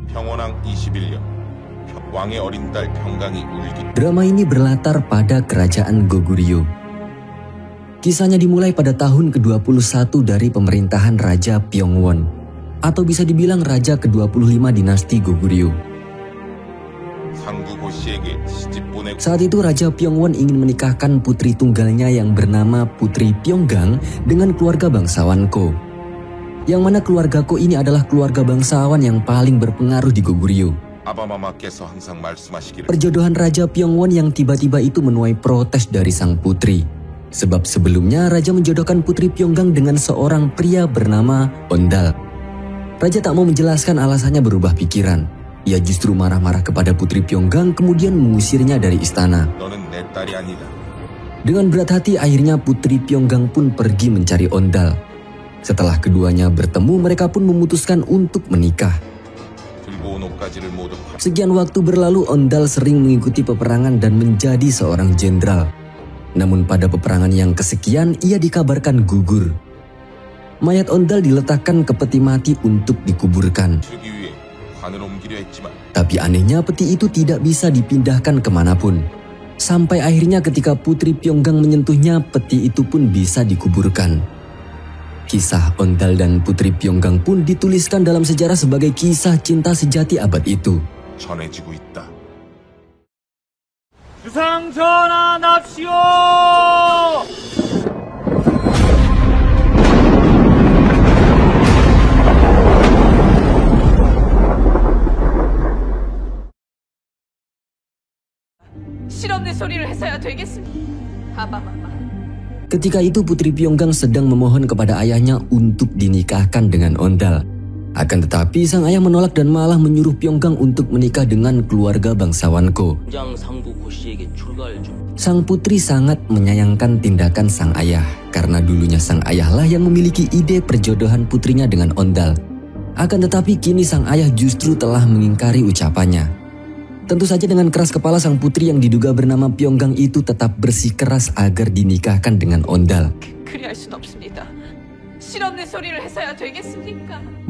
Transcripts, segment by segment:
평원왕 21년 왕의 어린 딸 평강이 울기. Drama ini berlatar pada kerajaan Goguryeo. Kisahnya dimulai pada tahun ke-21 dari pemerintahan Raja Pyongwon, atau bisa dibilang Raja ke-25 dinasti Goguryeo. Saat itu Raja Pyongwon ingin menikahkan putri tunggalnya yang bernama Putri Pyonggang dengan keluarga bangsawan Ko. Yang mana keluarga Ko ini adalah keluarga bangsawan yang paling berpengaruh di Goguryeo. Perjodohan Raja Pyongwon yang tiba-tiba itu menuai protes dari sang putri. Sebab sebelumnya Raja menjodohkan Putri Pyonggang dengan seorang pria bernama Ondal. Raja tak mau menjelaskan alasannya berubah pikiran. Ia justru marah-marah kepada Putri Pyonggang kemudian mengusirnya dari istana. Dengan berat hati akhirnya Putri Pyonggang pun pergi mencari Ondal. Setelah keduanya bertemu, mereka pun memutuskan untuk menikah. Sekian waktu berlalu, Ondal sering mengikuti peperangan dan menjadi seorang jenderal. Namun pada peperangan yang kesekian, ia dikabarkan gugur. Mayat Ondal diletakkan ke peti mati untuk dikuburkan. Tapi anehnya peti itu tidak bisa dipindahkan kemanapun. Sampai akhirnya ketika Putri Pyonggang menyentuhnya, peti itu pun bisa dikuburkan. Kisah Ondal dan Putri Pyonggang pun dituliskan dalam sejarah sebagai kisah cinta sejati abad itu. Ketika itu Putri Pyonggang sedang memohon kepada ayahnya untuk dinikahkan dengan Ondal. Akan tetapi sang ayah menolak dan malah menyuruh Pyonggang untuk menikah dengan keluarga bangsawan Ko. Sang putri sangat menyayangkan tindakan sang ayah karena dulunya sang ayahlah yang memiliki ide perjodohan putrinya dengan Ondal. Akan tetapi kini sang ayah justru telah mengingkari ucapannya. Tentu saja dengan keras kepala sang putri yang diduga bernama Pyonggang itu tetap bersikeras agar dinikahkan dengan Ondal.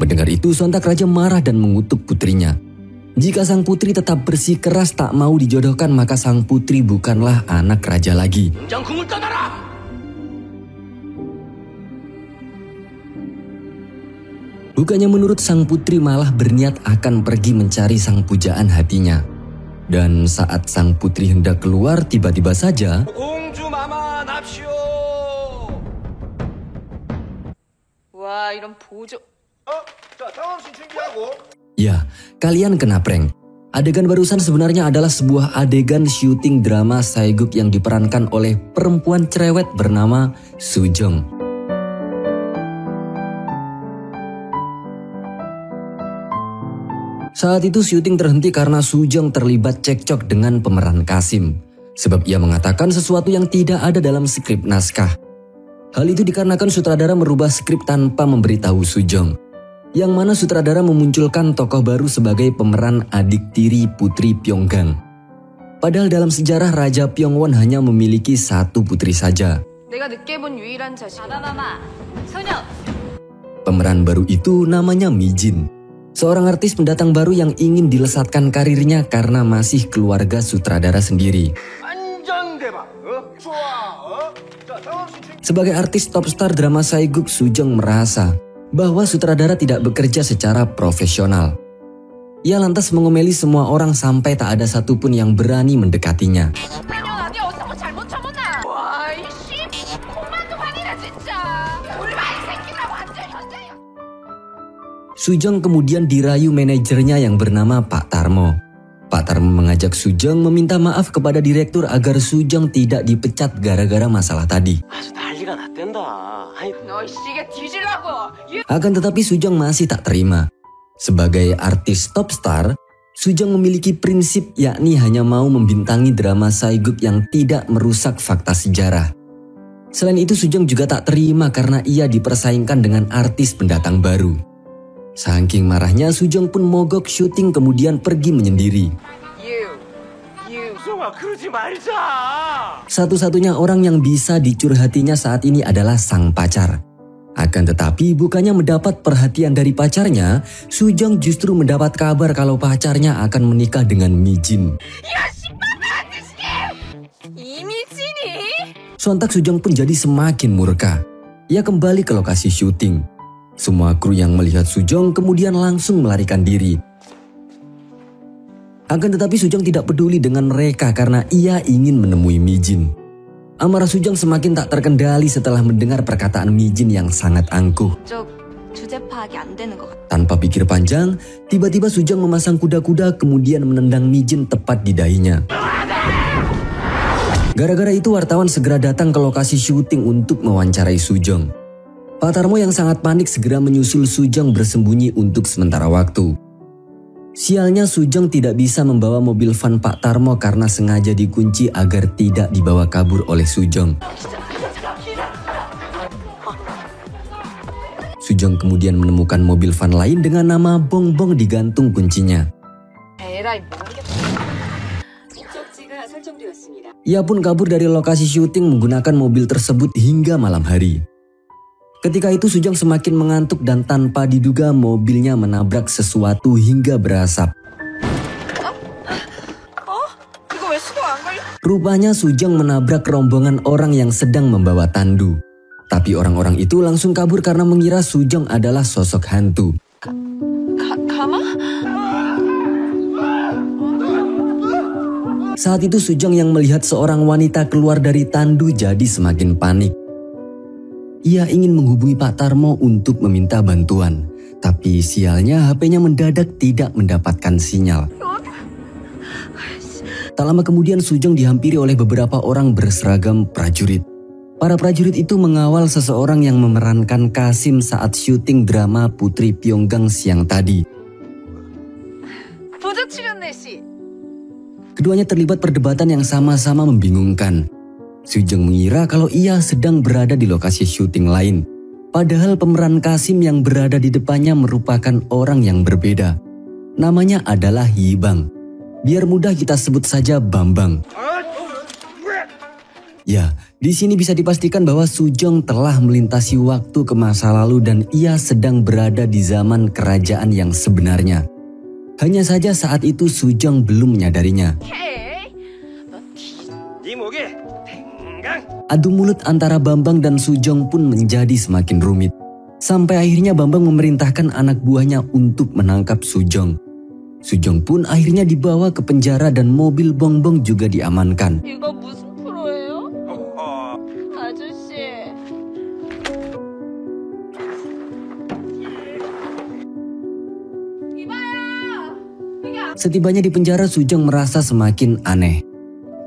Mendengar itu sontak raja marah dan mengutuk putrinya. Jika sang putri tetap bersikeras tak mau dijodohkan, maka sang putri bukanlah anak raja lagi. Bukannya menurut sang putri, malah berniat akan pergi mencari sang pujaan hatinya. Dan saat sang putri hendak keluar, tiba-tiba saja ya, kalian kena prank. Adegan barusan sebenarnya adalah sebuah adegan syuting drama Saeguk yang diperankan oleh perempuan cerewet bernama Sujong. Saat itu syuting terhenti karena Sujong terlibat cekcok dengan pemeran Kasim. Sebab ia mengatakan sesuatu yang tidak ada dalam skrip naskah. Hal itu dikarenakan sutradara merubah skrip tanpa memberitahu Sujong. Yang mana sutradara memunculkan tokoh baru sebagai pemeran adik tiri Putri Pyonggang. Padahal dalam sejarah Raja Pyongwon hanya memiliki satu putri saja. Pemeran baru itu namanya Mijin. Seorang artis pendatang baru yang ingin dilesatkan karirnya karena masih keluarga sutradara sendiri. Sebagai artis top star drama Saeguk, Sujong merasa bahwa sutradara tidak bekerja secara profesional. Ia lantas mengomeli semua orang sampai tak ada satupun yang berani mendekatinya. Sujong kemudian dirayu manajernya yang bernama Pak Tarmo. Pak Tarmo mengajak Sujong meminta maaf kepada direktur agar Sujong tidak dipecat gara-gara masalah tadi. Akan tetapi Sujong masih tak terima. Sebagai artis top star, Sujong memiliki prinsip yakni hanya mau membintangi drama Saeguk yang tidak merusak fakta sejarah. Selain itu Sujong juga tak terima karena ia dipersaingkan dengan artis pendatang baru. Saking marahnya, Sujong pun mogok syuting kemudian pergi menyendiri. Satu-satunya orang yang bisa dicurhatinya saat ini adalah sang pacar. Akan tetapi bukannya mendapat perhatian dari pacarnya, Sujong justru mendapat kabar kalau pacarnya akan menikah dengan Mijin. Sontak Sujong pun jadi semakin murka. Ia kembali ke lokasi syuting. Semua kru yang melihat Sujong kemudian langsung melarikan diri. Akan tetapi Sujong tidak peduli dengan mereka karena ia ingin menemui Mijin. Amarah Sujong semakin tak terkendali setelah mendengar perkataan Mijin yang sangat angkuh. Tanpa pikir panjang, tiba-tiba Sujong memasang kuda-kuda kemudian menendang Mijin tepat di dahinya. Gara-gara itu wartawan segera datang ke lokasi syuting untuk mewawancarai Sujong. Pak Tarmo yang sangat panik segera menyusul Sujong bersembunyi untuk sementara waktu. Sialnya Sujong tidak bisa membawa mobil van Pak Tarmo karena sengaja dikunci agar tidak dibawa kabur oleh Sujong. Sujong kemudian menemukan mobil van lain dengan nama Bongbong digantung kuncinya. Ia pun kabur dari lokasi syuting menggunakan mobil tersebut hingga malam hari. Ketika itu Sujong semakin mengantuk dan tanpa diduga mobilnya menabrak sesuatu hingga berasap. Rupanya Sujong menabrak rombongan orang yang sedang membawa tandu. Tapi orang-orang itu langsung kabur karena mengira Sujong adalah sosok hantu. Saat itu Sujong yang melihat seorang wanita keluar dari tandu jadi semakin panik. Ia ingin menghubungi Pak Tarmo untuk meminta bantuan. Tapi sialnya HP-nya mendadak tidak mendapatkan sinyal. Tak lama kemudian Sujong dihampiri oleh beberapa orang berseragam prajurit. Para prajurit itu mengawal seseorang yang memerankan Kasim saat syuting drama Putri Pyonggang siang tadi. Keduanya terlibat perdebatan yang sama-sama membingungkan. Sujong mengira kalau ia sedang berada di lokasi syuting lain. Padahal pemeran Kasim yang berada di depannya merupakan orang yang berbeda. Namanya adalah Yibang. Biar mudah kita sebut saja Bambang. Ya, di sini bisa dipastikan bahwa Sujong telah melintasi waktu ke masa lalu dan ia sedang berada di zaman kerajaan yang sebenarnya. Hanya saja saat itu Sujong belum menyadarinya. Adu mulut antara Bambang dan Sujong pun menjadi semakin rumit. Sampai akhirnya Bambang memerintahkan anak buahnya untuk menangkap Sujong. Sujong pun akhirnya dibawa ke penjara dan mobil Bongbong juga diamankan. Setibanya di penjara, Sujong merasa semakin aneh.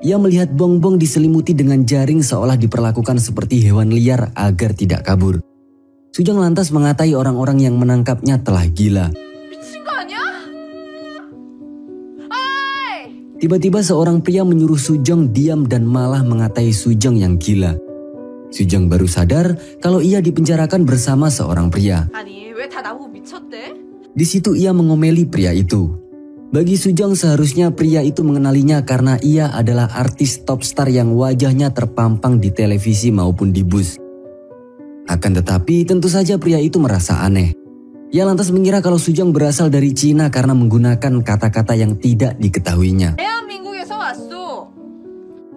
Ia melihat Bongbong diselimuti dengan jaring seolah diperlakukan seperti hewan liar agar tidak kabur. Sujong lantas mengatai orang-orang yang menangkapnya telah gila. Tiba-tiba seorang pria menyuruh Sujong diam dan malah mengatai Sujong yang gila. Sujong baru sadar kalau ia dipenjarakan bersama seorang pria. Di situ ia mengomeli pria itu. Bagi Sujong seharusnya pria itu mengenalinya karena ia adalah artis top star yang wajahnya terpampang di televisi maupun di bus. Akan tetapi tentu saja pria itu merasa aneh. Ia lantas mengira kalau Sujong berasal dari Cina karena menggunakan kata-kata yang tidak diketahuinya.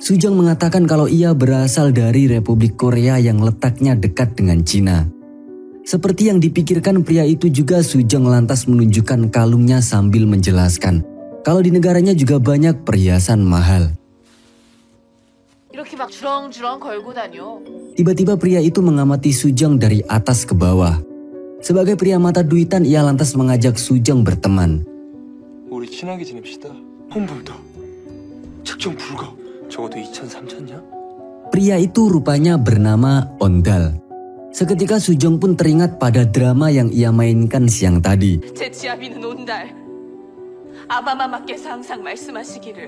Sujong mengatakan kalau ia berasal dari Republik Korea yang letaknya dekat dengan Cina. Seperti yang dipikirkan pria itu juga, Sujong lantas menunjukkan kalungnya sambil menjelaskan kalau di negaranya juga banyak perhiasan mahal. Tiba-tiba pria itu mengamati Sujong dari atas ke bawah. Sebagai pria mata duitan, ia lantas mengajak Sujong berteman. 우리 친하게 지냅시다. 홈볼더. 측정 불가. 적어도 2천, 3천냐? Pria itu rupanya bernama Ondal. Seketika Sujong pun teringat pada drama yang ia mainkan siang tadi.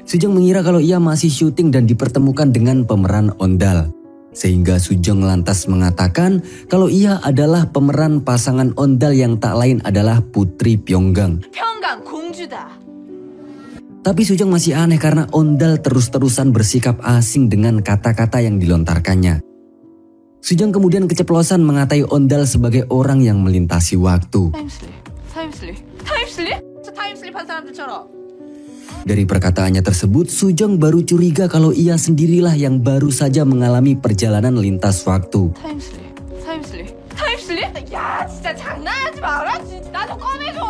Sujong mengira kalau ia masih syuting dan dipertemukan dengan pemeran Ondal. Sehingga Sujong lantas mengatakan kalau ia adalah pemeran pasangan Ondal yang tak lain adalah Putri Pyonggang. Tapi Sujong masih aneh karena Ondal terus-terusan bersikap asing dengan kata-kata yang dilontarkannya. Sujong kemudian keceplosan mengatai Ondal sebagai orang yang melintasi waktu. 타임슬립? 저 타임슬립한 사람들처럼. Dari perkataannya tersebut, Sujong baru curiga kalau ia sendirilah yang baru saja mengalami perjalanan lintas waktu. 타임슬립? 야, 진짜 장난하지 마라. 나도 꺼내줘.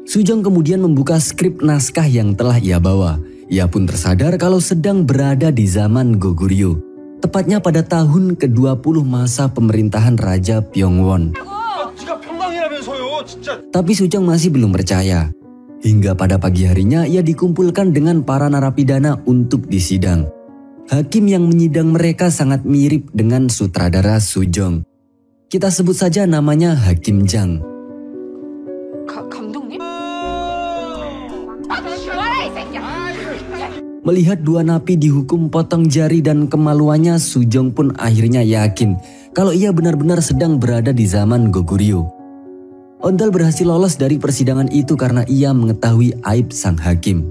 Sujong kemudian membuka skrip naskah yang telah ia bawa. Ia pun tersadar kalau sedang berada di zaman Goguryeo. Tepatnya pada tahun ke-20 masa pemerintahan Raja Pyongwon. 네가 평강이라면서요, 진짜. Tapi Sujong masih belum percaya. Hingga pada pagi harinya ia dikumpulkan dengan para narapidana untuk disidang. Hakim yang menyidang mereka sangat mirip dengan sutradara Sujong. Kita sebut saja namanya Hakim Jang. 감독님? 그만해 이 새끼야. Melihat dua napi dihukum potong jari dan kemaluannya, Sujong pun akhirnya yakin kalau ia benar-benar sedang berada di zaman Goguryeo. Ondal berhasil lolos dari persidangan itu karena ia mengetahui aib sang hakim.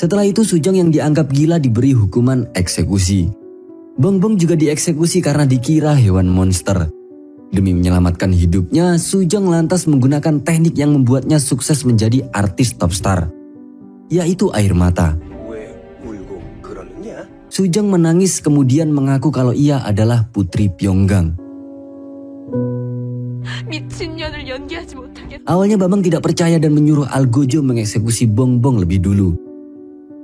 Setelah itu Sujong yang dianggap gila diberi hukuman eksekusi. Bongbong juga dieksekusi karena dikira hewan monster. Demi menyelamatkan hidupnya, Sujong lantas menggunakan teknik yang membuatnya sukses menjadi artis top star, yaitu air mata. Sujong menangis kemudian mengaku kalau ia adalah putri Pyonggang. 미친년을 연기하지 못하겠다. Awalnya Bambang tidak percaya dan menyuruh Algojo mengeksekusi Bongbong lebih dulu.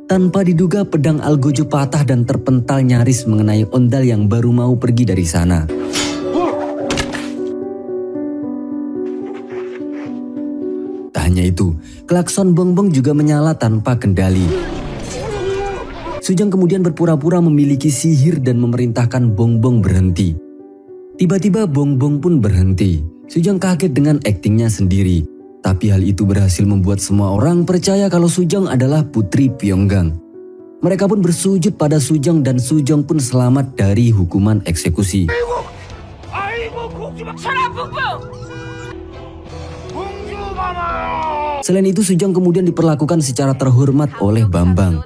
Tanpa diduga pedang Algojo patah dan terpental nyaris mengenai Ondal yang baru mau pergi dari sana. Tak hanya itu, klakson Bongbong juga menyala tanpa kendali. Sujong kemudian berpura-pura memiliki sihir dan memerintahkan Bongbong berhenti. Tiba-tiba Bongbong pun berhenti. Sujong kaget dengan aktingnya sendiri. Tapi hal itu berhasil membuat semua orang percaya kalau Sujong adalah putri Pyonggang. Mereka pun bersujud pada Sujong dan Sujong pun selamat dari hukuman eksekusi. Selain itu Sujong kemudian diperlakukan secara terhormat oleh Bambang.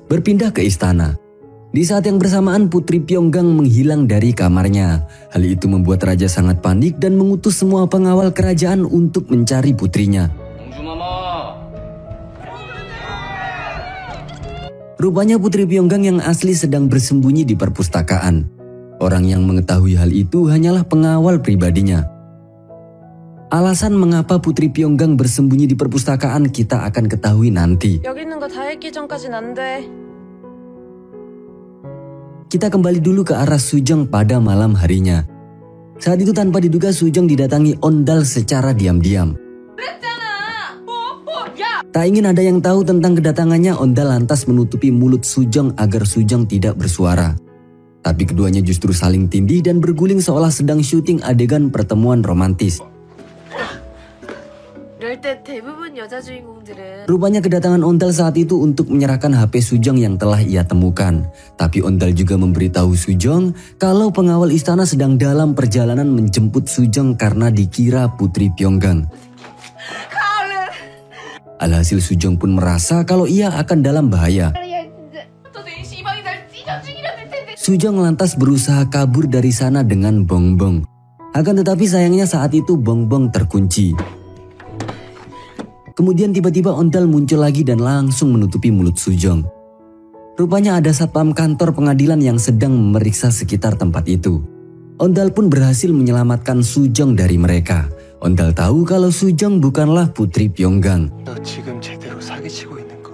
Berpindah ke istana. Di saat yang bersamaan Putri Pyonggang menghilang dari kamarnya. Hal itu membuat raja sangat panik dan mengutus semua pengawal kerajaan untuk mencari putrinya. Rupanya Putri Pyonggang yang asli sedang bersembunyi di perpustakaan. Orang yang mengetahui hal itu hanyalah pengawal pribadinya. Alasan mengapa Putri Pyonggang bersembunyi di perpustakaan kita akan ketahui nanti. 여기 있는 거 다 읽기 전까진 안 돼. Kita kembali dulu ke arah Sujong pada malam harinya. Saat itu tanpa diduga Sujong didatangi Ondal secara diam-diam. Tak ingin ada yang tahu tentang kedatangannya, Ondal lantas menutupi mulut Sujong agar Sujong tidak bersuara. Tapi keduanya justru saling tindih dan berguling seolah sedang syuting adegan pertemuan romantis. 이럴 때 대부분 여자 주인공들은 Rupanya kedatangan Ondal saat itu untuk menyerahkan HP Sujong yang telah ia temukan. Tapi Ondal juga memberitahu Sujong kalau pengawal istana sedang dalam perjalanan menjemput Sujong karena dikira Putri Pyonggang. Alhasil Sujong pun merasa kalau ia akan dalam bahaya. Sujong lantas berusaha kabur dari sana dengan Bongbong. Akan tetapi sayangnya saat itu Bongbong terkunci. Kemudian tiba-tiba Ondal muncul lagi dan langsung menutupi mulut Sujong. Rupanya ada satpam kantor pengadilan yang sedang memeriksa sekitar tempat itu. Ondal pun berhasil menyelamatkan Sujong dari mereka. Ondal tahu kalau Sujong bukanlah Putri Pyonggang. 너 지금 제대로 사기치고 있는 거.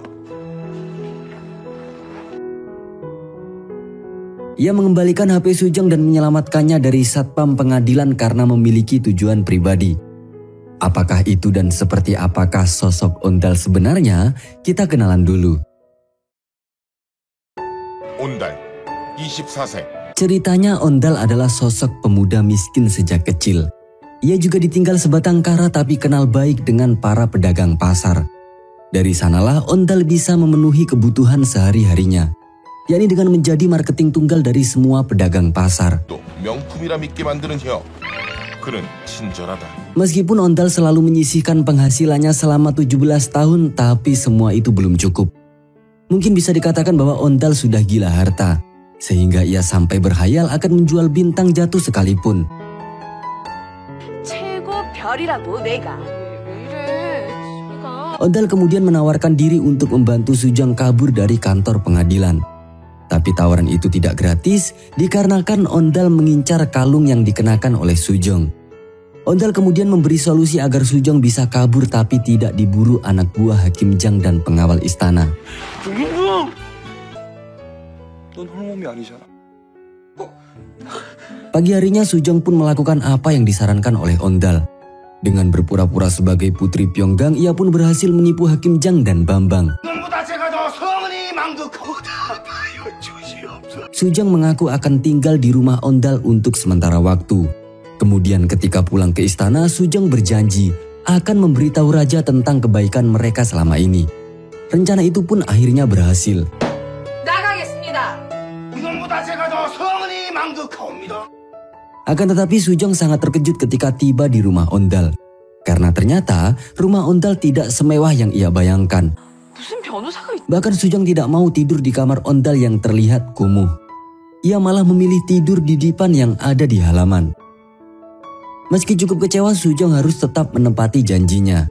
Ia mengembalikan HP Sujong dan menyelamatkannya dari satpam pengadilan karena memiliki tujuan pribadi. Apakah itu dan seperti apakah sosok Ondal sebenarnya? Kita kenalan dulu. 온달 24세. Ceritanya Ondal adalah sosok pemuda miskin sejak kecil. Ia juga ditinggal sebatang kara tapi kenal baik dengan para pedagang pasar. Dari sanalah Ondal bisa memenuhi kebutuhan sehari-harinya. yakni dengan menjadi marketing tunggal dari semua pedagang pasar. 또 명품이라 믿게 만드는 형. 그는 친절하다. Meskipun Ondal selalu menyisihkan penghasilannya selama 17 tahun, tapi semua itu belum cukup. Mungkin bisa dikatakan bahwa Ondal sudah gila harta, sehingga ia sampai berhayal akan menjual bintang jatuh sekalipun. 최고 별이라고 내가. 왜 이래? 지가. Ondal kemudian menawarkan diri untuk membantu Sujong kabur dari kantor pengadilan. Tapi tawaran itu tidak gratis dikarenakan Ondal mengincar kalung yang dikenakan oleh Sujong. Ondal kemudian memberi solusi agar Sujong bisa kabur tapi tidak diburu anak buah Hakim Jang dan pengawal istana. 김민중! 넌 홀몸이 아니잖아. Pagi harinya Sujong pun melakukan apa yang disarankan oleh Ondal. Dengan berpura-pura sebagai putri Pyonggang, ia pun berhasil menipu Hakim Jang dan Bambang. Sujong mengaku akan tinggal di rumah Ondal untuk sementara waktu. Kemudian ketika pulang ke istana, Sujong berjanji akan memberitahu raja tentang kebaikan mereka selama ini. Rencana itu pun akhirnya berhasil. 나가겠습니다. Akan tetapi Sujong sangat terkejut ketika tiba di rumah Ondal. Karena ternyata rumah Ondal tidak semewah yang ia bayangkan. 무슨 변호사가 있... Bahkan Sujong tidak mau tidur di kamar Ondal yang terlihat kumuh. Ia malah memilih tidur di dipan yang ada di halaman. Meski cukup kecewa, Sujong harus tetap menepati janjinya.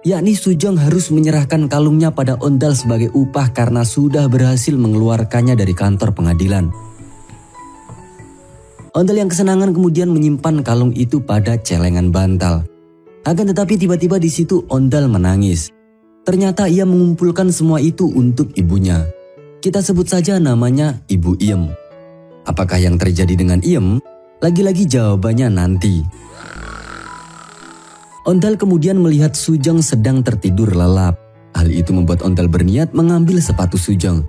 Yakni Sujong harus menyerahkan kalungnya pada Ondal sebagai upah karena sudah berhasil mengeluarkannya dari kantor pengadilan. Ondal yang kesenangan kemudian menyimpan kalung itu pada celengan bantal. Akan tetapi tiba-tiba di situ Ondal menangis. Ternyata ia mengumpulkan semua itu untuk ibunya. Kita sebut saja namanya Ibu Iem. Apakah yang terjadi dengan Iem? Lagi-lagi jawabannya nanti. Ondal kemudian melihat Sujong sedang tertidur lelap. Hal itu membuat Ondal berniat mengambil sepatu Sujong.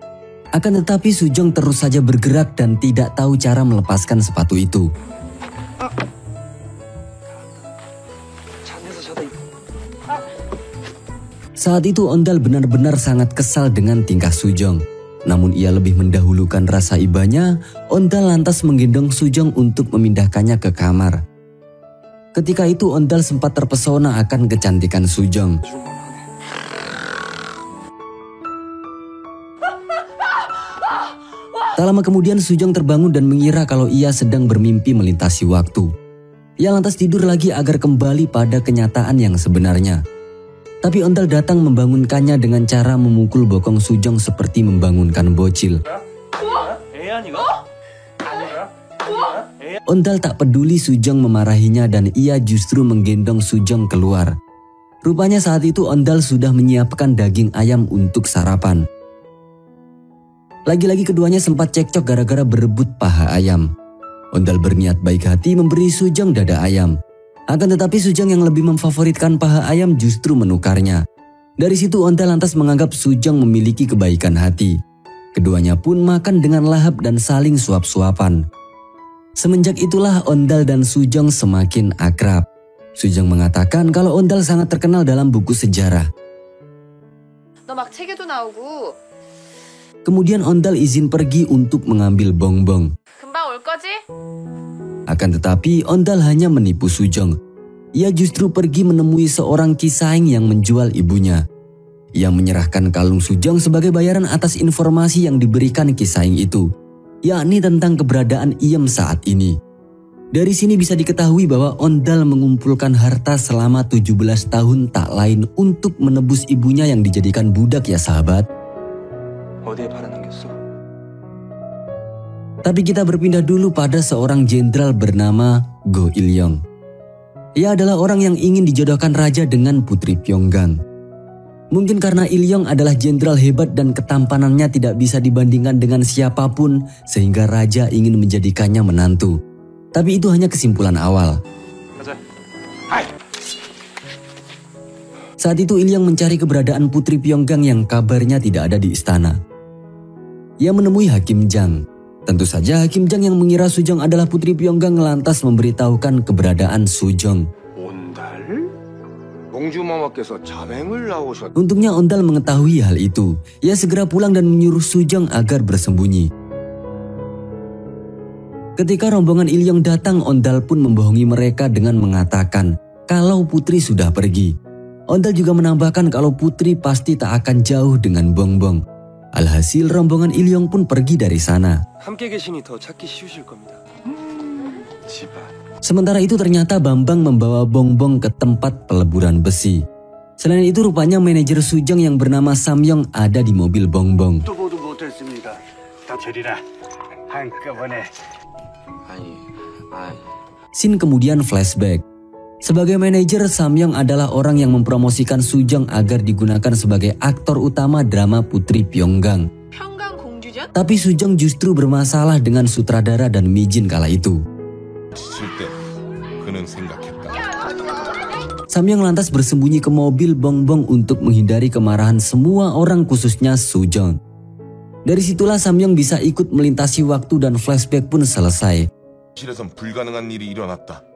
Akan tetapi Sujong terus saja bergerak dan tidak tahu cara melepaskan sepatu itu. Saat itu Ondal benar-benar sangat kesal dengan tingkah Sujong. Namun ia lebih mendahulukan rasa ibanya, Ondal lantas menggendong Sujong untuk memindahkannya ke kamar. Ketika itu Ondal sempat terpesona akan kecantikan Sujong. Tak lama kemudian Sujong terbangun dan mengira kalau ia sedang bermimpi melintasi waktu. Ia lantas tidur lagi agar kembali pada kenyataan yang sebenarnya. Tapi Ondal datang membangunkannya dengan cara memukul bokong Sujong seperti membangunkan bocil. Ondal tak peduli Sujong memarahinya dan ia justru menggendong Sujong keluar. Rupanya saat itu Ondal sudah menyiapkan daging ayam untuk sarapan. Lagi-lagi keduanya sempat cekcok gara-gara berebut paha ayam. Ondal berniat baik hati memberi Sujong dada ayam. Akan tetapi Sujong yang lebih memfavoritkan paha ayam justru menukarnya. Dari situ Ondal lantas menganggap Sujong memiliki kebaikan hati. Keduanya pun makan dengan lahap dan saling suap-suapan. Semenjak itulah Ondal dan Sujong semakin akrab. Sujong mengatakan kalau Ondal sangat terkenal dalam buku sejarah. 너 막 책에도 나오고 Kemudian Ondal izin pergi untuk mengambil bongbong. 금방 올 거지? Akan tetapi Ondal hanya menipu Sujong. Ia justru pergi menemui seorang kisaeng yang menjual ibunya. Ia menyerahkan kalung Sujong sebagai bayaran atas informasi yang diberikan kisaeng itu, yakni tentang keberadaan Iem saat ini. Dari sini bisa diketahui bahwa Ondal mengumpulkan harta selama 17 tahun tak lain untuk menebus ibunya yang dijadikan budak ya sahabat. 어디에 팔아넘겼어? Tapi kita berpindah dulu pada seorang jenderal bernama Go Il-yong. Ia adalah orang yang ingin dijodohkan raja dengan putri Pyonggang. Mungkin karena Il-yong adalah jenderal hebat dan ketampanannya tidak bisa dibandingkan dengan siapapun sehingga raja ingin menjadikannya menantu. Tapi itu hanya kesimpulan awal. Saat itu Il-yong mencari keberadaan putri Pyonggang yang kabarnya tidak ada di istana. Ia menemui Hakim Jang. Tentu saja Hakim Jang yang mengira Sujong adalah putri Pyonggang lantas memberitahukan keberadaan Sujong. 공주마마께서 자맹을 나오셨. Untungnya Ondal mengetahui hal itu. Ia segera pulang dan menyuruh Sujong agar bersembunyi. Ketika rombongan Ilyong datang, Ondal pun membohongi mereka dengan mengatakan kalau putri sudah pergi. Ondal juga menambahkan kalau putri pasti tak akan jauh dengan Bongbong. Alhasil rombongan Ilyong pun pergi dari sana. 함께 계시니 더 찾기 쉬우실 겁니다. 지발. Sementara itu ternyata Bambang membawa Bongbong ke tempat peleburan besi. Selain itu rupanya manajer Sujong yang bernama Samyong ada di mobil Bongbong. 보도 못했습니다. 다 저리라. 한꺼번에. Scene kemudian flashback. Sebagai manajer, Samyong adalah orang yang mempromosikan Sujong agar digunakan sebagai aktor utama drama Putri Pyonggang. 평강 공주전? Tapi Sujong justru bermasalah dengan sutradara dan Mijin kala itu. 지칠 때 그는 생각했다. Samyong lantas bersembunyi ke mobil Bongbong untuk menghindari kemarahan semua orang khususnya Sujong. Dari situlah Samyong bisa ikut melintasi waktu dan flashback pun selesai. 실에선 불가능한 일이 일어났다.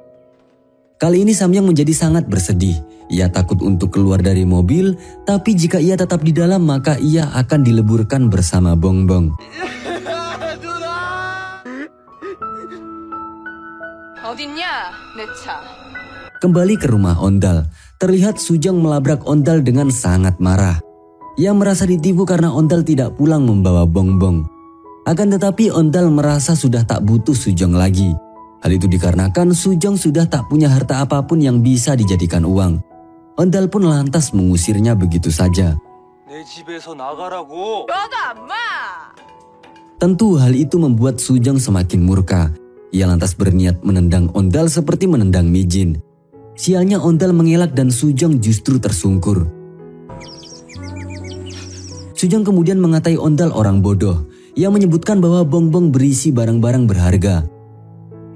Kali ini Samyong menjadi sangat bersedih. Ia takut untuk keluar dari mobil, tapi jika ia tetap di dalam maka ia akan dileburkan bersama Bongbong. 어딨냐? 내 차. Kembali ke rumah Ondal, terlihat Sujong melabrak Ondal dengan sangat marah. Ia merasa ditipu karena Ondal tidak pulang membawa Bongbong. Akan tetapi Ondal merasa sudah tak butuh Sujong lagi. Hal itu dikarenakan Sujong sudah tak punya harta apapun yang bisa dijadikan uang. Ondal pun lantas mengusirnya begitu saja. 내 집에서 나가라고. 너도 안 봐. Tentu hal itu membuat Sujong semakin murka. Ia lantas berniat menendang Ondal seperti menendang Mijin. Sialnya Ondal mengelak dan Sujong justru tersungkur. Sujong kemudian mengatai Ondal orang bodoh. Ia menyebutkan bahwa Bongbong berisi barang-barang berharga.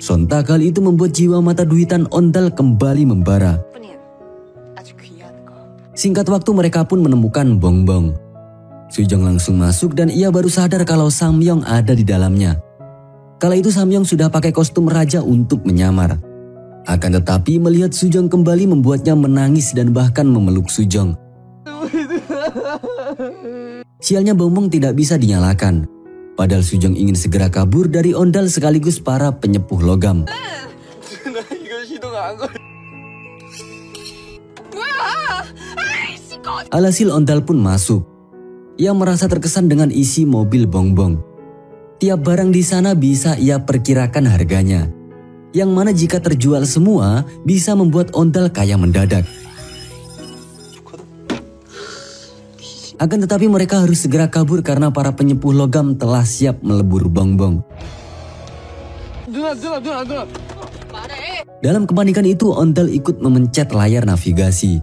Sontak hal itu membuat jiwa mata duitan Ondal kembali membara. 뿐인 아주 귀한 거. Singkat waktu mereka pun menemukan Bongbong. Sujong langsung masuk dan ia baru sadar kalau Samyong ada di dalamnya. Kala itu Samyong sudah pakai kostum raja untuk menyamar. Akan tetapi melihat Sujong kembali membuatnya menangis dan bahkan memeluk Sujong. Sialnya Bongbong tidak bisa dinyalakan. Padahal Sujong ingin segera kabur dari Ondal sekaligus para penyepuh logam. 나 이거 시도가 안 걸. Alhasil Ondal pun masuk. Ia merasa terkesan dengan isi mobil Bongbong. Tiap barang di sana bisa ia perkirakan harganya. Yang mana jika terjual semua bisa membuat Ondal kaya mendadak. Akan tetapi mereka harus segera kabur karena para penyepuh logam telah siap melebur Bongbong. 누나. 말해. Dalam kepanikan itu Ondal ikut memencet layar navigasi.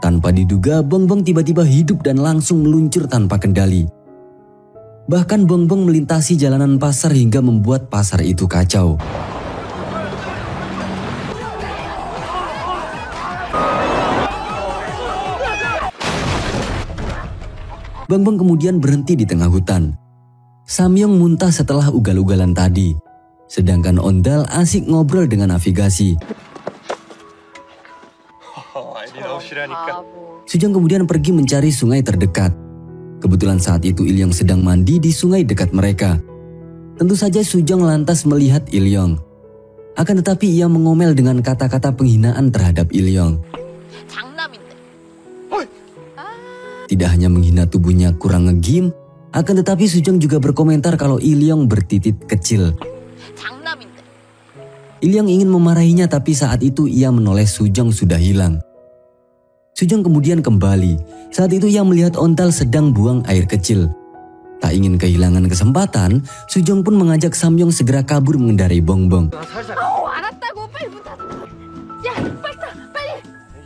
Tanpa diduga Bongbong tiba-tiba hidup dan langsung meluncur tanpa kendali. Bahkan Bongbong melintasi jalanan pasar hingga membuat pasar itu kacau. Bongbong kemudian berhenti di tengah hutan. Samyong muntah setelah ugal-ugalan tadi. Sedangkan Ondal asik ngobrol dengan navigasi. 바보. Sujong kemudian pergi mencari sungai terdekat. Kebetulan saat itu Ilyong sedang mandi di sungai dekat mereka. Tentu saja Sujong lantas melihat Ilyong. Akan tetapi ia mengomel dengan kata-kata penghinaan terhadap Ilyong. 장남인데. Tidak hanya menghina tubuhnya kurang ngegim, akan tetapi Sujong juga berkomentar kalau Ilyong bertitit kecil. 장남인데. Ilyong ingin memarahinya tapi saat itu ia menoleh Sujong sudah hilang. Sujong kemudian kembali. Saat itu ia melihat Ondal sedang buang air kecil. Tak ingin kehilangan kesempatan, Sujong pun mengajak Samyong segera kabur mengendarai Bongbong. 알았다고 빨리 문 닫아. 야 빨리 닫아 빨리.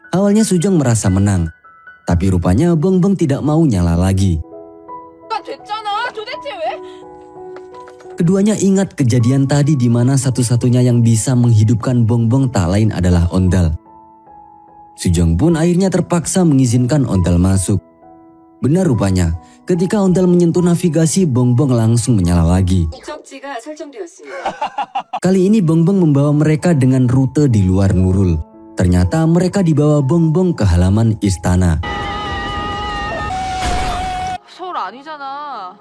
Awalnya Sujong merasa menang. Tapi rupanya Bongbong tidak mau nyala lagi. 됐잖아. 도대체 왜? Keduanya ingat kejadian tadi di mana satu-satunya yang bisa menghidupkan Bongbong tak lain adalah Ondal. Sujong pun akhirnya terpaksa mengizinkan Ondal masuk. Benar rupanya, ketika Ondal menyentuh navigasi, Bongbong langsung menyala lagi. 목적지가 설정되었습니다. Kali ini Bongbong membawa mereka dengan rute di luar Nurul. Ternyata mereka dibawa Bongbong ke halaman istana. 서울 아니잖아.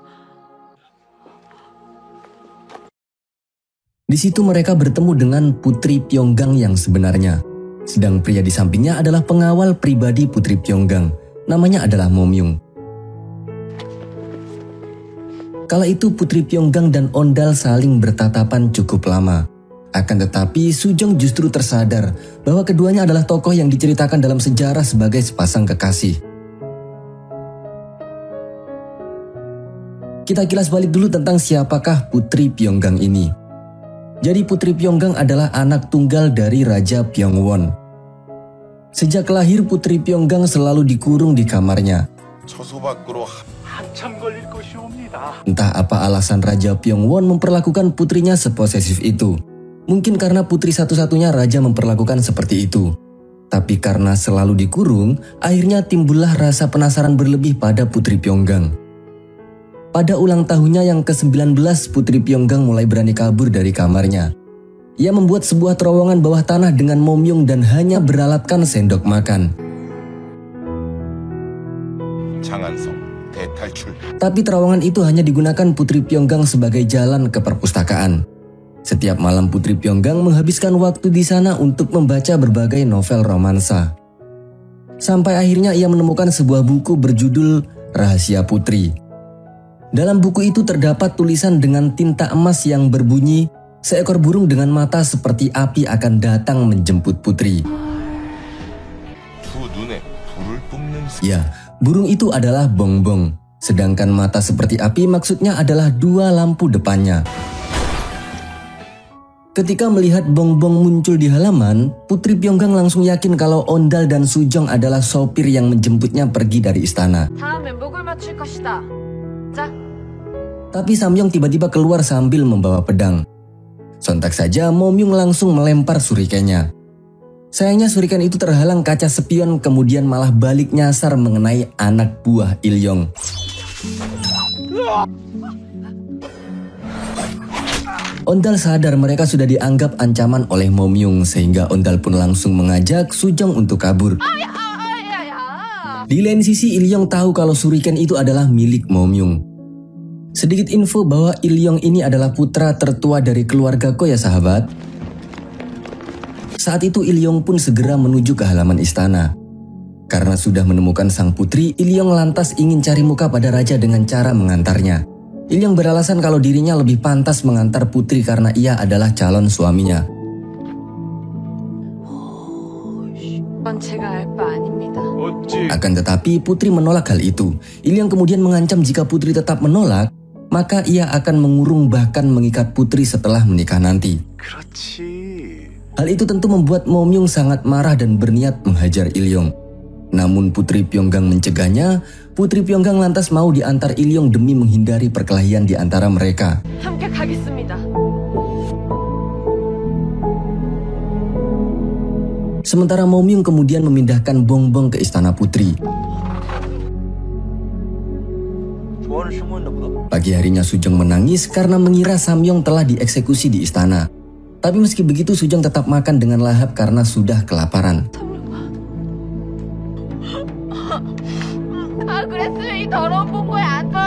Di situ mereka bertemu dengan Putri Pyeonggang yang sebenarnya. Sedang pria di sampingnya adalah pengawal pribadi Putri Pyeonggang. Namanya adalah Momyung. Kala itu Putri Pyeonggang dan Ondal saling bertatapan cukup lama. Akan tetapi Sujong justru tersadar bahwa keduanya adalah tokoh yang diceritakan dalam sejarah sebagai sepasang kekasih. Kita kilas balik dulu tentang siapakah Putri Pyeonggang ini. Jadi Putri Pyeonggang adalah anak tunggal dari Raja Pyeongwon. Sejak lahir Putri Pyeonggang selalu dikurung di kamarnya. 처소 밖으로 한참 걸릴 것이옵니다. Entah apa alasan Raja Pyeongwon memperlakukan putrinya seposesif itu. Mungkin karena putri satu-satunya raja memperlakukan seperti itu. Tapi karena selalu dikurung, akhirnya timbullah rasa penasaran berlebih pada Putri Pyeonggang. Pada ulang tahunnya yang ke-19, Putri Pyeonggang mulai berani kabur dari kamarnya. Ia membuat sebuah terowongan bawah tanah dengan Momyung dan hanya beralatkan sendok makan. 장안성 대탈출. Tapi terowongan itu hanya digunakan Putri Pyeonggang sebagai jalan ke perpustakaan. Setiap malam Putri Pyeonggang menghabiskan waktu di sana untuk membaca berbagai novel romansa. Sampai akhirnya ia menemukan sebuah buku berjudul Rahasia Putri. Dalam buku itu terdapat tulisan dengan tinta emas yang berbunyi, seekor burung dengan mata seperti api akan datang menjemput putri. 두 눈에 불을 뿜는 Ya, burung itu adalah Bongbong. Sedangkan mata seperti api maksudnya adalah dua lampu depannya. Ketika melihat Bongbong muncul di halaman, Putri Pyeonggang langsung yakin kalau Ondal dan Sujong adalah sopir yang menjemputnya pergi dari istana. 다음엔 목을 맞출 것이다. 자, Tapi Samyong tiba-tiba keluar sambil membawa pedang. Sontak saja Momyung langsung melempar surikennya. Sayangnya suriken itu terhalang kaca spion kemudian malah balik nyasar mengenai anak buah Ilyong. Ondal sadar mereka sudah dianggap ancaman oleh Momyung sehingga Ondal pun langsung mengajak Sujong untuk kabur. Di lain sisi Ilyong tahu kalau suriken itu adalah milik Momyung. Sedikit info bahwa Ilyong ini adalah putra tertua dari keluarga Ko ya sahabat. Saat itu Ilyong pun segera menuju ke halaman istana. Karena sudah menemukan sang putri, Ilyong lantas ingin cari muka pada raja dengan cara mengantarnya. Ilyong beralasan kalau dirinya lebih pantas mengantar putri karena ia adalah calon suaminya. 그건 제가 알 바 아닙니다. 어찌 Akan tetapi putri menolak hal itu. Ilyong kemudian mengancam jika putri tetap menolak, maka ia akan mengurung bahkan mengikat putri setelah menikah nanti. 그렇지. Hal itu tentu membuat Momyung sangat marah dan berniat menghajar Ilyong. Namun Putri Pyeonggang mencegahnya. Putri Pyeonggang lantas mau diantar Ilyong demi menghindari perkelahian di antara mereka. 함께 가겠습니다. Sementara Momyung kemudian memindahkan Bongbong ke istana putri. Pagi harinya Sujong menangis karena mengira Samyong telah dieksekusi di istana. Tapi meski begitu Sujong tetap makan dengan lahap karena sudah kelaparan. 아, 그랬으면 이 더러운 봉고에 안 둬.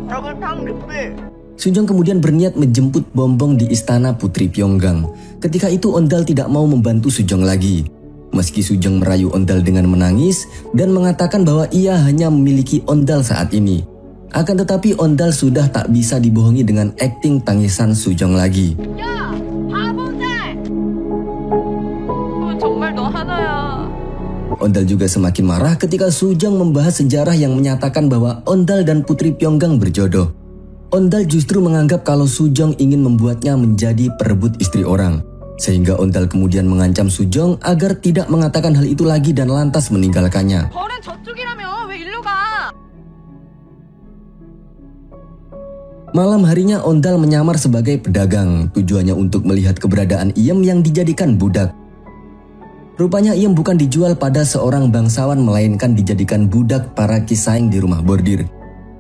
저건 탕르프. Sujong kemudian berniat menjemput Bongbong di istana Putri Pyeonggang. Ketika itu Ondal tidak mau membantu Sujong lagi. Meski Sujong merayu Ondal dengan menangis dan mengatakan bahwa ia hanya memiliki Ondal saat ini. Akan tetapi Ondal sudah tak bisa dibohongi dengan akting tangisan Sujong lagi. 야, 바보들! 정말 너 하나야. Ondal juga semakin marah ketika Sujong membahas sejarah yang menyatakan bahwa Ondal dan Putri Pyeonggang berjodoh. Ondal justru menganggap kalau Sujong ingin membuatnya menjadi perebut istri orang. Sehingga Ondal kemudian mengancam Sujong agar tidak mengatakan hal itu lagi dan lantas meninggalkannya. 벌은 저쪽이라며 왜 일로 가? Malam harinya Ondal menyamar sebagai pedagang, tujuannya untuk melihat keberadaan Iem yang dijadikan budak. Rupanya Iem bukan dijual pada seorang bangsawan melainkan dijadikan budak para Kisaeng di rumah bordir.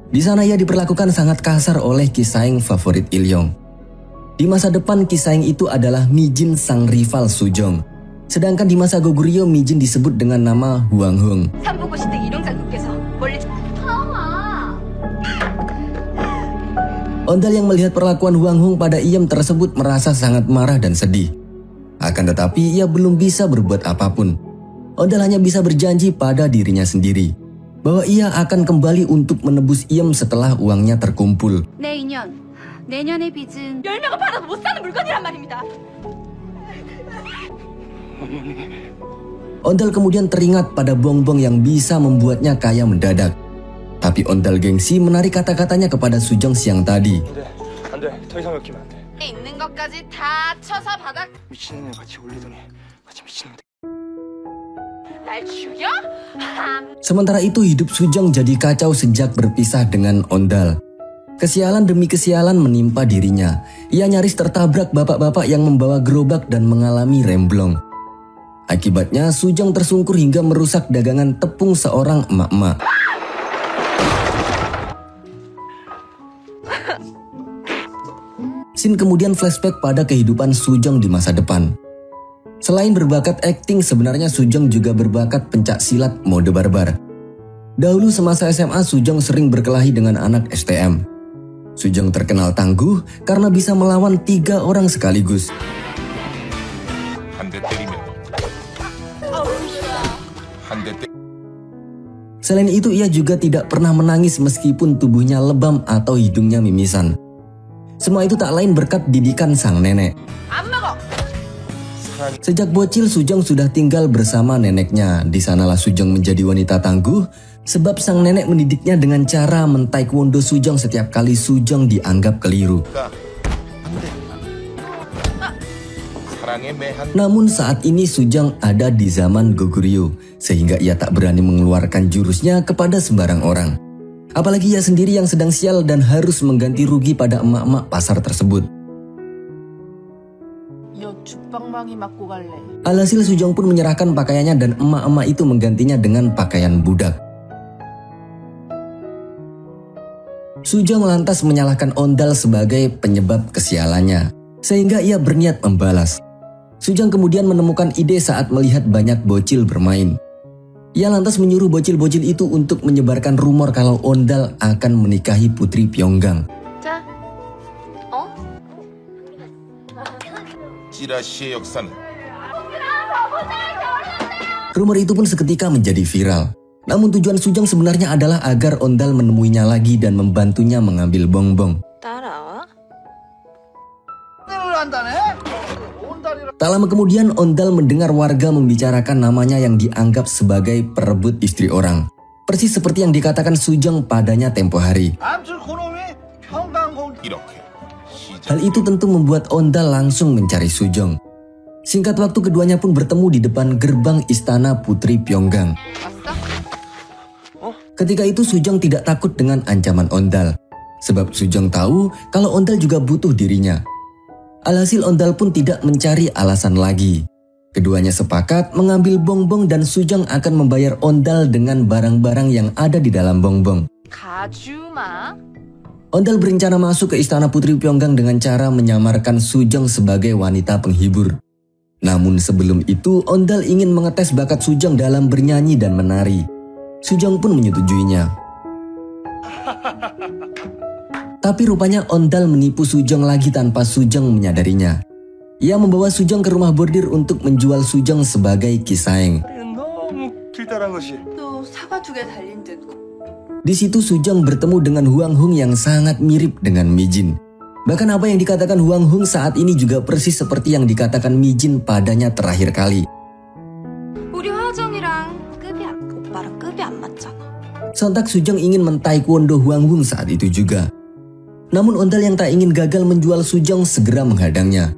Di sana ia diperlakukan sangat kasar oleh Kisaeng favorit Ilyong. Di masa depan Kisaeng itu adalah Mijin sang rival Sujong. Sedangkan di masa Goguryeo, Mijin disebut dengan nama Hwang Hong. 삼부고시대 일용장군께서 멀리 타와. Ondal yang melihat perlakuan Hwang Hong pada Iem tersebut merasa sangat marah dan sedih. Akan tetapi ia belum bisa berbuat apapun. Ondal hanya bisa berjanji pada dirinya sendiri bahwa ia akan kembali untuk menebus Iem setelah uangnya terkumpul. 내 인연, 내년의 빚은 10명을 팔아도 못 사는 물건이란 말입니다. Ondal kemudian teringat pada bongbong yang bisa membuatnya kaya mendadak. Tapi Ondal gengsi menarik kata-katanya kepada Sujong siang tadi. 안 돼. 더 이상 엮이면 안 돼. 있는 것까지 다 쳐서 바닥. 미친놈이 같이 올리더니 같이 미친놈이 날 죽여? Sementara itu hidup Sujong jadi kacau sejak berpisah dengan Ondal. Kesialan demi kesialan menimpa dirinya. Ia nyaris tertabrak bapak-bapak yang membawa gerobak dan mengalami remblong. Akibatnya Sujong tersungkur hingga merusak dagangan tepung seorang emak-emak. Sin kemudian flashback pada kehidupan Sujong di masa depan. Selain berbakat akting, sebenarnya Sujong juga berbakat pencak silat mode barbar. Dahulu semasa SMA, Sujong sering berkelahi dengan anak STM. Sujong terkenal tangguh karena bisa melawan 3 orang sekaligus. 한 대 때리면 한 대 때. Selain itu, ia juga tidak pernah menangis meskipun tubuhnya lebam atau hidungnya mimisan. Semua itu tak lain berkat didikan sang nenek. 안 먹어. Sejak bocil, Sujong sudah tinggal bersama neneknya. Di sanalah Sujong menjadi wanita tangguh, sebab sang nenek mendidiknya dengan cara mentaekwondo Sujong setiap kali Sujong dianggap keliru. 사랑의 매한 Namun saat ini Sujong ada di zaman Goguryeo, sehingga ia tak berani mengeluarkan jurusnya kepada sembarang orang. Apalagi ia sendiri yang sedang sial dan harus mengganti rugi pada emak-emak pasar tersebut. 여 죽방망이 맞고 갈래. Alhasil Sujong pun menyerahkan pakaiannya dan emak-emak itu menggantinya dengan pakaian budak. Sujong lantas menyalahkan Ondal sebagai penyebab kesialannya, sehingga ia berniat membalas. Sujong kemudian menemukan ide saat melihat banyak bocil bermain. Ia lantas menyuruh bocil-bocil itu untuk menyebarkan rumor kalau Ondal akan menikahi Putri Pyonggang. 자, 어? 찌라시의 역사는 Rumor itu pun seketika menjadi viral. Namun tujuan Sujong sebenarnya adalah agar Ondal menemuinya lagi dan membantunya mengambil bongbong. 따라와. Tak lama kemudian Ondal mendengar warga membicarakan namanya yang dianggap sebagai perebut istri orang. Persis seperti yang dikatakan Sujong padanya tempo hari. 이렇게 시작. Hal itu tentu membuat Ondal langsung mencari Sujong. Singkat waktu keduanya pun bertemu di depan gerbang istana Putri Pyonggang. Ketika itu Sujong tidak takut dengan ancaman Ondal. Sebab Sujong tahu kalau Ondal juga butuh dirinya. Alhasil Ondal pun tidak mencari alasan lagi. Keduanya sepakat mengambil bongbong dan Sujong akan membayar Ondal dengan barang-barang yang ada di dalam bongbong. 가주마. Ondal berencana masuk ke istana Putri Pyonggang dengan cara menyamarkan Sujong sebagai wanita penghibur. Namun sebelum itu Ondal ingin mengetes bakat Sujong dalam bernyanyi dan menari. Sujong pun menyetujuinya. Tapi rupanya Ondal menipu Sujong lagi tanpa Sujong menyadarinya. Ia membawa Sujong ke rumah bordir untuk menjual Sujong sebagai kisaeng. 너무 길다란 것이. 또 사과 2개 달린 듯. Di situ Sujong bertemu dengan Hwang Hong yang sangat mirip dengan Mijin. Bahkan apa yang dikatakan Hwang Hong saat ini juga persis seperti yang dikatakan Mijin padanya terakhir kali. 우리 화정이랑 오빠랑 급이 안 맞잖아. Sontak Sujong ingin mentaekwondo Hwang Hong saat itu juga. Namun Ondal yang tak ingin gagal menjual Sujong segera menghadangnya.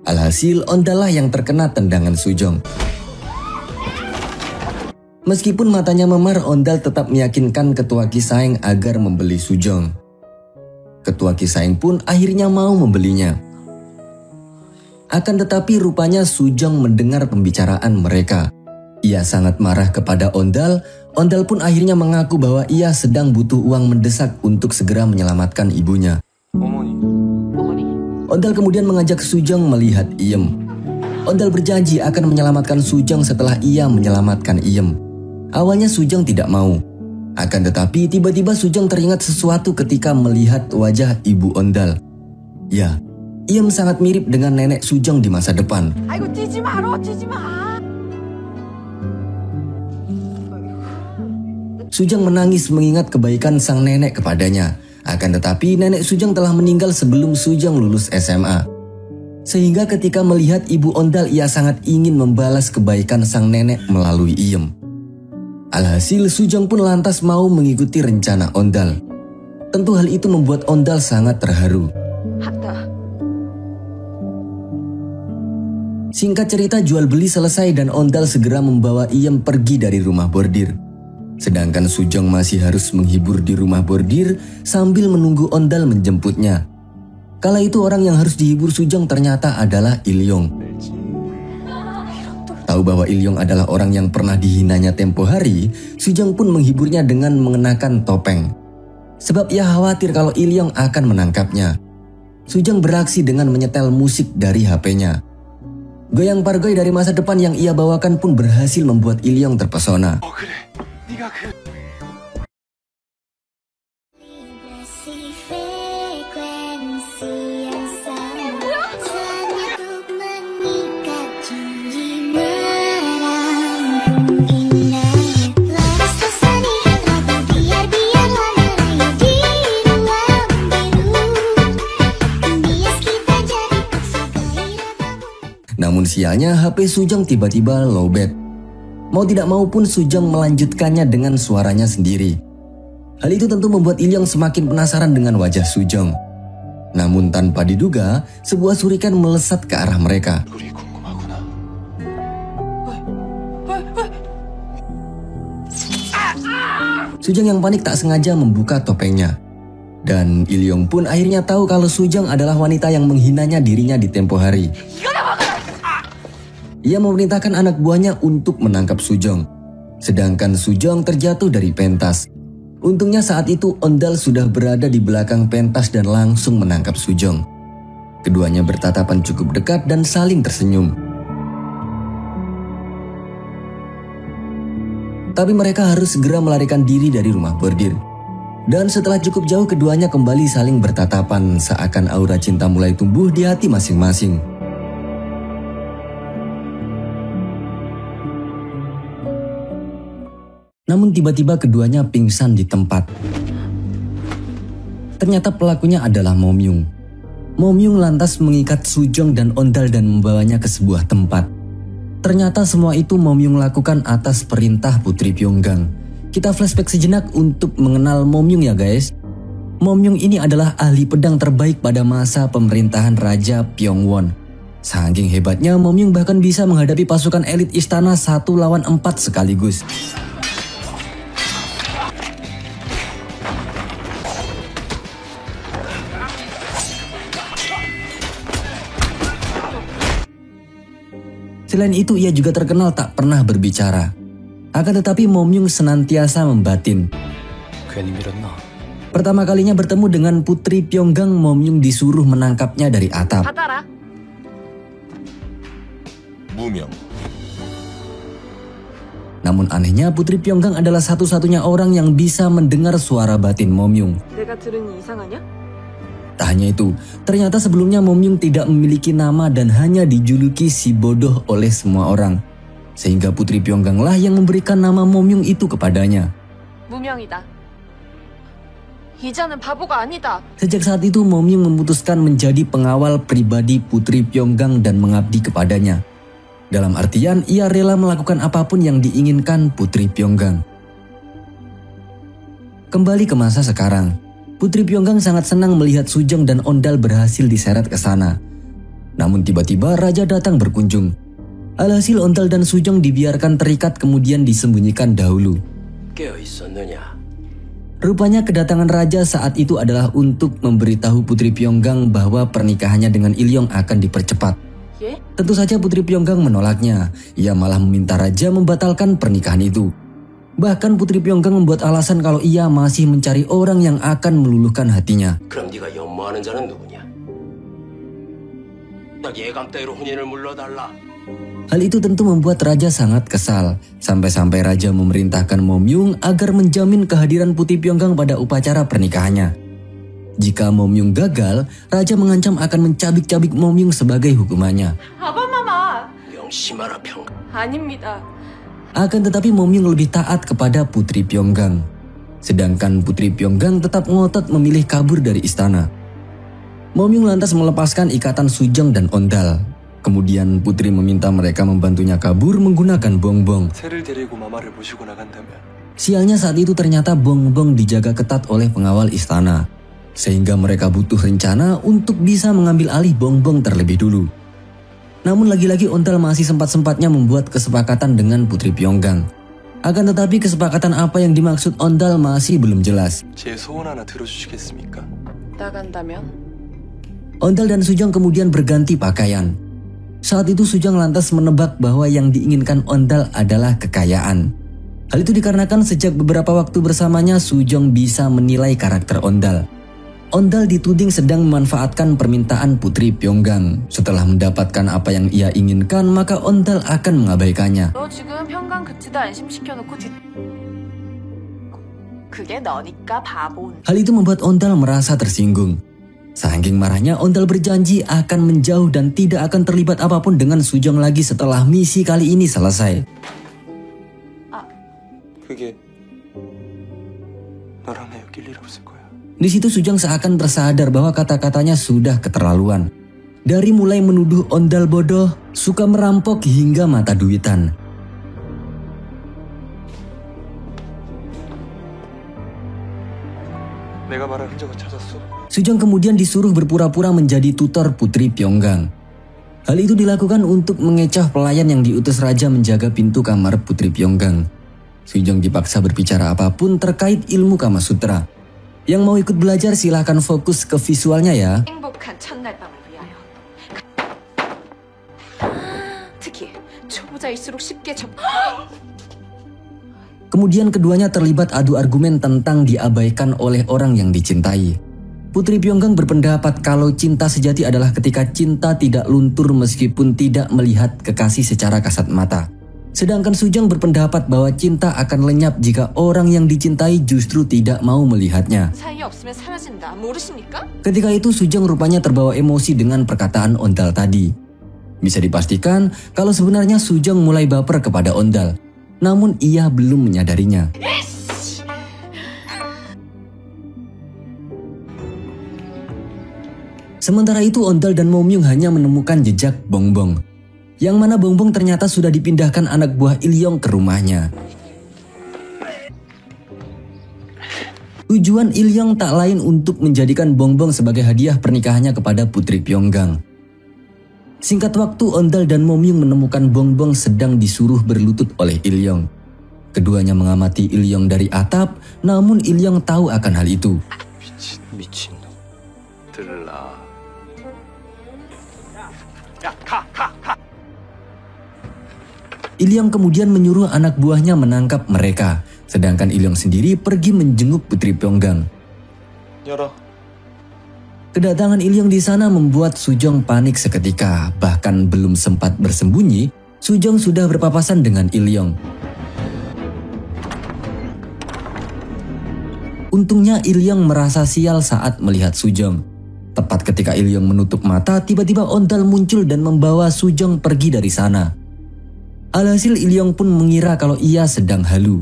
Alhasil Ondal lah yang terkena tendangan Sujong. Meskipun matanya memar, Ondal tetap meyakinkan ketua kisaeng agar membeli Sujong. Ketua kisaeng pun akhirnya mau membelinya. Akan tetapi rupanya Sujong mendengar pembicaraan mereka. Ia sangat marah kepada Ondal. Ondal pun akhirnya mengaku bahwa ia sedang butuh uang mendesak untuk segera menyelamatkan ibunya. 어머니. 어머니. Ondal kemudian mengajak Sujong melihat Iem. Ondal berjanji akan menyelamatkan Sujong setelah ia menyelamatkan Iem. Awalnya Sujong tidak mau. Akan tetapi tiba-tiba Sujong teringat sesuatu ketika melihat wajah ibu Ondal. Ya, Iem sangat mirip dengan nenek Sujong di masa depan. 아이고 뛰지 마라 뛰지 마. Sujong menangis mengingat kebaikan sang nenek kepadanya. Akan tetapi nenek Sujong telah meninggal sebelum Sujong lulus SMA. Sehingga ketika melihat ibu Ondal ia sangat ingin membalas kebaikan sang nenek melalui Iem. Alhasil Sujong pun lantas mau mengikuti rencana Ondal. Tentu hal itu membuat Ondal sangat terharu. Singkat cerita jual beli selesai dan Ondal segera membawa Iem pergi dari rumah bordir. Sedangkan Sujong masih harus menghibur di rumah bordir sambil menunggu Ondal menjemputnya. Kala itu orang yang harus dihibur Sujong ternyata adalah Ilyong. Tahu bahwa Ilyong adalah orang yang pernah dihinanya tempo hari, Sujong pun menghiburnya dengan mengenakan topeng. Sebab ia khawatir kalau Ilyong akan menangkapnya. Sujong beraksi dengan menyetel musik dari HP-nya. Goyang pargoy dari masa depan yang ia bawakan pun berhasil membuat Ilyong terpesona. 그래, 네가 그 Frekuensi yang sama sanggup mengikat janji merampung indahnya laras kesedihan ragu biarlah merayu di ruang biru bias kita jadi paksa gairah bangun. Namun sialnya HP Sujong tiba-tiba lowbat. Mau tidak mau pun Sujong melanjutkannya dengan suaranya sendiri. Hal itu tentu membuat Ilyong semakin penasaran dengan wajah Sujong. Namun tanpa diduga, sebuah surikan melesat ke arah mereka. 우리 궁금하구나. Sujong yang panik tak sengaja membuka topengnya. Dan Ilyong pun akhirnya tahu kalau Sujong adalah wanita yang menghinanya dirinya di tempo hari. Ia memerintahkan anak buahnya untuk menangkap Sujong. Sedangkan Sujong terjatuh dari pentas. Untungnya saat itu Ondal sudah berada di belakang pentas dan langsung menangkap Sujong. Keduanya bertatapan cukup dekat dan saling tersenyum. Tapi mereka harus segera melarikan diri dari rumah bordir. Dan setelah cukup jauh keduanya kembali saling bertatapan seakan aura cinta mulai tumbuh di hati masing-masing. Namun tiba-tiba keduanya pingsan di tempat. Ternyata pelakunya adalah Momyung. Momyung lantas mengikat Sujong dan Ondal dan membawanya ke sebuah tempat. Ternyata semua itu Momyung lakukan atas perintah Putri Pyeonggang. Kita flashback sejenak untuk mengenal Momyung ya guys. Momyung ini adalah ahli pedang terbaik pada masa pemerintahan Raja Pyongwon. Saking hebatnya Momyung bahkan bisa menghadapi pasukan elit istana 1 lawan 4 sekaligus. Selain itu ia juga terkenal tak pernah berbicara. Akan tetapi Momyung senantiasa membatin. 괜히 밀었나? Pertama kalinya bertemu dengan Putri Pyeonggang, Momyung disuruh menangkapnya dari atap. 받아라. 무명, Namun anehnya Putri Pyeonggang adalah satu-satunya orang yang bisa mendengar suara batin Momyung. 내가 들으니 이상하냐? Tak hanya itu, ternyata sebelumnya Momyung tidak memiliki nama dan hanya dijuluki si bodoh oleh semua orang. Sehingga Putri Pyeonggang lah yang memberikan nama Momyung itu kepadanya. 무명이다. 이자는 바보가 아니다. Sejak saat itu Momyung memutuskan menjadi pengawal pribadi Putri Pyeonggang dan mengabdi kepadanya. Dalam artian ia rela melakukan apapun yang diinginkan Putri Pyeonggang. Kembali ke masa sekarang, Putri Pyeonggang sangat senang melihat Sujong dan Ondal berhasil diseret ke sana. Namun tiba-tiba raja datang berkunjung. Alhasil Ondal dan Sujong dibiarkan terikat kemudian disembunyikan dahulu. 깨어 있었느냐? Rupanya kedatangan raja saat itu adalah untuk memberitahu Putri Pyeonggang bahwa pernikahannya dengan Ilyong akan dipercepat. 예? Tentu saja Putri Pyeonggang menolaknya. Ia malah meminta raja membatalkan pernikahan itu. Bahkan Putri Pyeonggang membuat alasan kalau ia masih mencari orang yang akan meluluhkan hatinya. 그럼 네가 연모하는 자는 누구냐? 딱 예감 따위로 혼인을 물러달라. Hal itu tentu membuat raja sangat kesal, sampai-sampai raja memerintahkan Momyung agar menjamin kehadiran Putri Pyeonggang pada upacara pernikahannya. Jika Momyung gagal, raja mengancam akan mencabik-cabik Momyung sebagai hukumannya. 아바마마. 아닙니다. Akan tetapi Momyung lebih taat kepada Putri Pyeonggang. Sedangkan Putri Pyeonggang tetap ngotot memilih kabur dari istana. Momyung lantas melepaskan ikatan Sujong dan Ondal. Kemudian Putri meminta mereka membantunya kabur menggunakan bongbong. 새를 데리고 마마를 모시고 나간다면 Sialnya saat itu ternyata bongbong dijaga ketat oleh pengawal istana. Sehingga mereka butuh rencana untuk bisa mengambil alih bongbong terlebih dulu. Namun lagi-lagi Ondal masih sempat-sempatnya membuat kesepakatan dengan Putri Pyeonggang. Akan tetapi kesepakatan apa yang dimaksud Ondal masih belum jelas. 제 소원 하나 들어주시겠습니까? 나간다면? Ondal dan Sujong kemudian berganti pakaian. Saat itu Sujong lantas menebak bahwa yang diinginkan Ondal adalah kekayaan. Hal itu dikarenakan sejak beberapa waktu bersamanya Sujong bisa menilai karakter Ondal. Ondal dituding sedang memanfaatkan permintaan Putri Pyeonggang. Setelah mendapatkan apa yang ia inginkan, maka Ondal akan mengabaikannya. 너 지금 평강 그치도 안심시켜놓고 그게 너니까 바본. Hal itu membuat Ondal merasa tersinggung. Saking marahnya, Ondal berjanji akan menjauh dan tidak akan terlibat apapun dengan Sujong lagi setelah misi kali ini selesai. 그게 너랑 나 엮일 일 없을 거야. Di situ Sujong seakan tersadar bahwa kata-katanya sudah keterlaluan. Dari mulai menuduh Ondal bodoh, suka merampok hingga mata duitan. 내가 말한 흔적을 찾았어. Sujong kemudian disuruh berpura-pura menjadi tutor Putri Pyeonggang. Hal itu dilakukan untuk mengecoh pelayan yang diutus raja menjaga pintu kamar Putri Pyeonggang. Sujong dipaksa berbicara apapun terkait ilmu Kama Sutra. Yang mau ikut belajar silahkan fokus ke visualnya ya. 행복한 첫날 밤을 위하여. 특히 초보자일수록 쉽게 Kemudian keduanya terlibat adu argumen tentang diabaikan oleh orang yang dicintai. Putri Pyeonggang berpendapat kalau cinta sejati adalah ketika cinta tidak luntur meskipun tidak melihat kekasih secara kasat mata. Sedangkan Sujong berpendapat bahwa cinta akan lenyap jika orang yang dicintai justru tidak mau melihatnya. 사이에 없으면 사라진다. 모르십니까? Ketika itu Sujong rupanya terbawa emosi dengan perkataan Ondal tadi. Bisa dipastikan kalau sebenarnya Sujong mulai baper kepada Ondal. Namun ia belum menyadarinya. Sementara itu Ondal dan Momyung hanya menemukan jejak bongbong. Yang mana bongbong ternyata sudah dipindahkan anak buah Ilyong ke rumahnya. Tujuan Ilyong tak lain untuk menjadikan bongbong sebagai hadiah pernikahannya kepada Putri Pyeonggang. Singkat waktu Ondal dan Momyung menemukan bongbong sedang disuruh berlutut oleh Ilyong. Keduanya mengamati Ilyong dari atap, namun Ilyong tahu akan hal itu. 미친 놈. 들라. Ilyong kemudian menyuruh anak buahnya menangkap mereka, sedangkan Ilyong sendiri pergi menjenguk Putri Pyeonggang. 열어. Kedatangan Ilyong di sana membuat Sujong panik seketika, bahkan belum sempat bersembunyi, Sujong sudah berpapasan dengan Ilyong. Untungnya Ilyong merasa sial saat melihat Sujong. Tepat ketika Ilyong menutup mata, tiba-tiba Ondal muncul dan membawa Sujong pergi dari sana. Alhasil Ilyong pun mengira kalau ia sedang halu.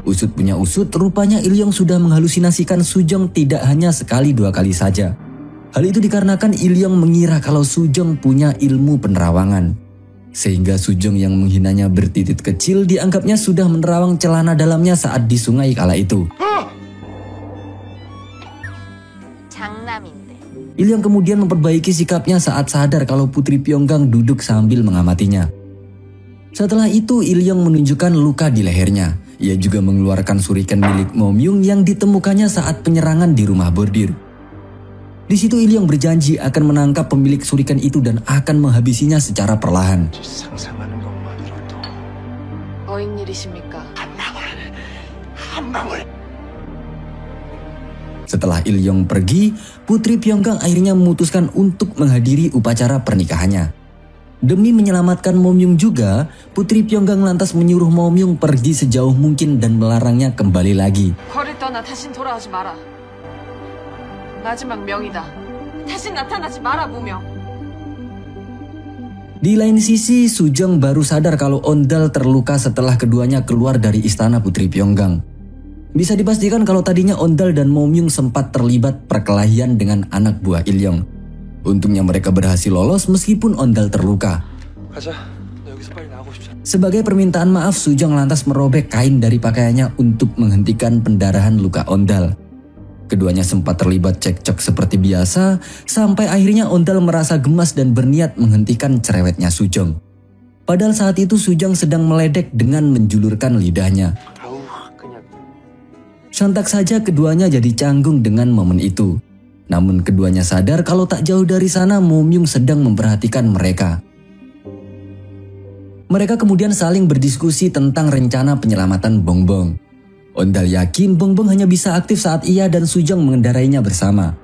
Usut punya usut, rupanya Ilyong sudah menghalusinasikan Sujong tidak hanya sekali dua kali saja. Hal itu dikarenakan Ilyong mengira kalau Sujong punya ilmu penerawangan. Sehingga Sujong yang menghinanya bertitit kecil dianggapnya sudah menerawang celana dalamnya saat di sungai kala itu. 장남인데. Ilyong kemudian memperbaiki sikapnya saat sadar kalau Putri Pyeonggang duduk sambil mengamatinya. Setelah itu Ilyong menunjukkan luka di lehernya. Ia juga mengeluarkan suriken milik Momyung yang ditemukannya saat penyerangan di rumah bordir. Di situ Ilyong berjanji akan menangkap pemilik suriken itu dan akan menghabisinya secara perlahan. 상상하는 것만으로도 어인 일이십니까? 한 방울. Setelah Ilyong pergi, Putri Pyeonggang akhirnya memutuskan untuk menghadiri upacara pernikahannya. Demi menyelamatkan Momyung juga, Putri Pyeonggang lantas menyuruh Momyung pergi sejauh mungkin dan melarangnya kembali lagi. 거를 떠나 다신 돌아오지 마라. 마지막 명이다. 다신 나타나지 마라, 무명. Di lain sisi, Sujong baru sadar kalau Ondal terluka setelah keduanya keluar dari istana Putri Pyeonggang. Bisa dipastikan kalau tadinya Ondal dan Momyung sempat terlibat perkelahian dengan anak buah Ilyong. Untungnya mereka berhasil lolos meskipun Ondal terluka. 가자. 나 여기서 빨리 나가고 싶지 않아. Sebagai permintaan maaf, Sujong lantas merobek kain dari pakaiannya untuk menghentikan pendarahan luka Ondal. Keduanya sempat terlibat cekcok seperti biasa, sampai akhirnya Ondal merasa gemas dan berniat menghentikan cerewetnya Sujong. Padahal saat itu Sujong sedang meledek dengan menjulurkan lidahnya. 아우, 그냥. Sontak saja keduanya jadi canggung dengan momen itu. Namun keduanya sadar kalau tak jauh dari sana Momyung sedang memperhatikan mereka. Mereka kemudian saling berdiskusi tentang rencana penyelamatan Bongbong. Ondal yakin Bongbong hanya bisa aktif saat ia dan Sujong mengendarainya bersama.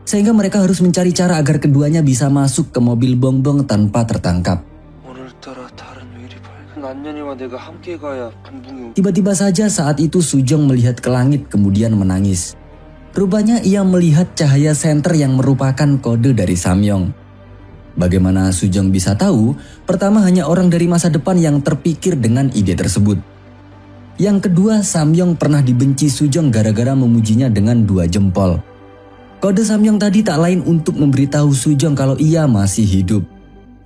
Sehingga mereka harus mencari cara agar keduanya bisa masuk ke mobil Bongbong tanpa tertangkap. 오늘따라 다른 왜 이리 밝은 안년이와 내가 함께 가야 분붕이 Tiba-tiba saja saat itu Sujong melihat ke langit kemudian menangis. Rupanya ia melihat cahaya senter yang merupakan kode dari Samyong. Bagaimana Sujong bisa tahu? Pertama, hanya orang dari masa depan yang terpikir dengan ide tersebut. Yang kedua, Samyong pernah dibenci Sujong gara-gara memujinya dengan 2 jempol. Kode Samyong tadi tak lain untuk memberitahu Sujong kalau ia masih hidup.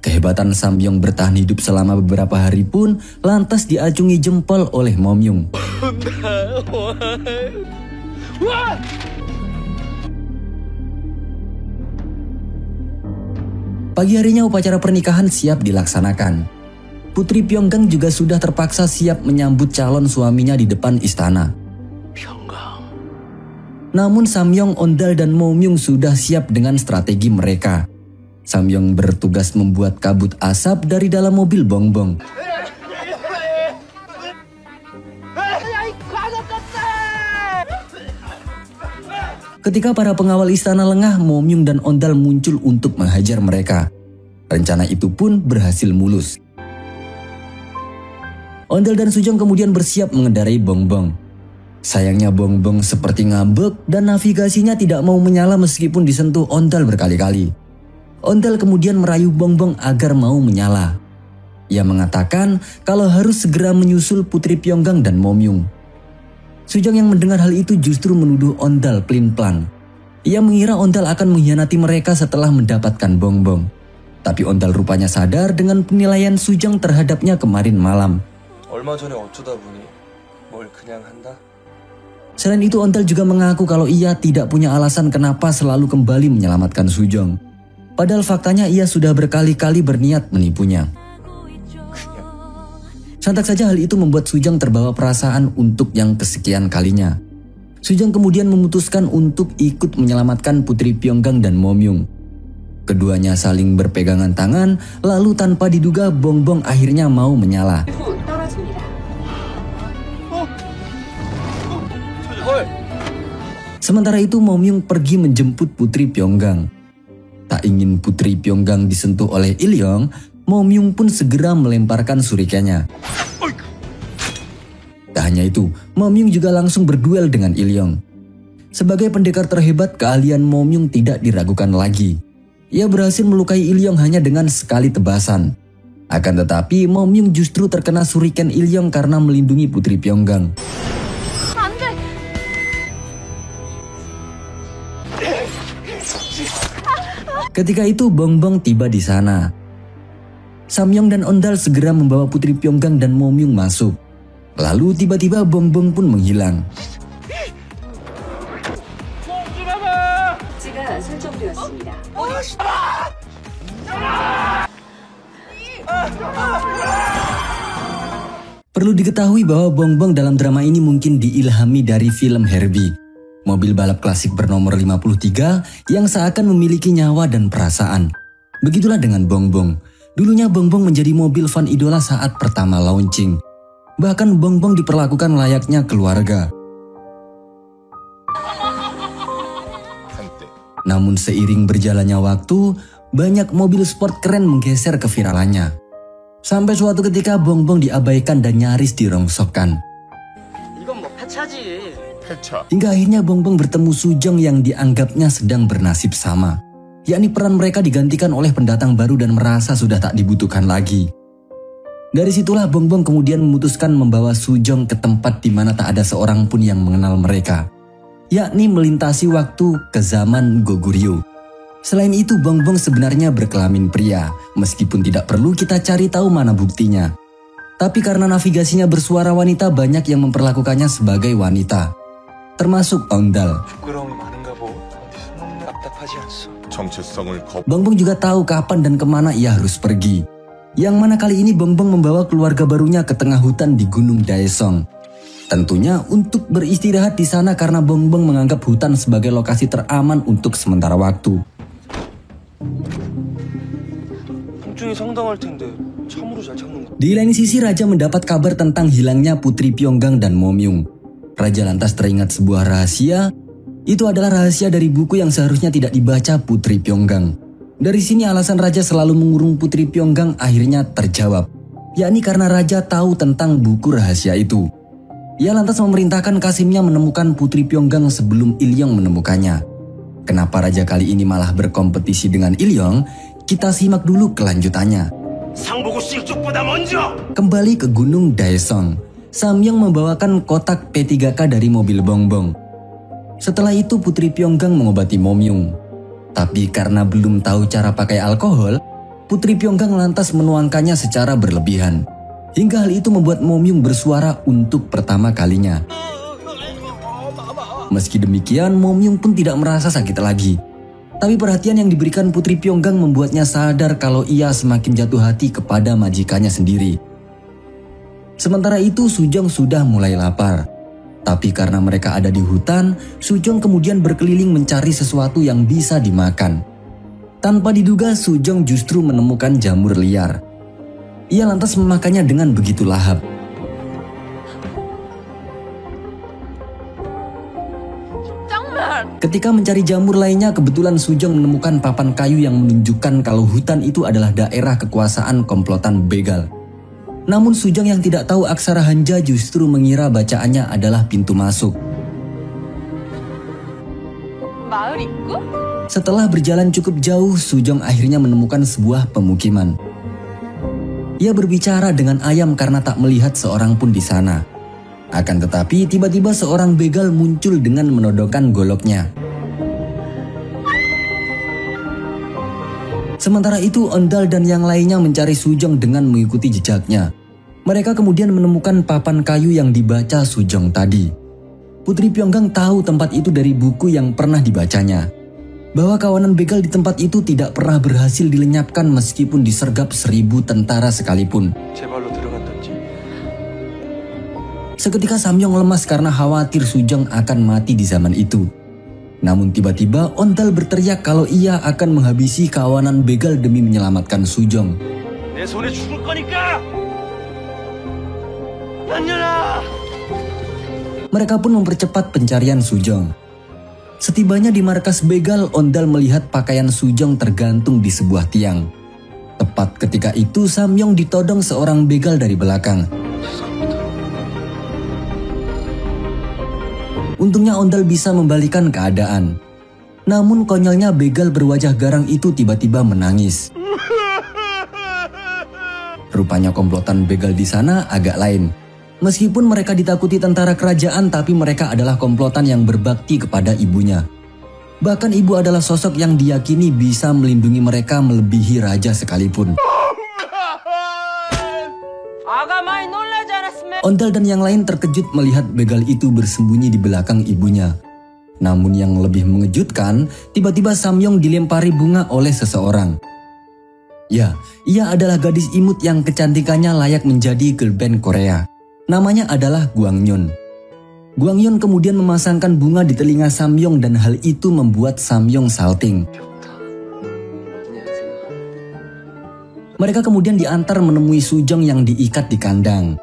Kehebatan Samyong bertahan hidup selama beberapa hari pun lantas diacungi jempol oleh Momyung. Pagi harinya upacara pernikahan siap dilaksanakan. Putri Pyeonggang juga sudah terpaksa siap menyambut calon suaminya di depan istana. Namun Samyong, Ondal, dan Momyung sudah siap dengan strategi mereka. Samyong bertugas membuat kabut asap dari dalam mobil Bongbong. Ketika para pengawal istana lengah, Momyung dan Ondal muncul untuk menghajar mereka. Rencana itu pun berhasil mulus. Ondal dan Sujong kemudian bersiap mengendarai Bongbong. Sayangnya Bongbong seperti ngambek dan navigasinya tidak mau menyala meskipun disentuh Ondal berkali-kali. Ondal kemudian merayu Bongbong agar mau menyala. Ia mengatakan kalau harus segera menyusul Putri Pyeonggang dan Momyung. Sujong yang mendengar hal itu justru menuduh Ondal pelin-pelan. Ia mengira Ondal akan mengkhianati mereka setelah mendapatkan Bongbong. Tapi Ondal rupanya sadar dengan penilaian Sujong terhadapnya kemarin malam. 얼마 전에 어쩌다 보니 뭘 그냥 한다? Selain itu, Ondal juga mengaku kalau ia tidak punya alasan kenapa selalu kembali menyelamatkan Sujong. Padahal faktanya ia sudah berkali-kali berniat menipunya. Sontak saja hal itu membuat Sujong terbawa perasaan untuk yang kesekian kalinya. Sujong kemudian memutuskan untuk ikut menyelamatkan Putri Pyeonggang dan Momyung. Keduanya saling berpegangan tangan, lalu tanpa diduga Bongbong akhirnya mau menyala. Sementara itu Momyung pergi menjemput Putri Pyeonggang. Tak ingin Putri Pyeonggang disentuh oleh Ilyong, Momyung pun segera melemparkan shurikennya. Tak hanya itu, Momyung juga langsung berduel dengan Ilyong. Sebagai pendekar terhebat, keahlian Momyung tidak diragukan lagi. Ia berhasil melukai Ilyong hanya dengan sekali tebasan. Akan tetapi, Momyung justru terkena shuriken Ilyong karena melindungi Putri Pyeonggang. Ketika itu Bongbong tiba di sana. Samyong dan Ondal segera membawa Putri Pyeonggang dan Momyung masuk. Lalu tiba-tiba Bongbong pun menghilang. Perlu diketahui bahwa Bongbong dalam drama ini mungkin diilhami dari film Herbie, mobil balap klasik bernomor 53 yang seakan memiliki nyawa dan perasaan. Begitulah dengan Bongbong. Dulunya Bongbong menjadi mobil fan idola saat pertama launching. Bahkan Bongbong diperlakukan layaknya keluarga. Namun seiring berjalannya waktu, banyak mobil sport keren menggeser keviralannya. Sampai suatu ketika Bongbong diabaikan dan nyaris dirongsokkan. 폐차. Hingga akhirnya Bongbong bertemu Sujong yang dianggapnya sedang bernasib sama. Yakni peran mereka digantikan oleh pendatang baru dan merasa sudah tak dibutuhkan lagi. Dari situlah Bongbong kemudian memutuskan membawa Sujong ke tempat di mana tak ada seorang pun yang mengenal mereka. Yakni melintasi waktu ke zaman Goguryeo. Selain itu Bongbong sebenarnya berkelamin pria, meskipun tidak perlu kita cari tahu mana buktinya. Tapi karena navigasinya bersuara wanita, banyak yang memperlakukannya sebagai wanita. Termasuk Ondal. 부끄러움이 많은가 보. 어디 숨없는 답답하지 않소. 정체성을 Bongbong juga tahu kapan dan kemana ia harus pergi. Yang mana kali ini Bongbong membawa keluarga barunya ke tengah hutan di Gunung Daesong. Tentunya untuk beristirahat di sana karena Bongbong menganggap hutan sebagai lokasi teraman untuk sementara waktu. 통증이 상당할 텐데 참으로 잘 참는 거. Di lain sisi Raja mendapat kabar tentang hilangnya Putri Pyeonggang dan Momyung. Raja lantas teringat sebuah rahasia. Itu adalah rahasia dari buku yang seharusnya tidak dibaca Putri Pyeonggang. Dari sini alasan Raja selalu mengurung Putri Pyeonggang akhirnya terjawab. Yakni karena Raja tahu tentang buku rahasia itu. Ia lantas memerintahkan Kasimnya menemukan Putri Pyeonggang sebelum Ilyong menemukannya. Kenapa Raja kali ini malah berkompetisi dengan Ilyong? Kita simak dulu kelanjutannya. Kembali ke Gunung Daesong, Samyong membawakan kotak P3K dari mobil Bongbong. Setelah itu Putri Pyeonggang mengobati Momyung. Tapi karena belum tahu cara pakai alkohol, Putri Pyeonggang lantas menuangkannya secara berlebihan. Hingga hal itu membuat Momyung bersuara untuk pertama kalinya. Meski demikian, Momyung pun tidak merasa sakit lagi. Tapi perhatian yang diberikan Putri Pyeonggang membuatnya sadar kalau ia semakin jatuh hati kepada majikannya sendiri. Sementara itu Sujong sudah mulai lapar. Tapi karena mereka ada di hutan, Sujong kemudian berkeliling mencari sesuatu yang bisa dimakan. Tanpa diduga Sujong justru menemukan jamur liar. Ia lantas memakannya dengan begitu lahap. Ketika mencari jamur lainnya, kebetulan Sujong menemukan papan kayu yang menunjukkan kalau hutan itu adalah daerah kekuasaan komplotan begal. Namun Sujong yang tidak tahu aksara Hanja justru mengira bacaannya adalah pintu masuk. 마을 입구? Setelah berjalan cukup jauh, Sujong akhirnya menemukan sebuah pemukiman. Ia berbicara dengan ayam karena tak melihat seorang pun di sana. Akan tetapi tiba-tiba seorang begal muncul dengan menodongkan goloknya. Sementara itu Ondal dan yang lainnya mencari Sujong dengan mengikuti jejaknya. Mereka kemudian menemukan papan kayu yang dibaca Sujong tadi. Putri Pyeonggang tahu tempat itu dari buku yang pernah dibacanya. Bahwa kawanan begal di tempat itu tidak pernah berhasil dilenyapkan meskipun disergap 1000 tentara sekalipun. 제 발로 들어갔던지. Seketika Samyong lemas karena khawatir Sujong akan mati di zaman itu. Namun tiba-tiba Ondal berteriak kalau ia akan menghabisi kawanan begal demi menyelamatkan Sujong. 내 손에 죽을 거니까. 안녕아. Mereka pun mempercepat pencarian Sujong. Setibanya di markas begal, Ondal melihat pakaian Sujong tergantung di sebuah tiang. Tepat ketika itu Samyong ditodong seorang begal dari belakang. Untungnya Ondal bisa membalikan keadaan. Namun konyolnya begal berwajah garang itu tiba-tiba menangis. Rupanya komplotan begal di sana agak lain. Meskipun mereka ditakuti tentara kerajaan, tapi mereka adalah komplotan yang berbakti kepada ibunya. Bahkan ibu adalah sosok yang diyakini bisa melindungi mereka melebihi raja sekalipun. Ondal dan yang lain terkejut melihat begal itu bersembunyi di belakang ibunya. Namun yang lebih mengejutkan, tiba-tiba Samyong dilempari bunga oleh seseorang. Ya, ia adalah gadis imut yang kecantikannya layak menjadi girl band Korea. Namanya adalah Gwangnyeon. Gwangnyeon kemudian memasangkan bunga di telinga Samyong dan hal itu membuat Samyong salting. Mereka kemudian diantar menemui Sujong yang diikat di kandang.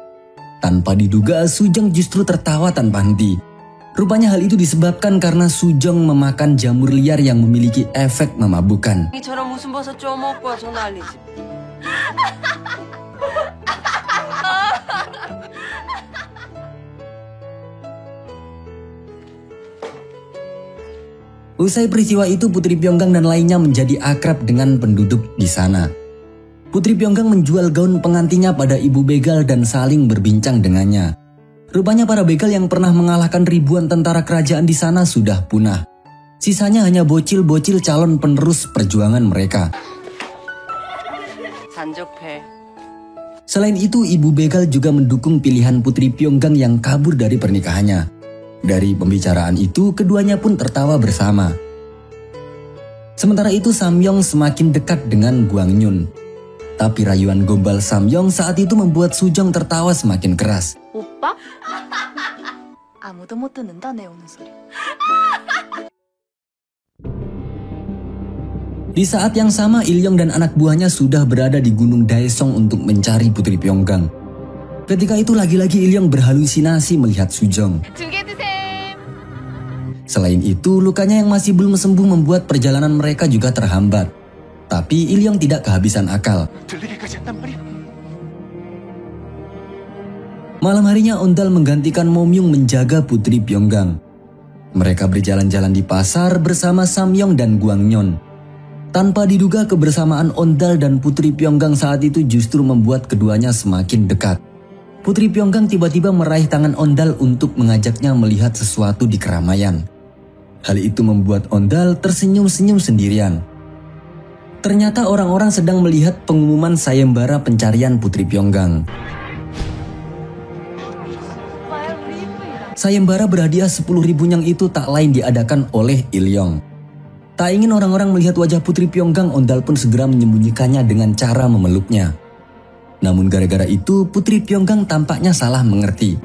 Tanpa diduga, Sujong justru tertawa tanpa henti. Rupanya hal itu disebabkan karena Sujong memakan jamur liar yang memiliki efek memabukkan. 이처럼 무슨 버섯 쪄 먹고 와 전화 알리지. Usai peristiwa itu, Putri Pyeonggang dan lainnya menjadi akrab dengan penduduk di sana. Putri Pyeonggang menjual gaun pengantinnya pada ibu begal dan saling berbincang dengannya. Rupanya para begal yang pernah mengalahkan ribuan tentara kerajaan di sana sudah punah. Sisanya hanya bocil-bocil calon penerus perjuangan mereka. 산적패. Selain itu, ibu begal juga mendukung pilihan Putri Pyeonggang yang kabur dari pernikahannya. Dari pembicaraan itu, keduanya pun tertawa bersama. Sementara itu, Samyong semakin dekat dengan Gwangyun. Tapi rayuan gombal Samyong saat itu membuat Sujong tertawa semakin keras. 오빠? 아무도 못 듣는다 내 우는 소리. Di saat yang sama, Ilyong dan anak buahnya sudah berada di Gunung Daesong untuk mencari Putri Pyeonggang. Ketika itu lagi-lagi Ilyong berhalusinasi melihat Sujong. 두 개 드셈. Selain itu, lukanya yang masih belum sembuh membuat perjalanan mereka juga terhambat. Tapi Ilyong tidak kehabisan akal. 들리기까지 했단 말이야. Malam harinya Ondal menggantikan Momyung menjaga Putri Pyeonggang. Mereka berjalan-jalan di pasar bersama Samyong dan Gwangnyon. Tanpa diduga, kebersamaan Ondal dan Putri Pyeonggang saat itu justru membuat keduanya semakin dekat. Putri Pyeonggang tiba-tiba meraih tangan Ondal untuk mengajaknya melihat sesuatu di keramaian. Hal itu membuat Ondal tersenyum-senyum sendirian. Ternyata orang-orang sedang melihat pengumuman sayembara pencarian Putri Pyeonggang. Sayembara berhadiah 10.000 nyang itu tak lain diadakan oleh Ilyong. Tak ingin orang-orang melihat wajah Putri Pyeonggang, Ondal pun segera menyembunyikannya dengan cara memeluknya. Namun gara-gara itu, Putri Pyeonggang tampaknya salah mengerti.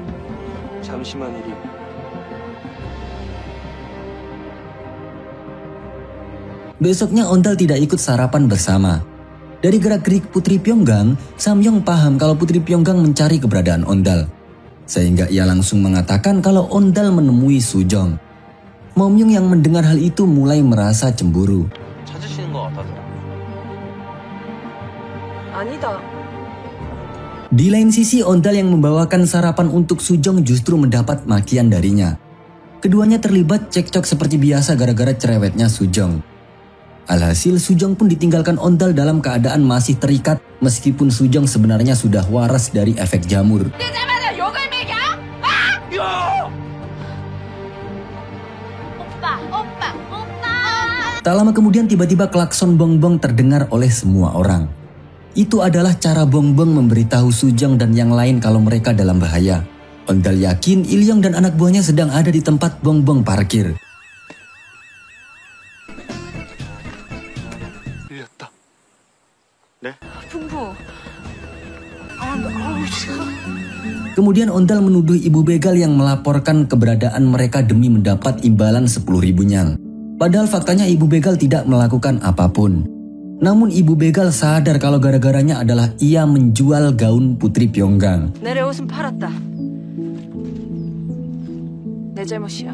잠시만 이리. Besoknya Ondal tidak ikut sarapan bersama. Dari gerak-gerik Putri Pyeonggang, Samyong paham kalau Putri Pyeonggang mencari keberadaan Ondal. Sehingga ia langsung mengatakan kalau Ondal menemui Sujong. Momyung yang mendengar hal itu mulai merasa cemburu. 찾으시는 것 같아서요. 아니다. Di lain sisi, Ondal yang membawakan sarapan untuk Sujong justru mendapat makian darinya. Keduanya terlibat cekcok seperti biasa gara-gara cerewetnya Sujong. Alhasil, Sujong pun ditinggalkan Ondal dalam keadaan masih terikat meskipun Sujong sebenarnya sudah waras dari efek jamur. 뜨자마자 욕을 매겨? 오빠. Tak lama kemudian tiba-tiba klakson bongbong terdengar oleh semua orang. Itu adalah cara bongbong memberitahu Sujong dan yang lain kalau mereka dalam bahaya. Ondal yakin Ilyong dan anak buahnya sedang ada di tempat bongbong parkir. 들렸다. 풍부. Kemudian Ondal menuduh ibu begal yang melaporkan keberadaan mereka demi mendapat imbalan 10.000 nyang. Padahal faktanya ibu begal tidak melakukan apapun. Namun ibu begal sadar kalau gara-garanya adalah ia menjual gaun Putri Pyeonggang. 내래 옷은 팔았다. 내 잘못이야.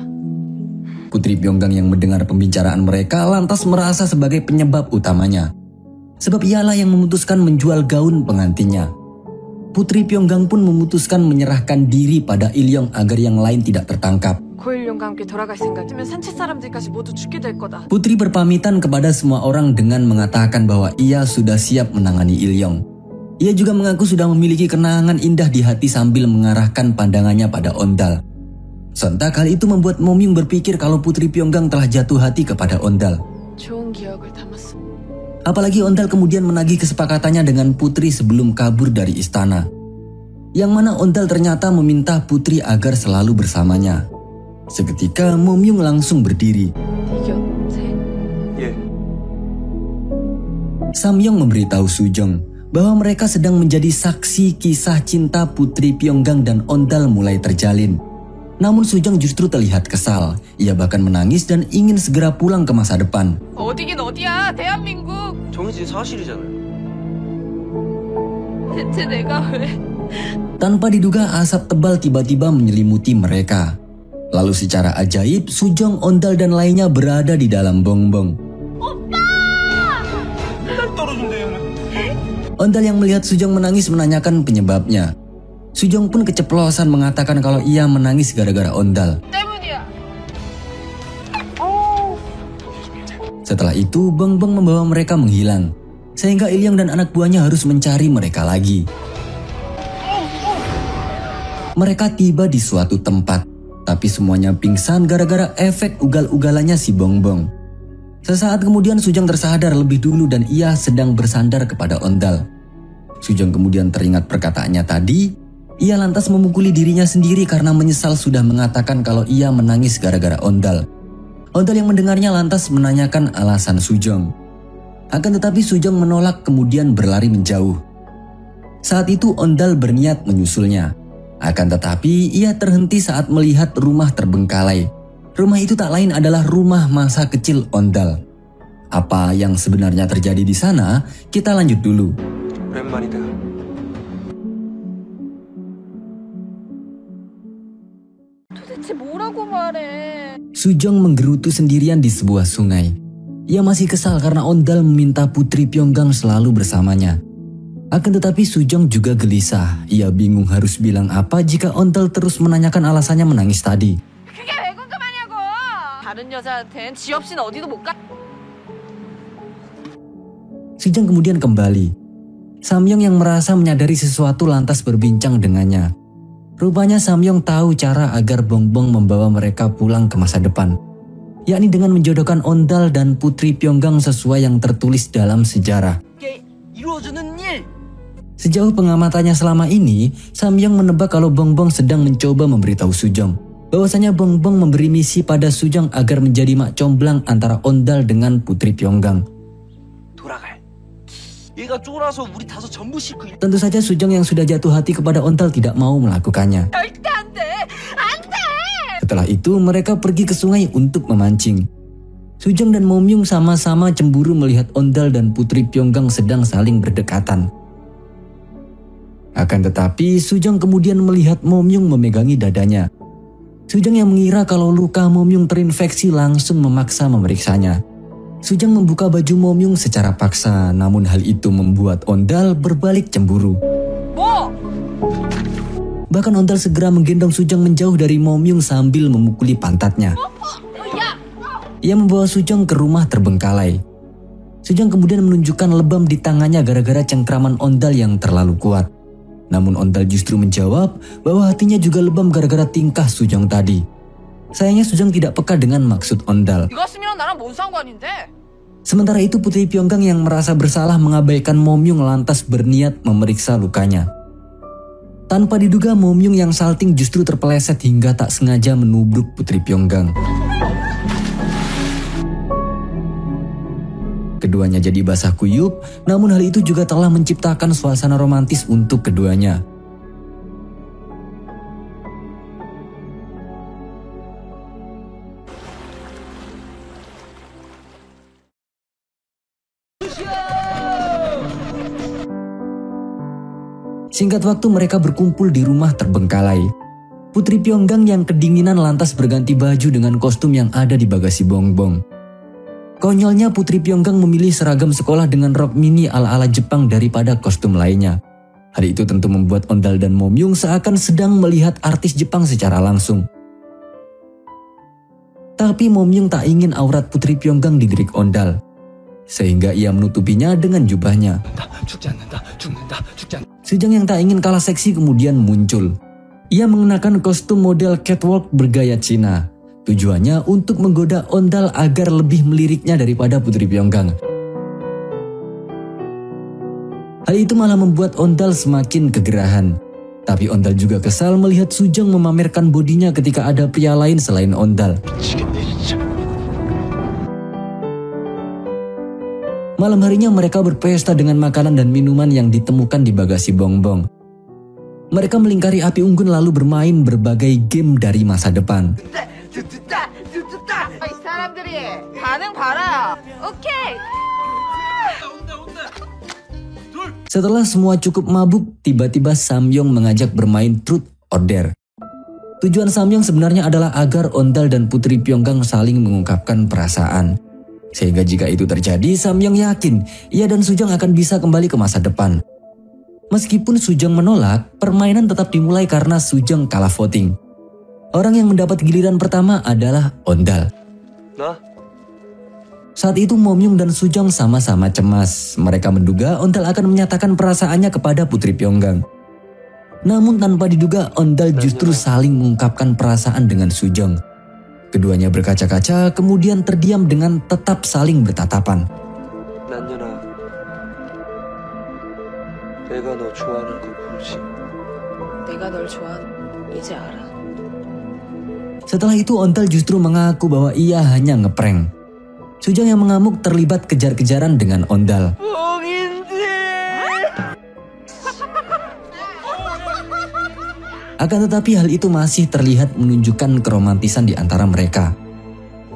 Putri Pyeonggang yang mendengar pembicaraan mereka lantas merasa sebagai penyebab utamanya. Sebab ialah yang memutuskan menjual gaun pengantinnya. Putri Pyeonggang pun memutuskan menyerahkan diri pada Ilyong agar yang lain tidak tertangkap. 고일룡과 함께 돌아갈 생각이면 산책 사람들까지 모두 죽게 될 거다. Putri berpamitan kepada semua orang dengan mengatakan bahwa ia sudah siap menangani Ilyong. Ia juga mengaku sudah memiliki kenangan indah di hati sambil mengarahkan pandangannya pada Ondal. Sontak hal itu membuat Momyung berpikir kalau Putri Pyeonggang telah jatuh hati kepada Ondal. 좋은 기억을 담았어. Apalagi Ondal kemudian menagih kesepakatannya dengan Putri sebelum kabur dari istana. Yang mana Ondal ternyata meminta Putri agar selalu bersamanya. Seketika Momyung langsung berdiri. 이겼지. 예. Samyong memberitahu Sujong bahwa mereka sedang menjadi saksi kisah cinta Putri Pyeonggang dan Ondal mulai terjalin. Namun Sujong justru terlihat kesal. Ia bahkan menangis dan ingin segera pulang ke masa depan. 어디긴 어디야, 대한민국. 정해진 사실이잖아요. 대체 내가 왜? Tanpa diduga asap tebal tiba-tiba menyelimuti mereka. Lalu secara ajaib, Sujong, Ondal dan lainnya berada di dalam bongbong. Ondal yang melihat Sujong menangis menanyakan penyebabnya. Sujong pun keceplosan mengatakan kalau ia menangis gara-gara Ondal. Setelah itu, bongbong membawa mereka menghilang, sehingga Ilyang dan anak buahnya harus mencari mereka lagi. Mereka tiba di suatu tempat, tapi semuanya pingsan gara-gara efek ugal-ugalannya si bongbong. Sesaat kemudian Sujong tersadar lebih dulu dan ia sedang bersandar kepada Ondal. Sujong kemudian teringat perkataannya tadi. Ia lantas memukuli dirinya sendiri karena menyesal sudah mengatakan kalau ia menangis gara-gara Ondal. Ondal yang mendengarnya lantas menanyakan alasan Sujong. Akan tetapi Sujong menolak kemudian berlari menjauh. Saat itu Ondal berniat menyusulnya. Akan tetapi ia terhenti saat melihat rumah terbengkalai. Rumah itu tak lain adalah rumah masa kecil Ondal. Apa yang sebenarnya terjadi di sana? Kita lanjut dulu. 오랜만이다. 도대체 뭐라고 말해? Sujong menggerutu sendirian di sebuah sungai. Ia masih kesal karena Ondal meminta Putri Pyeonggang selalu bersamanya. Akan tetapi Sujong juga gelisah. Ia bingung harus bilang apa jika Ondal terus menanyakan alasannya menangis tadi. 그게 왜 궁금하냐고! 다른 여자한텐 지 없이는 어디도 못 가. Sujong kemudian kembali. Samyong yang merasa menyadari sesuatu lantas berbincang dengannya. Rupanya Samyong tahu cara agar bongbong membawa mereka pulang ke masa depan, yakni dengan menjodohkan Ondal dan Putri Pyeonggang sesuai yang tertulis dalam sejarah. Sejauh pengamatannya selama ini, Samyong menebak kalau bongbong sedang mencoba memberitahu Sujong bahwasanya bongbong memberi misi pada Sujong agar menjadi mak comblang antara Ondal dengan Putri Pyeonggang. 얘가 쫄아서 우리 다섯 전부 싣고. Tentu saja Sujong yang sudah jatuh hati kepada Ondal tidak mau melakukannya. 절대 안 돼! 안 돼! Setelah itu mereka pergi ke sungai untuk memancing. Sujong dan Momyung sama-sama cemburu melihat Ondal dan Putri Pyeonggang sedang saling berdekatan. Akan tetapi Sujong kemudian melihat Momyung memegangi dadanya. Sujong yang mengira kalau luka Momyung terinfeksi langsung memaksa memeriksanya. Sujong membuka baju Momyung secara paksa, namun hal itu membuat Ondal berbalik cemburu. Bahkan Ondal segera menggendong Sujong menjauh dari Momyung sambil memukuli pantatnya. Ia membawa Sujong ke rumah terbengkalai. Sujong kemudian menunjukkan lebam di tangannya gara-gara cengkraman Ondal yang terlalu kuat. Namun Ondal justru menjawab bahwa hatinya juga lebam gara-gara tingkah Sujong tadi. Sayangnya Sujong tidak peka dengan maksud Ondal. 가슴이랑 나랑 뭔 상관인데? Sementara itu Putri Pyeonggang yang merasa bersalah mengabaikan Momyung lantas berniat memeriksa lukanya. Tanpa diduga Momyung yang salting justru terpeleset hingga tak sengaja menubruk Putri Pyeonggang. Keduanya jadi basah kuyup, namun hal itu juga telah menciptakan suasana romantis untuk keduanya. Singkat waktu mereka berkumpul di rumah terbengkalai. Putri Pyeonggang yang kedinginan lantas berganti baju dengan kostum yang ada di bagasi bongbong. Konyolnya Putri Pyeonggang memilih seragam sekolah dengan rok mini ala-ala Jepang daripada kostum lainnya. Hal itu tentu membuat Ondal dan Momyung seakan sedang melihat artis Jepang secara langsung. Tapi Momyung tak ingin aurat Putri Pyeonggang dilirik Ondal, sehingga ia menutupinya dengan jubahnya. Sujong yang tak ingin kalah seksi kemudian muncul. Ia mengenakan kostum model catwalk bergaya Cina. Tujuannya untuk menggoda Ondal agar lebih meliriknya daripada Putri Pyeonggang. Hal itu malah membuat Ondal semakin kegerahan. Tapi Ondal juga kesal melihat Sujong memamerkan bodinya ketika ada pria lain selain Ondal. Malam harinya mereka berpesta dengan makanan dan minuman yang ditemukan di bagasi bongbong. Mereka melingkari api unggun lalu bermain berbagai game dari masa depan. 이 사람들이 반응 봐라. 오케이. Setelah semua cukup mabuk, tiba-tiba Samyong mengajak bermain Truth or Dare. Tujuan Samyong sebenarnya adalah agar Ondal dan Putri Pyeonggang saling mengungkapkan perasaan. Sehingga jika itu terjadi, Samyong yakin ia dan Sujong akan bisa kembali ke masa depan. Meskipun Sujong menolak, permainan tetap dimulai karena Sujong kalah voting. Orang yang mendapat giliran pertama adalah Ondal. 나? Saat itu Momyung dan Sujong sama-sama cemas. Mereka menduga Ondal akan menyatakan perasaannya kepada Putri Pyeonggang. Namun tanpa diduga Ondal justru saling mengungkapkan perasaan dengan Sujong. Keduanya berkaca-kaca kemudian terdiam dengan tetap saling bertatapan. 난연아, 내가 너 좋아하는 거 모르지? 내가 널 좋아하는 이제 알아. Setelah itu Ondal justru mengaku bahwa ia hanya ngeprank. Sujong yang mengamuk terlibat kejar-kejaran dengan Ondal. Akan tetapi hal itu masih terlihat menunjukkan keromantisan di antara mereka.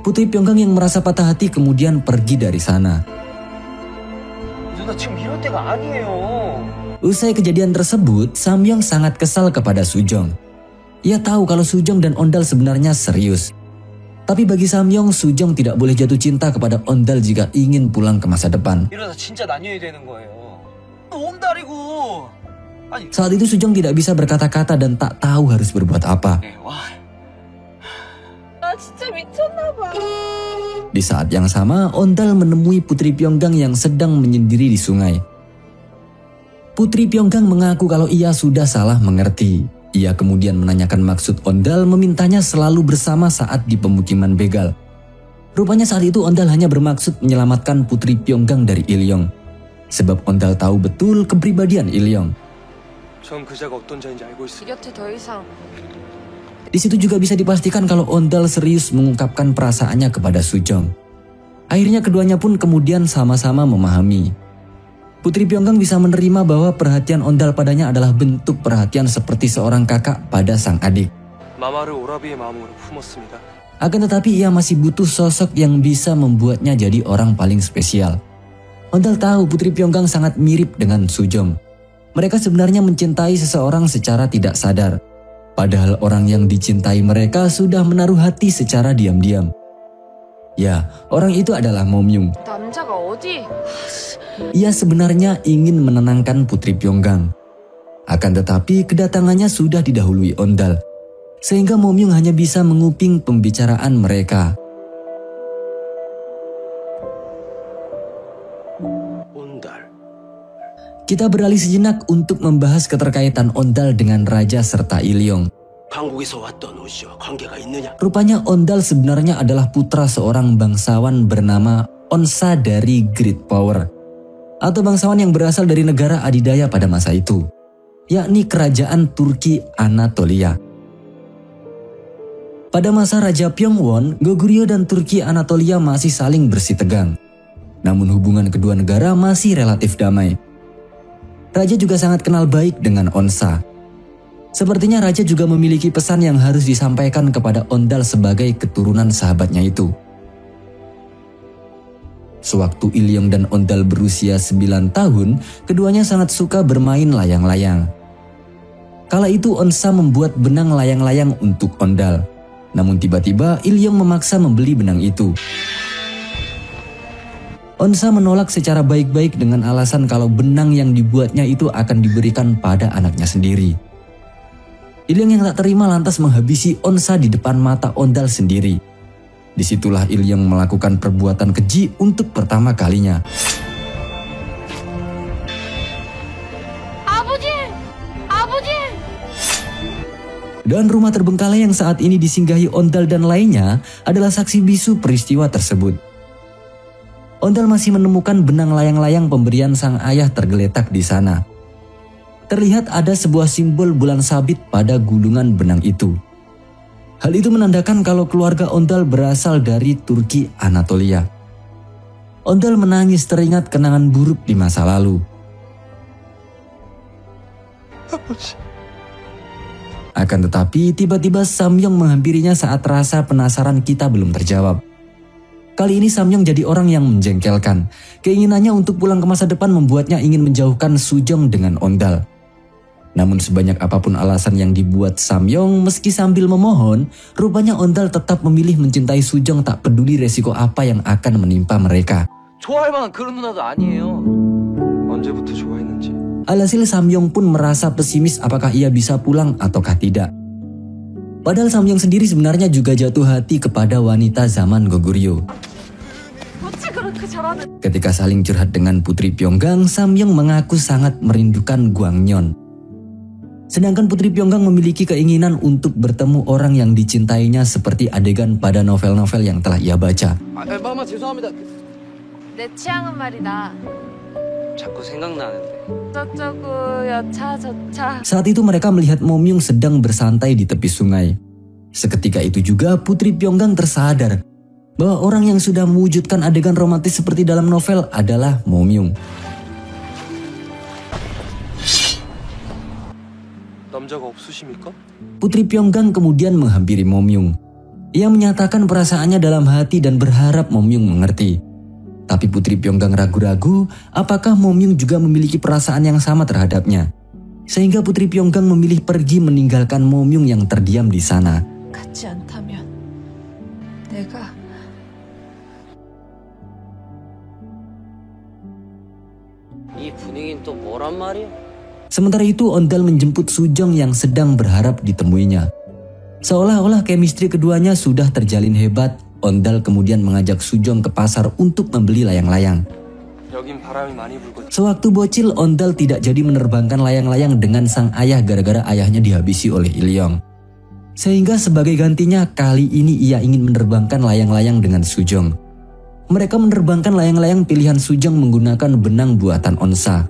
Putri Pyeonggang yang merasa patah hati kemudian pergi dari sana. 누나 지금 이럴 때가 아니에요. Usai kejadian tersebut, Samyong sangat kesal kepada Sujong. Ia tahu kalau Sujong dan Ondal sebenarnya serius. Tapi bagi Samyong, Sujong tidak boleh jatuh cinta kepada Ondal jika ingin pulang ke masa depan. 이러다 진짜 난연이 되는 거예요. 온달이고. 아니, Saat itu Sujong tidak bisa berkata-kata dan tak tahu harus berbuat apa. 와. 나 진짜 미쳤나봐. Di saat yang sama, Ondal menemui Putri Pyeonggang yang sedang menyendiri di sungai. Putri Pyeonggang mengaku kalau ia sudah salah mengerti. Ia kemudian menanyakan maksud Ondal memintanya selalu bersama saat di pemukiman begal. Rupanya saat itu Ondal hanya bermaksud menyelamatkan Putri Pyeonggang dari Ilyong. Sebab Ondal tahu betul kepribadian Ilyong. 전 그자가 어떤 자인지 알고 있어. 이 곁에 더 이상 Di situ juga bisa dipastikan kalau Ondal serius mengungkapkan perasaannya kepada Sujong. Akhirnya keduanya pun kemudian sama-sama memahami. Putri Pyeonggang bisa menerima bahwa perhatian Ondal padanya adalah bentuk perhatian seperti seorang kakak pada sang adik. 마마를 오라비의 마음으로 품었습니다. Akan tetapi ia masih butuh sosok yang bisa membuatnya jadi orang paling spesial. Ondal tahu Putri Pyeonggang sangat mirip dengan Sujong. Mereka sebenarnya mencintai seseorang secara tidak sadar. Padahal orang yang dicintai mereka sudah menaruh hati secara diam-diam. Ya, orang itu adalah Momyung. 남자가 어디? Ia sebenarnya ingin menenangkan Putri Pyeonggang. Akan tetapi kedatangannya sudah didahului Ondal. Sehingga Momyung hanya bisa menguping pembicaraan mereka. 온달. Kita beralih sejenak untuk membahas keterkaitan Ondal dengan Raja serta Ilyong. 한국에서 왔던 옷이와 관계가 있느냐? Rupanya Ondal sebenarnya adalah putra seorang bangsawan bernama Onsa dari Great Power. Atau bangsawan yang berasal dari negara adidaya pada masa itu. Yakni kerajaan Turki Anatolia. Pada masa Raja Pyongwon, Goguryeo dan Turki Anatolia masih saling bersih tegang. Namun hubungan kedua negara masih relatif damai. Raja juga sangat kenal baik dengan Onsa. Sepertinya Raja juga memiliki pesan yang harus disampaikan kepada Ondal sebagai keturunan sahabatnya itu. Sewaktu Ilyong dan Ondal berusia 9 tahun, keduanya sangat suka bermain layang-layang. Kala itu Onsa membuat benang layang-layang untuk Ondal. Namun tiba-tiba Ilyong memaksa membeli benang itu. Onsa menolak secara baik-baik dengan alasan kalau benang yang dibuatnya itu akan diberikan pada anaknya sendiri. Ilyong yang tak terima lantas menghabisi Onsa di depan mata Ondal sendiri. Disitulah Ilyong melakukan perbuatan keji untuk pertama kalinya. 아버지! 아버지! Dan rumah terbengkalai yang saat ini disinggahi Ondal dan lainnya adalah saksi bisu peristiwa tersebut. Ondal masih menemukan benang layang-layang pemberian sang ayah tergeletak di sana. Terlihat ada sebuah simbol bulan sabit pada gulungan benang itu. Hal itu menandakan kalau keluarga Ondal berasal dari Turki Anatolia. Ondal menangis teringat kenangan buruk di masa lalu. Akan tetapi tiba-tiba Samyong menghampirinya saat rasa penasaran kita belum terjawab. Kali ini Samyong jadi orang yang menjengkelkan. Keinginannya untuk pulang ke masa depan membuatnya ingin menjauhkan Sujong dengan Ondal. Namun sebanyak apapun alasan yang dibuat Samyong, meski sambil memohon, rupanya Ondal tetap memilih mencintai Sujong tak peduli resiko apa yang akan menimpa mereka. 좋아할 만한 그런 누나도 아니에요. 언제부터 좋아했는지. Alhasil Samyong pun merasa pesimis apakah ia bisa pulang ataukah tidak. Padahal Samyong sendiri sebenarnya juga jatuh hati kepada wanita zaman Goguryeo. 어찌 그렇게 잘하는? Ketika saling curhat dengan Putri Pyeonggang, Samyong mengaku sangat merindukan Gwangnyeon. Sedangkan Putri Pyeonggang memiliki keinginan untuk bertemu orang yang dicintainya seperti adegan pada novel-novel yang telah ia baca. 마마 죄송합니다. 내 취향은 말이다. 자꾸 생각나는데. 저쩌고 여차 저차. Saat itu mereka melihat Momyung sedang bersantai di tepi sungai. Seketika itu juga Putri Pyeonggang tersadar bahwa orang yang sudah mewujudkan adegan romantis seperti dalam novel adalah Momyung. 남자가 없으십니까? Putri Pyeonggang kemudian menghampiri Momyung. Ia menyatakan perasaannya dalam hati dan berharap Momyung mengerti. Tapi Putri Pyeonggang ragu-ragu apakah Momyung juga memiliki perasaan yang sama terhadapnya. Sehingga Putri Pyeonggang memilih pergi meninggalkan Momyung yang terdiam di sana. 같지 않다면 내가 이 분위기는 또 뭐란 말이야? Sementara itu Ondal menjemput Sujong yang sedang berharap ditemuinya. Seolah-olah chemistry keduanya sudah terjalin hebat, Ondal kemudian mengajak Sujong ke pasar untuk membeli layang-layang. 여긴 바람이 많이 불거든. Sewaktu bocil, Ondal tidak jadi menerbangkan layang-layang dengan sang ayah gara-gara ayahnya dihabisi oleh Ilyong. Sehingga sebagai gantinya kali ini ia ingin menerbangkan layang-layang dengan Sujong. Mereka menerbangkan layang-layang pilihan Sujong menggunakan benang buatan onsa.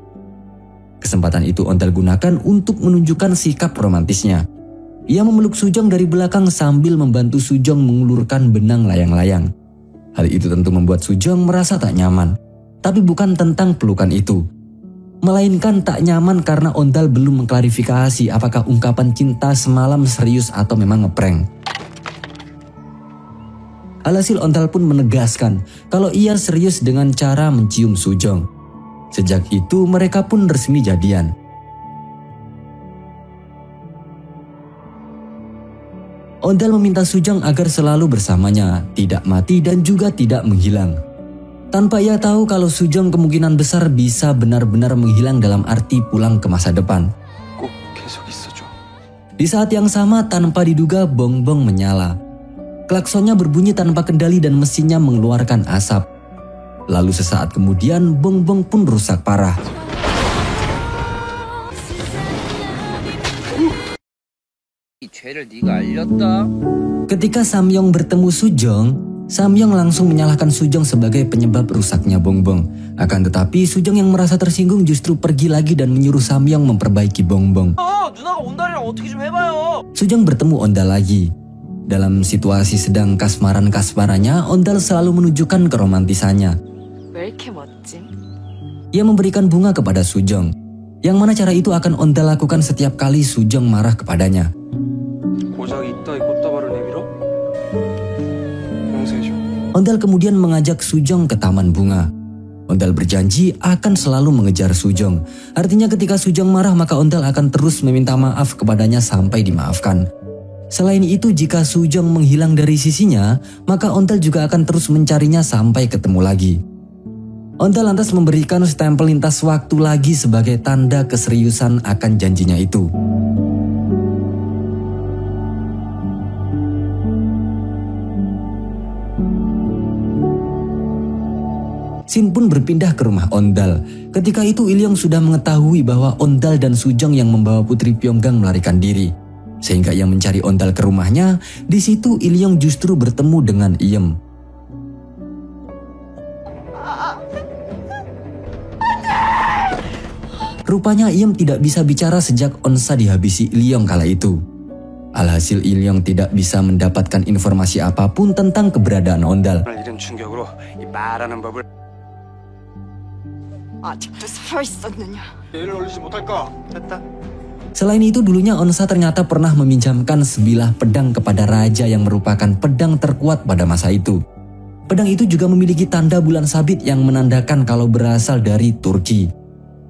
Kesempatan itu Ondal gunakan untuk menunjukkan sikap romantisnya. Ia memeluk Sujong dari belakang sambil membantu Sujong mengulurkan benang layang-layang. Hal itu tentu membuat Sujong merasa tak nyaman. Tapi bukan tentang pelukan itu. Melainkan tak nyaman karena Ondal belum mengklarifikasi apakah ungkapan cinta semalam serius atau memang ngeprank. Alhasil Ondal pun menegaskan kalau ia serius dengan cara mencium Sujong. Sejak itu mereka pun resmi jadian. Ondal meminta Sujong agar selalu bersamanya, tidak mati dan juga tidak menghilang. Tanpa ia tahu kalau Sujong kemungkinan besar bisa benar-benar menghilang dalam arti pulang ke masa depan. 꼭 계속 있어줘. Di saat yang sama tanpa diduga bongbong menyala. Klaksonnya berbunyi tanpa kendali dan mesinnya mengeluarkan asap. Lalu sesaat kemudian bongbong pun rusak parah. 이 죄를 네가 알렸다. Ketika Samyong bertemu Sujong, Samyong langsung menyalahkan Sujong sebagai penyebab rusaknya bongbong. Akan tetapi Sujong yang merasa tersinggung justru pergi lagi dan menyuruh Samyong memperbaiki bongbong. 누나가 온달이랑 어떻게 좀 해봐요. Sujong bertemu Ondal lagi. Dalam situasi sedang kasmaran-kasmarannya, Ondal selalu menunjukkan keromantisannya. 왜 이렇게 멋짐? Ia memberikan bunga kepada Sujong. Yang mana cara itu akan Ondal lakukan setiap kali Sujong marah kepadanya. 고작 이따위 꽃다발을 내밀어? 용서해줘. Ondal kemudian mengajak Sujong ke taman bunga. Ondal berjanji akan selalu mengejar Sujong. Artinya ketika Sujong marah maka Ondal akan terus meminta maaf kepadanya sampai dimaafkan. Selain itu jika Sujong menghilang dari sisinya, maka Ondal juga akan terus mencarinya sampai ketemu lagi. Ondal lantas memberikan stempel lintas waktu lagi sebagai tanda keseriusan akan janjinya itu. Shin pun berpindah ke rumah Ondal. Ketika itu Ilyong sudah mengetahui bahwa Ondal dan Sujong yang membawa Putri Pyeonggang melarikan diri. Sehingga ia mencari Ondal ke rumahnya. Di situ Ilyong justru bertemu dengan Iem. Rupanya Iem tidak bisa bicara sejak onsa dihabisi Ilyong kala itu. Alhasil Ilyong tidak bisa mendapatkan informasi apapun tentang keberadaan Ondal. 이런 충격으로 이 말하는 법을 아직도 살아있었느냐? 얘를 올리지 못할까? 됐다. Selain itu dulunya Onsa ternyata pernah meminjamkan sebilah pedang kepada raja yang merupakan pedang terkuat pada masa itu. Pedang itu juga memiliki tanda bulan sabit yang menandakan kalau berasal dari Turki.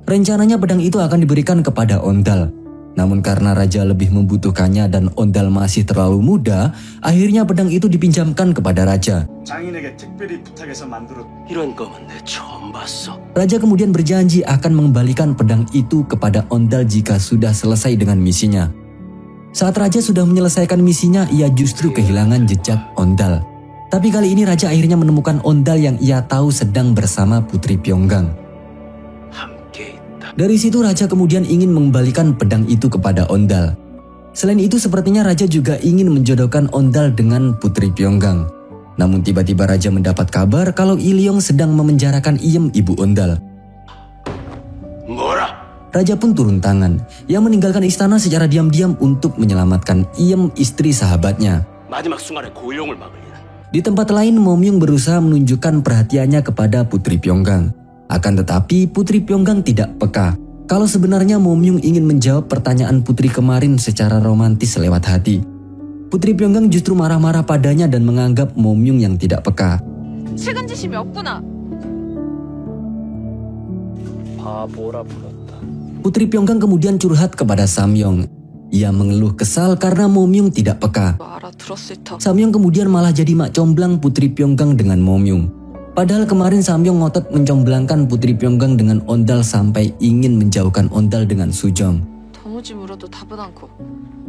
Rencananya pedang itu akan diberikan kepada Ondal. Namun karena raja lebih membutuhkannya dan Ondal masih terlalu muda, akhirnya pedang itu dipinjamkan kepada raja. 장인에게 특별히 부탁해서 만들었. 이런 검은 내 처음 봤어. Raja kemudian berjanji akan mengembalikan pedang itu kepada Ondal jika sudah selesai dengan misinya. Saat raja sudah menyelesaikan misinya, ia justru kehilangan jejak Ondal. Tapi kali ini raja akhirnya menemukan Ondal yang ia tahu sedang bersama Putri Pyonggang. 함께 있다. Dari situ raja kemudian ingin mengembalikan pedang itu kepada Ondal. Selain itu sepertinya raja juga ingin menjodohkan Ondal dengan Putri Pyonggang. Namun tiba-tiba raja mendapat kabar kalau Ilyong sedang memenjarakan Iem, ibu Ondal. 뭐라? Raja pun turun tangan. Ia meninggalkan istana secara diam-diam untuk menyelamatkan Iem, istri sahabatnya. 마지막 순간에 고용을 막으리라. Di tempat lain, Momyung berusaha menunjukkan perhatiannya kepada Putri Pyonggang. Akan tetapi Putri Pyonggang tidak peka. Kalau sebenarnya Momyung ingin menjawab pertanyaan Putri kemarin secara romantis lewat hati. Putri Pyonggang justru marah-marah padanya dan menganggap Momyung yang tidak peka. 책임지심이 없구나. 바보라 불렀다. Putri Pyonggang kemudian curhat kepada Samyong. Ia mengeluh kesal karena Momyung tidak peka. 알아들었을 터. Samyong kemudian malah jadi mak comblang Putri Pyonggang dengan Momyung. Padahal kemarin Samyong ngotot mencomblangkan Putri Pyonggang dengan Ondal sampai ingin menjauhkan Ondal dengan Sujong. 도무지 물어도 답은 않고.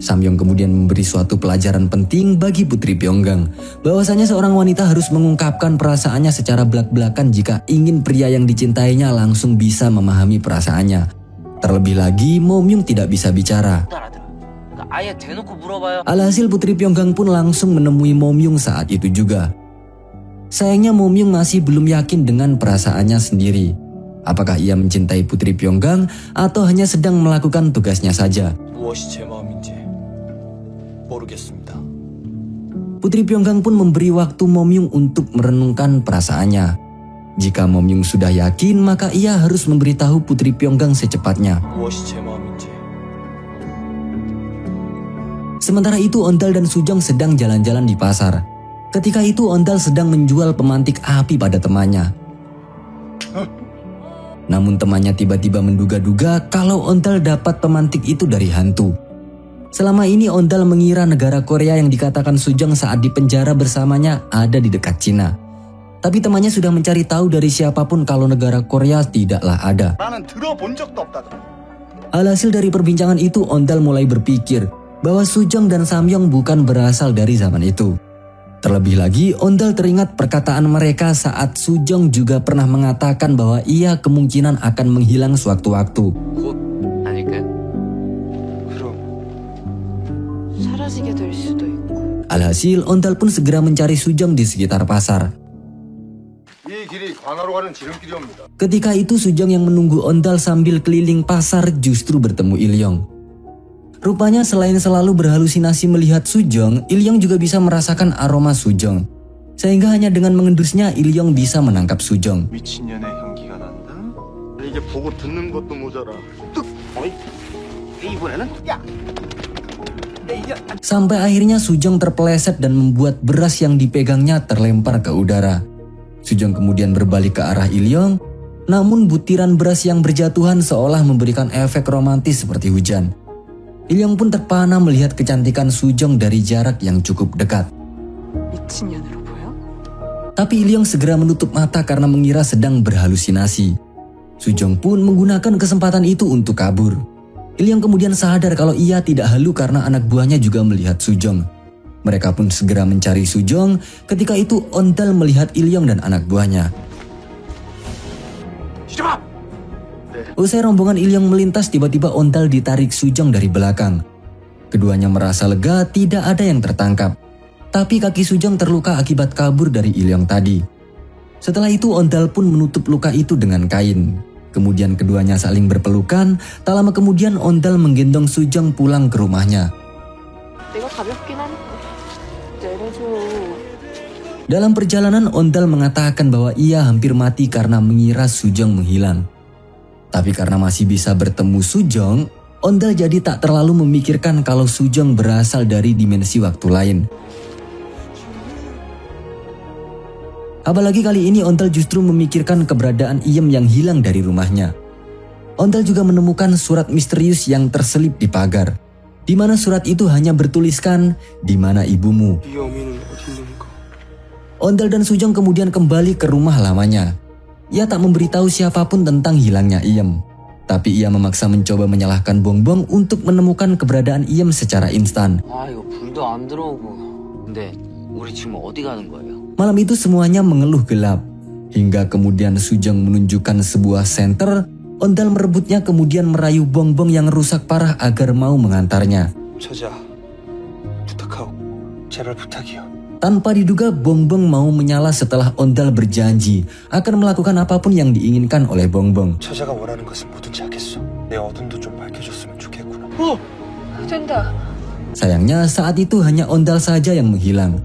Samyong kemudian memberi suatu pelajaran penting bagi Putri Pyonggang, bahwasanya seorang wanita harus mengungkapkan perasaannya secara belak-belakan jika ingin pria yang dicintainya langsung bisa memahami perasaannya. Terlebih lagi, Momyung tidak bisa bicara. 못 알아들어. 그러니까 아예 대놓고 물어봐요. Alhasil Putri Pyonggang pun langsung menemui Momyung saat itu juga. Sayangnya Momyung masih belum yakin dengan perasaannya sendiri. Apakah ia mencintai Putri Pyonggang atau hanya sedang melakukan tugasnya saja? 무엇이 제 마음인지 모르겠습니다. Putri Pyonggang pun memberi waktu Momyung untuk merenungkan perasaannya. Jika Momyung sudah yakin, maka ia harus memberitahu Putri Pyonggang secepatnya. 무엇이 제 마음인지. Sementara itu Ondal dan Sujong sedang jalan-jalan di pasar. Ketika itu Ondal sedang menjual pemantik api pada temannya. Namun temannya tiba-tiba menduga-duga kalau Ondal dapat pemantik itu dari hantu. Selama ini Ondal mengira negara Korea yang dikatakan Sujong saat di penjara bersamanya ada di dekat Cina. Tapi temannya sudah mencari tahu dari siapapun kalau negara Korea tidaklah ada. 나는 들어본 적도 없다. Alhasil dari perbincangan itu Ondal mulai berpikir bahwa Sujong dan Samyong bukan berasal dari zaman itu. Terlebih lagi, Ondal teringat perkataan mereka saat Sujong juga pernah mengatakan bahwa ia kemungkinan akan menghilang sewaktu-waktu. 곧 아닐까요? 그럼 사라지게 될 수도 있고. Alhasil, Ondal pun segera mencari Sujong di sekitar pasar. 이 길이 관하로 가는 지름길이옵니다. Ketika itu Sujong yang menunggu Ondal sambil keliling pasar justru bertemu Ilyong. Rupanya selain selalu berhalusinasi melihat Sujong, Ilyong juga bisa merasakan aroma Sujong. Sehingga hanya dengan mengendusnya Ilyong bisa menangkap Sujong. 미친년의 향기가 난다. 이게 보고 듣는 것도 모자라. 어이? 이번에는 야. Sampai akhirnya Sujong terpeleset dan membuat beras yang dipegangnya terlempar ke udara. Sujong kemudian berbalik ke arah Ilyong, namun butiran beras yang berjatuhan seolah memberikan efek romantis seperti hujan. Ilyong pun terpana melihat kecantikan Sujong dari jarak yang cukup dekat. 미친년으로 보여? Tapi Ilyong segera menutup mata karena mengira sedang berhalusinasi. Sujong pun menggunakan kesempatan itu untuk kabur. Ilyong kemudian sadar kalau ia tidak halu karena anak buahnya juga melihat Sujong. Mereka pun segera mencari Sujong. Ketika itu Ondal melihat Ilyong dan anak buahnya. Usai rombongan Ilyong melintas, tiba-tiba Ondal ditarik Sujong dari belakang. Keduanya merasa lega, tidak ada yang tertangkap. Tapi kaki Sujong terluka akibat kabur dari Ilyong tadi. Setelah itu Ondal pun menutup luka itu dengan kain. Kemudian keduanya saling berpelukan. Tak lama kemudian Ondal menggendong Sujong pulang ke rumahnya. 내가 가볍긴 하니까 내려줘. Dalam perjalanan Ondal mengatakan bahwa ia hampir mati karena mengira Sujong menghilang. Tapi karena masih bisa bertemu Sujong, Ondal jadi tak terlalu memikirkan kalau Sujong berasal dari dimensi waktu lain. Apalagi kali ini Ondal justru memikirkan keberadaan Iem yang hilang dari rumahnya. Ondal juga menemukan surat misterius yang terselip di pagar, di mana surat itu hanya bertuliskan, "Di mana ibumu?" 이 어미는 어디 있는가? Ondal dan Sujong kemudian kembali ke rumah lamanya. Ia tak memberitahu siapapun tentang hilangnya Iem. Tapi ia memaksa mencoba menyalahkan Bongbong untuk menemukan keberadaan Iem secara instan. 아 이거 불도 안 들어오고. 근데 우리 지금 어디 가는 거예요? Malam itu semuanya mengeluh gelap. Hingga kemudian Sujong menunjukkan sebuah senter. Ondal merebutnya kemudian merayu Bongbong yang rusak parah agar mau mengantarnya. 저자, 부탁하오. 제발 부탁이요. Tanpa diduga Bongbong mau menyala setelah Ondal berjanji akan melakukan apapun yang diinginkan oleh Bongbong. 저자가 원하는 것은 뭐든지 하겠소. 내 어둠도 좀 밝혀줬으면 좋겠구나. 된다. Sayangnya saat itu hanya Ondal saja yang menghilang.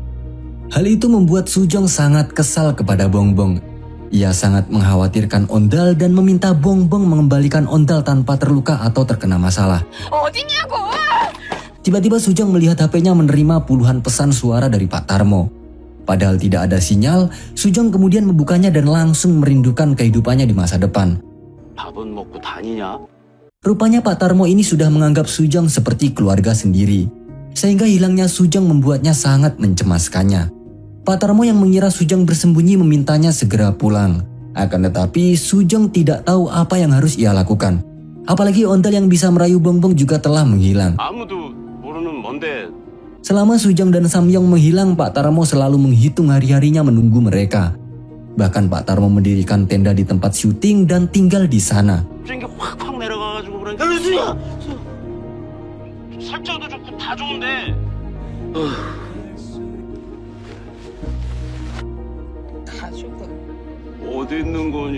Hal itu membuat Sujong sangat kesal kepada Bongbong. Ia sangat mengkhawatirkan Ondal dan meminta Bongbong mengembalikan Ondal tanpa terluka atau terkena masalah. 어디냐고! Tiba-tiba Sujong melihat HP-nya menerima puluhan pesan suara dari Pak Tarmo. Padahal tidak ada sinyal, Sujong kemudian membukanya dan langsung merindukan kehidupannya di masa depan. 밥은 먹고 다니냐? Rupanya Pak Tarmo ini sudah menganggap Sujong seperti keluarga sendiri. Sehingga hilangnya Sujong membuatnya sangat mencemaskannya. Pak Tarmo yang mengira Sujong bersembunyi memintanya segera pulang. Akan tetapi Sujong tidak tahu apa yang harus ia lakukan. Apalagi Ondal yang bisa merayu Bongbong juga telah menghilang. 아무도 모르는 뭔데. Selama Sujong dan Samyong menghilang, Pak Tarmo selalu menghitung hari-harinya menunggu mereka. Bahkan Pak Tarmo mendirikan tenda di tempat syuting dan tinggal di sana. 게 확확 내려가가지고 그러니까 유수야! 설정도 좋고 다 좋은데. 어디 있는 거니?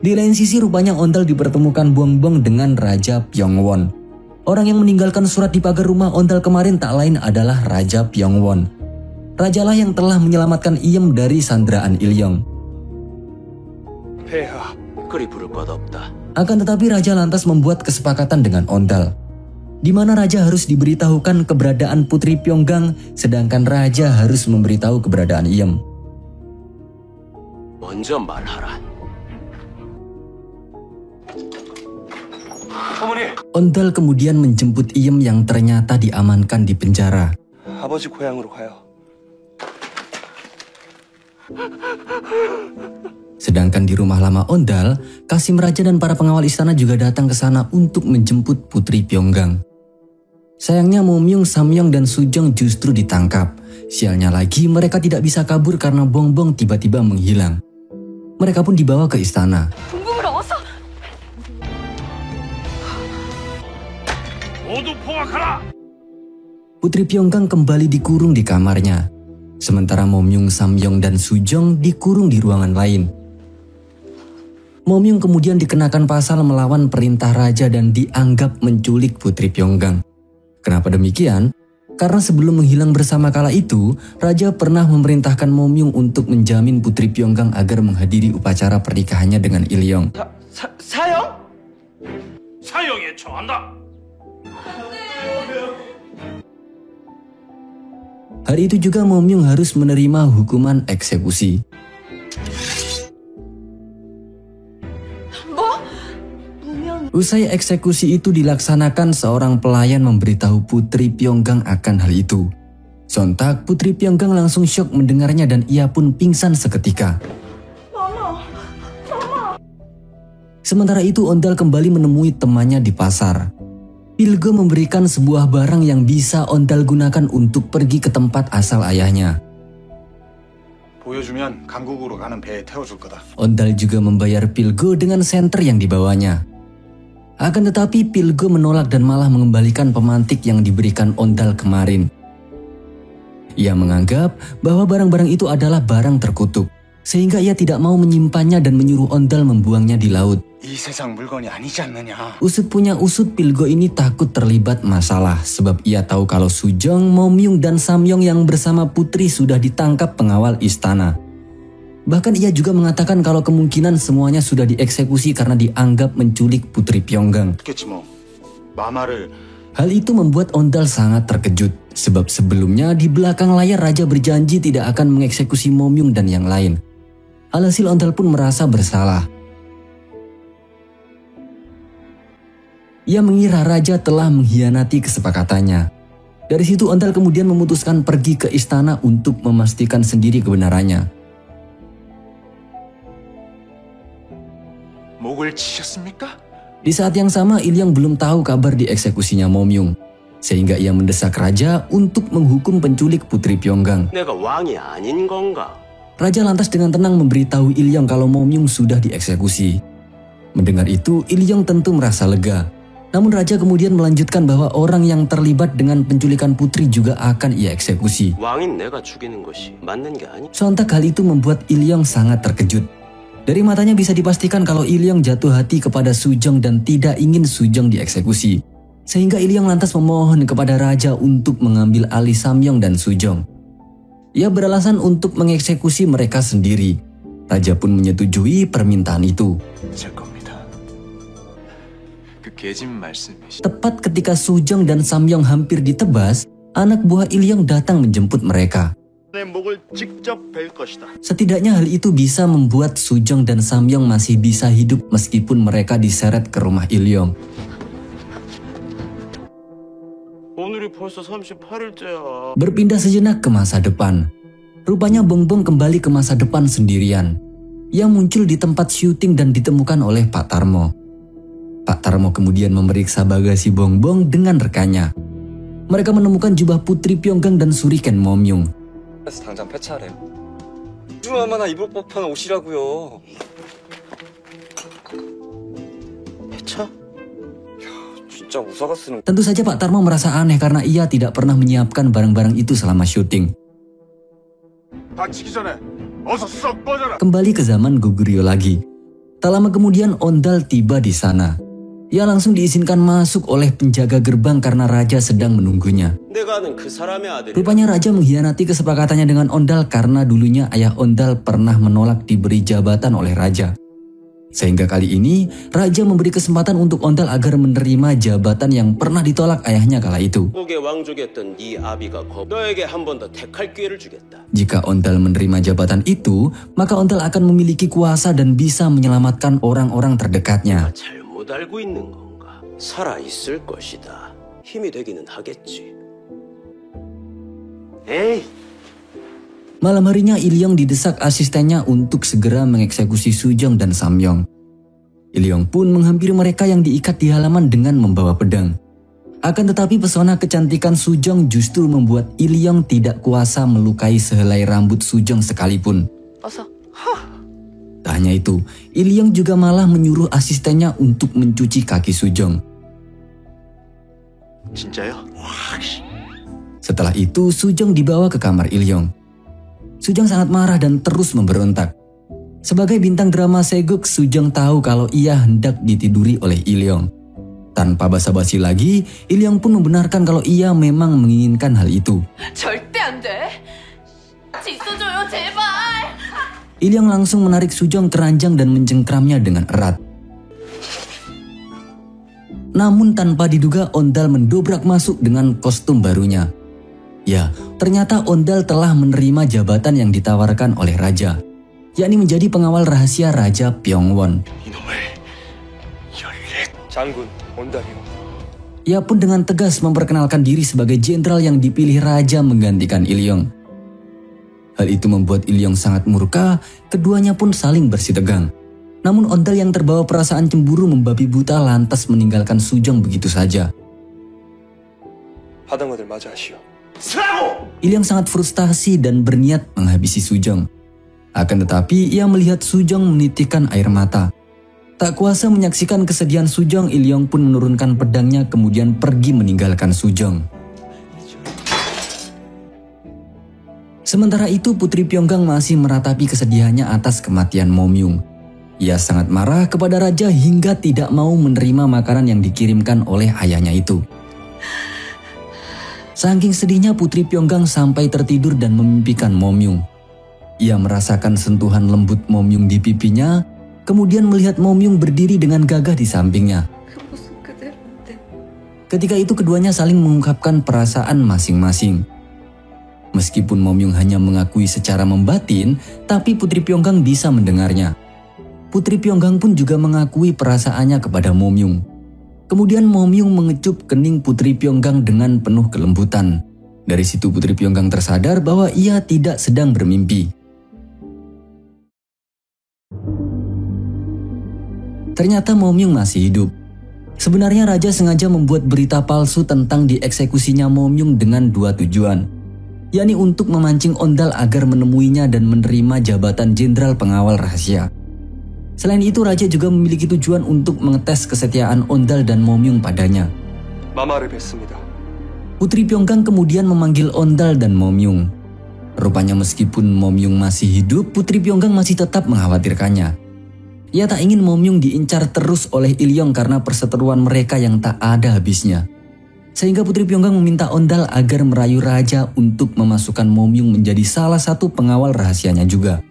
Di lain sisi rupanya Ondal dipertemukan Bongbong dengan Raja Pyongwon. Orang yang meninggalkan surat di pagar rumah Ondal kemarin tak lain adalah Raja Pyongwon. Rajalah yang telah menyelamatkan Iem dari sandraan Ilyong. 폐하. 그리 부를 것 없다. Akan tetapi Raja lantas membuat kesepakatan dengan Ondal, di mana Raja harus diberitahukan keberadaan Putri Pyonggang, sedangkan Raja harus memberitahu keberadaan Iem. 먼저 말하라. 어머니, Ondal kemudian menjemput Iem yang ternyata diamankan di penjara. 아버지 고향으로 가요. Sedangkan di rumah lama Ondal, Kasim Raja dan para pengawal istana juga datang ke sana untuk menjemput Putri Pyonggang. Sayangnya Momyung, Samyong, dan Sujong justru ditangkap. Sialnya lagi mereka tidak bisa kabur karena Bongbong tiba-tiba menghilang. Mereka pun dibawa ke istana. 궁금을 어서! 모두 포악하라! Putri Pyonggang kembali dikurung di kamarnya. Sementara Momyung, Samyong, dan Sujong dikurung di ruangan lain. Momyung kemudian dikenakan pasal melawan perintah raja dan dianggap menculik Putri Pyonggang. Kenapa demikian? Karena sebelum menghilang bersama kala itu, raja pernah memerintahkan Momyung untuk menjamin Putri Pyonggang agar menghadiri upacara pernikahannya dengan Ilyong. 사형? 사형에 처한다. Hari itu juga Momyung harus menerima hukuman eksekusi. Usai eksekusi itu dilaksanakan, seorang pelayan memberitahu Putri Pyonggang akan hal itu. Sontak Putri Pyonggang langsung syok mendengarnya dan ia pun pingsan seketika. Sementara itu Ondal kembali menemui temannya di pasar. Pilgo memberikan sebuah barang yang bisa Ondal gunakan untuk pergi ke tempat asal ayahnya. 보여주면 강국으로 가는 배에 태워줄 거다. Ondal juga membayar Pilgo dengan senter yang dibawanya. Akan tetapi Pilgo menolak dan malah mengembalikan pemantik yang diberikan Ondal kemarin. Ia menganggap bahwa barang-barang itu adalah barang terkutuk, sehingga ia tidak mau menyimpannya dan menyuruh Ondal membuangnya di laut. 이 세상 물건이 아니지 않느냐. Usut punya usut, Pilgo ini takut terlibat masalah sebab ia tahu kalau Sujong, Momyung, dan Samyong yang bersama Putri sudah ditangkap pengawal istana. Bahkan ia juga mengatakan kalau kemungkinan semuanya sudah dieksekusi karena dianggap menculik Putri Pyonggang. 그렇겠지 뭐. 마마를 Hal itu membuat Ondal sangat terkejut, sebab sebelumnya di belakang layar raja berjanji tidak akan mengeksekusi Momyung dan yang lain. Alhasil Ondal pun merasa bersalah. Ia mengira raja telah mengkhianati kesepakatannya. Dari situ Ondal kemudian memutuskan pergi ke istana untuk memastikan sendiri kebenarannya. 목을 치셨습니까? Di saat yang sama Ilyong belum tahu kabar dieksekusinya Momyung, sehingga ia mendesak raja untuk menghukum penculik Putri Pyeonggang. 내가 왕이 아닌 건가? Raja lantas dengan tenang memberitahu Ilyong kalau Momyung sudah dieksekusi. Mendengar itu, Ilyong tentu merasa lega. Namun raja kemudian melanjutkan bahwa orang yang terlibat dengan penculikan putri juga akan ia eksekusi. 왕인 내가 죽이는 것이 맞는 게 아니? Sontak hal itu membuat Ilyong sangat terkejut. Dari matanya bisa dipastikan kalau Ilyong jatuh hati kepada Sujong dan tidak ingin Sujong dieksekusi. Sehingga Ilyong lantas memohon kepada raja untuk mengambil alih Samyong dan Sujong. Ia beralasan untuk mengeksekusi mereka sendiri. Raja pun menyetujui permintaan itu. 제 겁니다. 그 계집 말씀이시. Tepat ketika Sujong dan Samyong hampir ditebas, anak buah Ilyong datang menjemput mereka. 내 목을 직접 벨 것이다. Setidaknya hal itu bisa membuat Sujong dan Samyong masih bisa hidup meskipun mereka diseret ke rumah Ilyong. 오늘이 벌써 38일째야. Berpindah sejenak ke masa depan. Rupanya Bongbong kembali ke masa depan sendirian. Ia muncul di tempat syuting dan ditemukan oleh Pak Tarmo. Pak Tarmo kemudian memeriksa bagasi Bongbong dengan rekannya. Mereka menemukan jubah Putri Pyeonggang dan suriken Momyung. 그래서 당장 폐차하래요. 주마마나 입을 법한 옷이라고요. 폐차? 진짜 우사가 쓰는. Tentu saja Pak Tarmo merasa aneh karena ia tidak pernah menyiapkan barang-barang itu selama syuting. 다치기 전에 어서 썩 꺼져라. Kembali ke zaman Goguryeo lagi. Tak lama kemudian Ondal tiba di sana. Ia langsung diizinkan masuk oleh penjaga gerbang karena raja sedang menunggunya. 내가 아는 그 사람의 아들이. Rupanya raja mengkhianati kesepakatannya dengan Ondal karena dulunya ayah Ondal pernah menolak diberi jabatan oleh raja. Sehingga kali ini, raja memberi kesempatan untuk Ondal agar menerima jabatan yang pernah ditolak ayahnya kala itu. 북의 왕족이었던 네 아비가 너에게 한 번 더 택할 기회를 주겠다. Jika Ondal menerima jabatan itu, maka Ondal akan memiliki kuasa dan bisa menyelamatkan orang-orang terdekatnya. 잘못 알고 있는 건가? 살아 있을 것이다. 힘이 되기는 하겠지. 에이. Malam harinya Ilyong didesak asistennya untuk segera mengeksekusi Sujong dan Samyong. Ilyong pun menghampiri mereka yang diikat di halaman dengan membawa pedang. Akan tetapi pesona kecantikan Sujong justru membuat Ilyong tidak kuasa melukai sehelai rambut Sujong sekalipun. 어서. Tak hanya itu, Ilyong juga malah menyuruh asistennya untuk mencuci kaki Sujong. 진짜요? Setelah itu, Sujong dibawa ke kamar Ilyong. Sujong sangat marah dan terus memberontak. Sebagai bintang drama Seguk, Sujong tahu kalau ia hendak ditiduri oleh Ilyong. Tanpa basa-basi lagi, Ilyong pun membenarkan kalau ia memang menginginkan hal itu. 절대 안 돼. 있어줘요, 제발. Ilyong langsung menarik Sujong ke ranjang dan mencengkramnya dengan erat. Namun tanpa diduga Ondal mendobrak masuk dengan kostum barunya. Ya, ternyata Ondal telah menerima jabatan yang ditawarkan oleh raja, yakni menjadi pengawal rahasia Raja Pyeongwon. 장군 온달이요. Ia pun dengan tegas memperkenalkan diri sebagai jenderal yang dipilih raja menggantikan Ilyong. Hal itu membuat Ilyong sangat murka, keduanya pun saling bersitegang. Namun Ondal yang terbawa perasaan cemburu membabi buta lantas meninggalkan Sujong begitu saja. 하던 것들 마저 하시오. Ilyong sangat frustasi dan berniat menghabisi Sujong. Akan tetapi ia melihat Sujong menitikkan air mata. Tak kuasa menyaksikan kesedihan Sujong, Ilyong pun menurunkan pedangnya kemudian pergi meninggalkan Sujong. Sementara itu Putri Pyeonggang masih meratapi kesedihannya atas kematian Momyung. Ia sangat marah kepada raja hingga tidak mau menerima makanan yang dikirimkan oleh ayahnya itu. Saking sedihnya Putri Pyeonggang sampai tertidur dan memimpikan Momyung. Ia merasakan sentuhan lembut Momyung di pipinya, kemudian melihat Momyung berdiri dengan gagah di sampingnya. Ketika itu keduanya saling mengungkapkan perasaan masing-masing. Meskipun Momyung hanya mengakui secara membatin, tapi Putri Pyeonggang bisa mendengarnya. Putri Pyeonggang pun juga mengakui perasaannya kepada Momyung. Kemudian Momyung mengecup kening Putri Pyeonggang dengan penuh kelembutan. Dari situ Putri Pyeonggang tersadar bahwa ia tidak sedang bermimpi. Ternyata Momyung masih hidup. Sebenarnya raja sengaja membuat berita palsu tentang dieksekusinya Momyung dengan dua tujuan, yakni untuk memancing Ondal agar menemuinya dan menerima jabatan jenderal pengawal rahasia. Selain itu, raja juga memiliki tujuan untuk mengetes kesetiaan Ondal dan Momyung padanya. 마마를 뵀습니다. Putri Pyeonggang kemudian memanggil Ondal dan Momyung. Rupanya meskipun Momyung masih hidup, Putri Pyeonggang masih tetap mengkhawatirkannya. Ia tak ingin Momyung diincar terus oleh Ilyong karena perseteruan mereka yang tak ada habisnya. Sehingga Putri Pyeonggang meminta Ondal agar merayu raja untuk memasukkan Momyung menjadi salah satu pengawal rahasianya juga.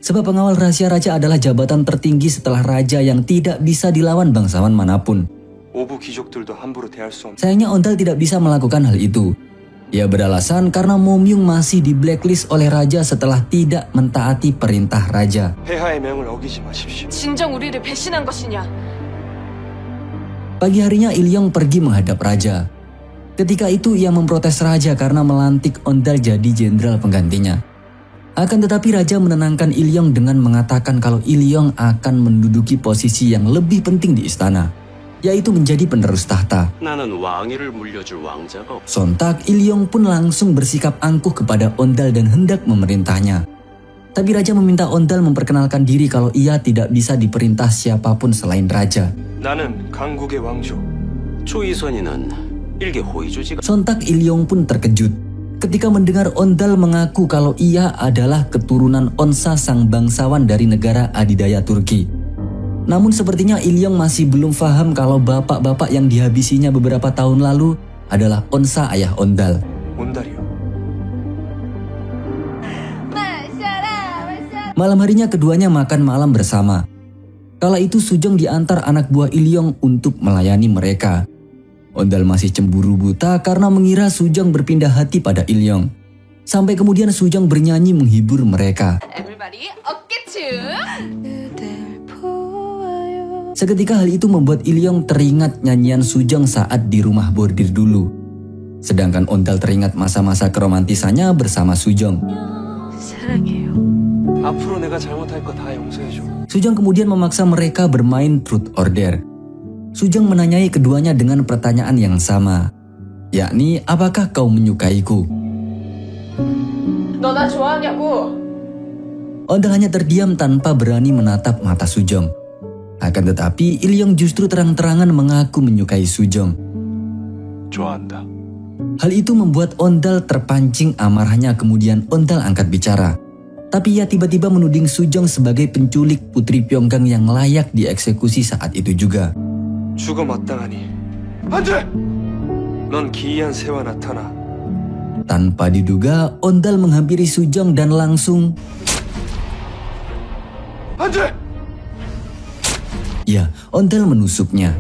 Sebab pengawal rahasia raja adalah jabatan tertinggi setelah raja yang tidak bisa dilawan bangsawan manapun. 오부 귀족들도 함부로 대할 수 없는. Sayangnya Ondal tidak bisa melakukan hal itu. Ia beralasan karena Momyung masih di blacklist oleh raja setelah tidak mentaati perintah raja. 폐하의 명을 어기지 마십시오. 진정 우리를 배신한 것이냐? Pagi harinya Ilyong pergi menghadap raja. Ketika itu ia memprotes raja karena melantik Ondal jadi jenderal penggantinya. Akan tetapi raja menenangkan Ilyong dengan mengatakan kalau Ilyong akan menduduki posisi yang lebih penting di istana, yaitu menjadi penerus tahta. 나는 왕위를 물려줄 왕자가 없. Sontak Ilyong pun langsung bersikap angkuh kepada Ondal dan hendak memerintahnya. Tapi raja meminta Ondal memperkenalkan diri kalau ia tidak bisa diperintah siapapun selain raja. 나는 강국의 왕조. 초이선이는 일개 호위조지가. Sontak Ilyong pun terkejut ketika mendengar Ondal mengaku kalau ia adalah keturunan Onsa sang bangsawan dari negara adidaya Turki. Namun sepertinya Ilyong masih belum paham kalau bapak-bapak yang dihabisinya beberapa tahun lalu adalah Onsa ayah Ondal. 온달이요. Malam harinya keduanya makan malam bersama. Kala itu Sujong diantar anak buah Ilyong untuk melayani mereka. Ondal masih cemburu buta karena mengira Sujong berpindah hati pada Ilyong. Sampai kemudian Sujong bernyanyi menghibur mereka. Everybody, 어깨춤! Seketika hal itu membuat Ilyong teringat nyanyian Sujong saat di rumah bordir dulu. Sedangkan Ondal teringat masa-masa keromantisannya bersama Sujong. 사랑해요. 앞으로 내가 잘못할 거 다 용서해줘. Sujong kemudian memaksa mereka bermain truth order. Sujong menanyai keduanya dengan pertanyaan yang sama, yakni apakah kau menyukaiku? 너 나 좋아하냐고? Ondal hanya terdiam tanpa berani menatap mata Sujong. Akan tetapi Ilyong justru terang-terangan mengaku menyukai Sujong. 좋아한다. Hal itu membuat Ondal terpancing amarahnya, kemudian Ondal angkat bicara. Tapi ia tiba-tiba menuding Sujong sebagai penculik Putri Pyeonggang yang layak dieksekusi saat itu juga. 죽어 마땅하니. 안 돼! 넌 기이한 새와 나타나. Tanpa diduga, Ondal menghampiri Sujong dan langsung... 안 돼! Ya, Ondal menusuknya.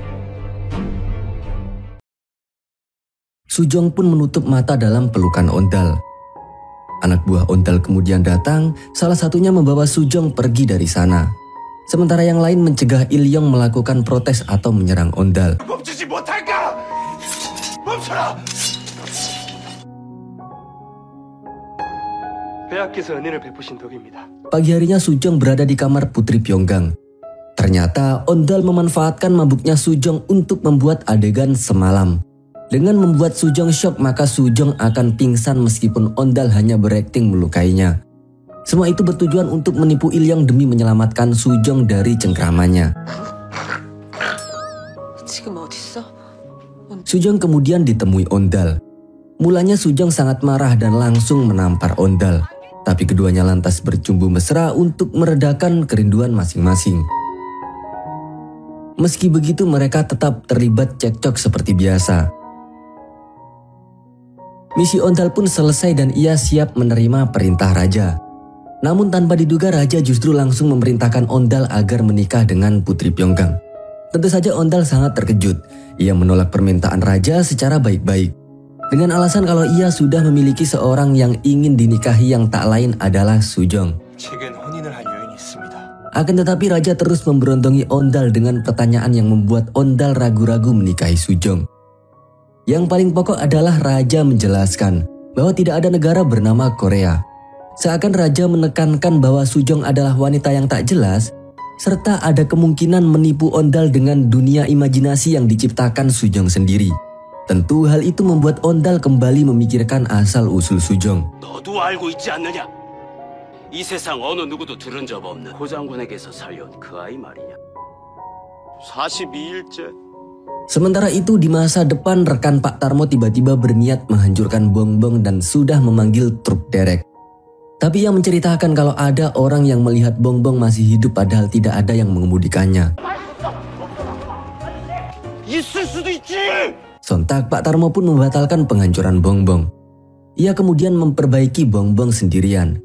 Sujong pun menutup mata dalam pelukan Ondal. Anak buah Ondal kemudian datang, salah satunya membawa Sujong pergi dari sana. Sementara yang lain mencegah Ilyong melakukan protes atau menyerang Ondal. 멈추지 못할까? 멈춰라! 빼앗겨서 은혜를 베푸신 덕입니다. Pagi harinya Sujong berada di kamar Putri Pyeonggang. Ternyata Ondal memanfaatkan mabuknya Sujong untuk membuat adegan semalam. Dengan membuat Sujong shock, maka Sujong akan pingsan meskipun Ondal hanya berakting melukainya. Semua itu bertujuan untuk menipu Ilyong demi menyelamatkan Sujong dari cengkramannya. 지금 어딨어? Sujong kemudian ditemui Ondal. Mulanya Sujong sangat marah dan langsung menampar Ondal. Tapi keduanya lantas bercumbu mesra untuk meredakan kerinduan masing-masing. Meski begitu mereka tetap terlibat cekcok seperti biasa. Misi Ondal pun selesai dan ia siap menerima perintah raja. Namun tanpa diduga raja justru langsung memerintahkan Ondal agar menikah dengan Putri Pyeonggang. Tentu saja Ondal sangat terkejut. Ia menolak permintaan raja secara baik-baik. dengan alasan kalau ia sudah memiliki seorang yang ingin dinikahi yang tak lain adalah Sujong. 제겐 혼인을 할 여인이 있습니다. Akan tetapi raja terus memberontongi Ondal dengan pertanyaan yang membuat Ondal ragu-ragu menikahi Sujong. Yang paling pokok adalah raja menjelaskan bahwa tidak ada negara bernama Korea. Seakan raja menekankan bahwa Sujong adalah wanita yang tak jelas, serta ada kemungkinan menipu Ondal dengan dunia imajinasi yang diciptakan Sujong sendiri. Tentu hal itu membuat Ondal kembali memikirkan asal-usul Sujong. 너도 알고 있지 않느냐? 이 세상 어느 누구도 들은 적 없는 고장군에게서 살려온 그 아이 말이냐. 42일째. Sementara itu di masa depan rekan Pak Tarmo tiba-tiba berniat menghancurkan Bongbong dan sudah memanggil truk derek. Tapi ia menceritakan kalau ada orang yang melihat Bongbong masih hidup padahal tidak ada yang mengemudikannya. 있을 수도 있지. Sontak Pak Tarmo pun membatalkan penghancuran Bongbong. Ia kemudian memperbaiki Bongbong sendirian.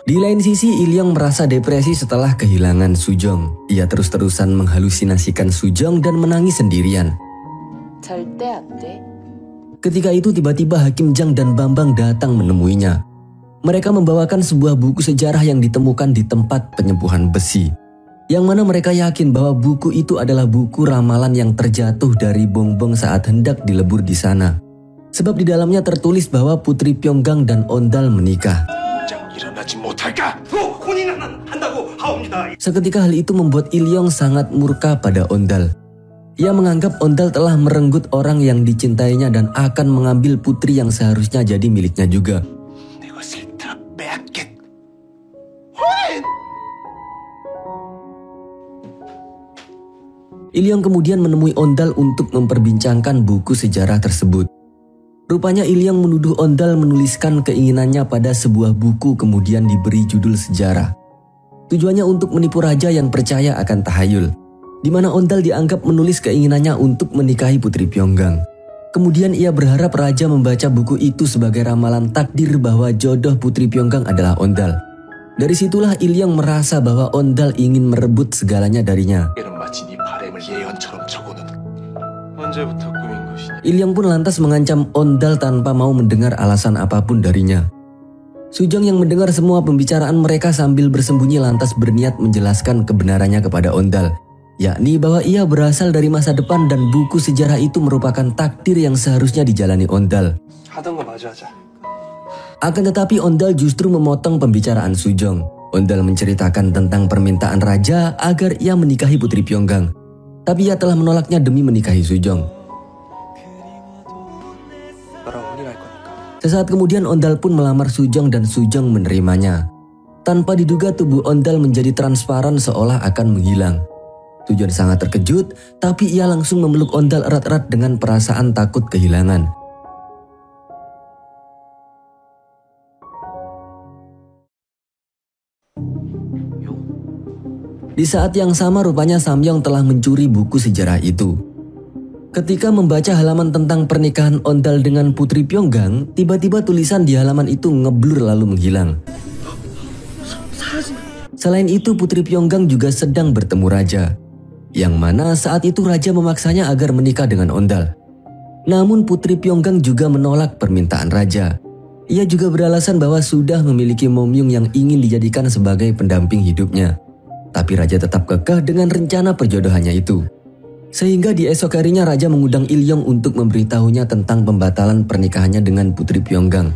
Di lain sisi, Ilyong merasa depresi setelah kehilangan Sujong. Ia terus-terusan menghalusinasikan Sujong dan menangis sendirian. 절대 안 돼. Ketika itu tiba-tiba Hakim Jang dan Bambang datang menemuinya. Mereka membawakan sebuah buku sejarah yang ditemukan di tempat penyembuhan besi. Yang mana mereka yakin bahwa buku itu adalah buku ramalan yang terjatuh dari Bongbong saat hendak dilebur di sana. Sebab di dalamnya tertulis bahwa Putri Pyeonggang dan Ondal menikah. 일어나지 못할까? 혼인은 한다고 하옵니다. Seketika hal itu membuat Ilyong sangat murka pada Ondal. Ia menganggap Ondal telah merenggut orang yang dicintainya dan akan mengambil putri yang seharusnya jadi miliknya juga. 내 것을 다 빼앗겠. Ilyong kemudian menemui Ondal untuk memperbincangkan buku sejarah tersebut. Rupanya Ilyong menuduh Ondal menuliskan keinginannya pada sebuah buku kemudian diberi judul sejarah. Tujuannya untuk menipu raja yang percaya akan tahayul, di mana Ondal dianggap menulis keinginannya untuk menikahi Putri Pyeonggang. Kemudian ia berharap raja membaca buku itu sebagai ramalan takdir bahwa jodoh Putri Pyeonggang adalah Ondal. Dari situlah Ilyong merasa bahwa Ondal ingin merebut segalanya darinya. 이런 마치 네 바램을 예언처럼 적어놓은. 언제부터 꾸민 것이냐? Ilyong pun lantas mengancam Ondal tanpa mau mendengar alasan apapun darinya. Sujong yang mendengar semua pembicaraan mereka sambil bersembunyi lantas berniat menjelaskan kebenarannya kepada Ondal, yakni bahwa ia berasal dari masa depan dan buku sejarah itu merupakan takdir yang seharusnya dijalani Ondal. 하던 거 마저 하자. Akan tetapi Ondal justru memotong pembicaraan Sujong. Ondal menceritakan tentang permintaan raja agar ia menikahi Putri Pyeonggang. Tapi ia telah menolaknya demi menikahi Sujong. 너랑 혼인할 거니까. Sesaat kemudian Ondal pun melamar Sujong dan Sujong menerimanya. Tanpa diduga tubuh Ondal menjadi transparan seolah akan menghilang. Sujong sangat terkejut, tapi ia langsung memeluk Ondal erat-erat dengan perasaan takut kehilangan. Di saat yang sama rupanya Samyong telah mencuri buku sejarah itu. Ketika membaca halaman tentang pernikahan Ondal dengan Putri Pyeonggang, tiba-tiba tulisan di halaman itu ngeblur lalu menghilang. Selain itu Putri Pyeonggang juga sedang bertemu raja, yang mana saat itu raja memaksanya agar menikah dengan Ondal. Namun Putri Pyeonggang juga menolak permintaan raja. Ia juga beralasan bahwa sudah memiliki Momyung yang ingin dijadikan sebagai pendamping hidupnya. Tapi raja tetap kekeh dengan rencana perjodohannya itu. Sehingga di esok harinya raja mengundang Ilyong untuk memberitahunya tentang pembatalan pernikahannya dengan Putri Pyeonggang.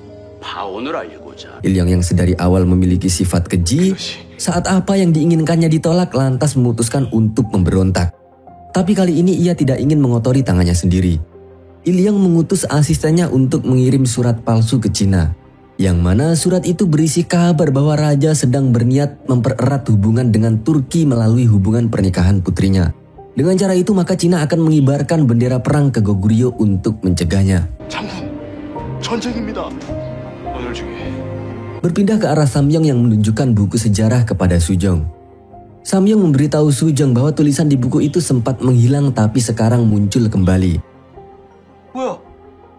Ilyong yang sedari awal memiliki sifat keji, saat apa yang diinginkannya ditolak lantas memutuskan untuk memberontak. Tapi kali ini ia tidak ingin mengotori tangannya sendiri. Ilyong mengutus asistennya untuk mengirim surat palsu ke Cina. Yang mana surat itu berisi kabar bahwa raja sedang berniat mempererat hubungan dengan Turki melalui hubungan pernikahan putrinya. Dengan cara itu maka Cina akan mengibarkan bendera perang ke Goguryeo untuk mencegahnya. 장군, 전쟁입니다. 오늘 중에 Berpindah ke arah Samyong yang menunjukkan buku sejarah kepada Sujong. Samyong memberitahu Sujong bahwa tulisan di buku itu sempat menghilang tapi sekarang muncul kembali. 뭐야?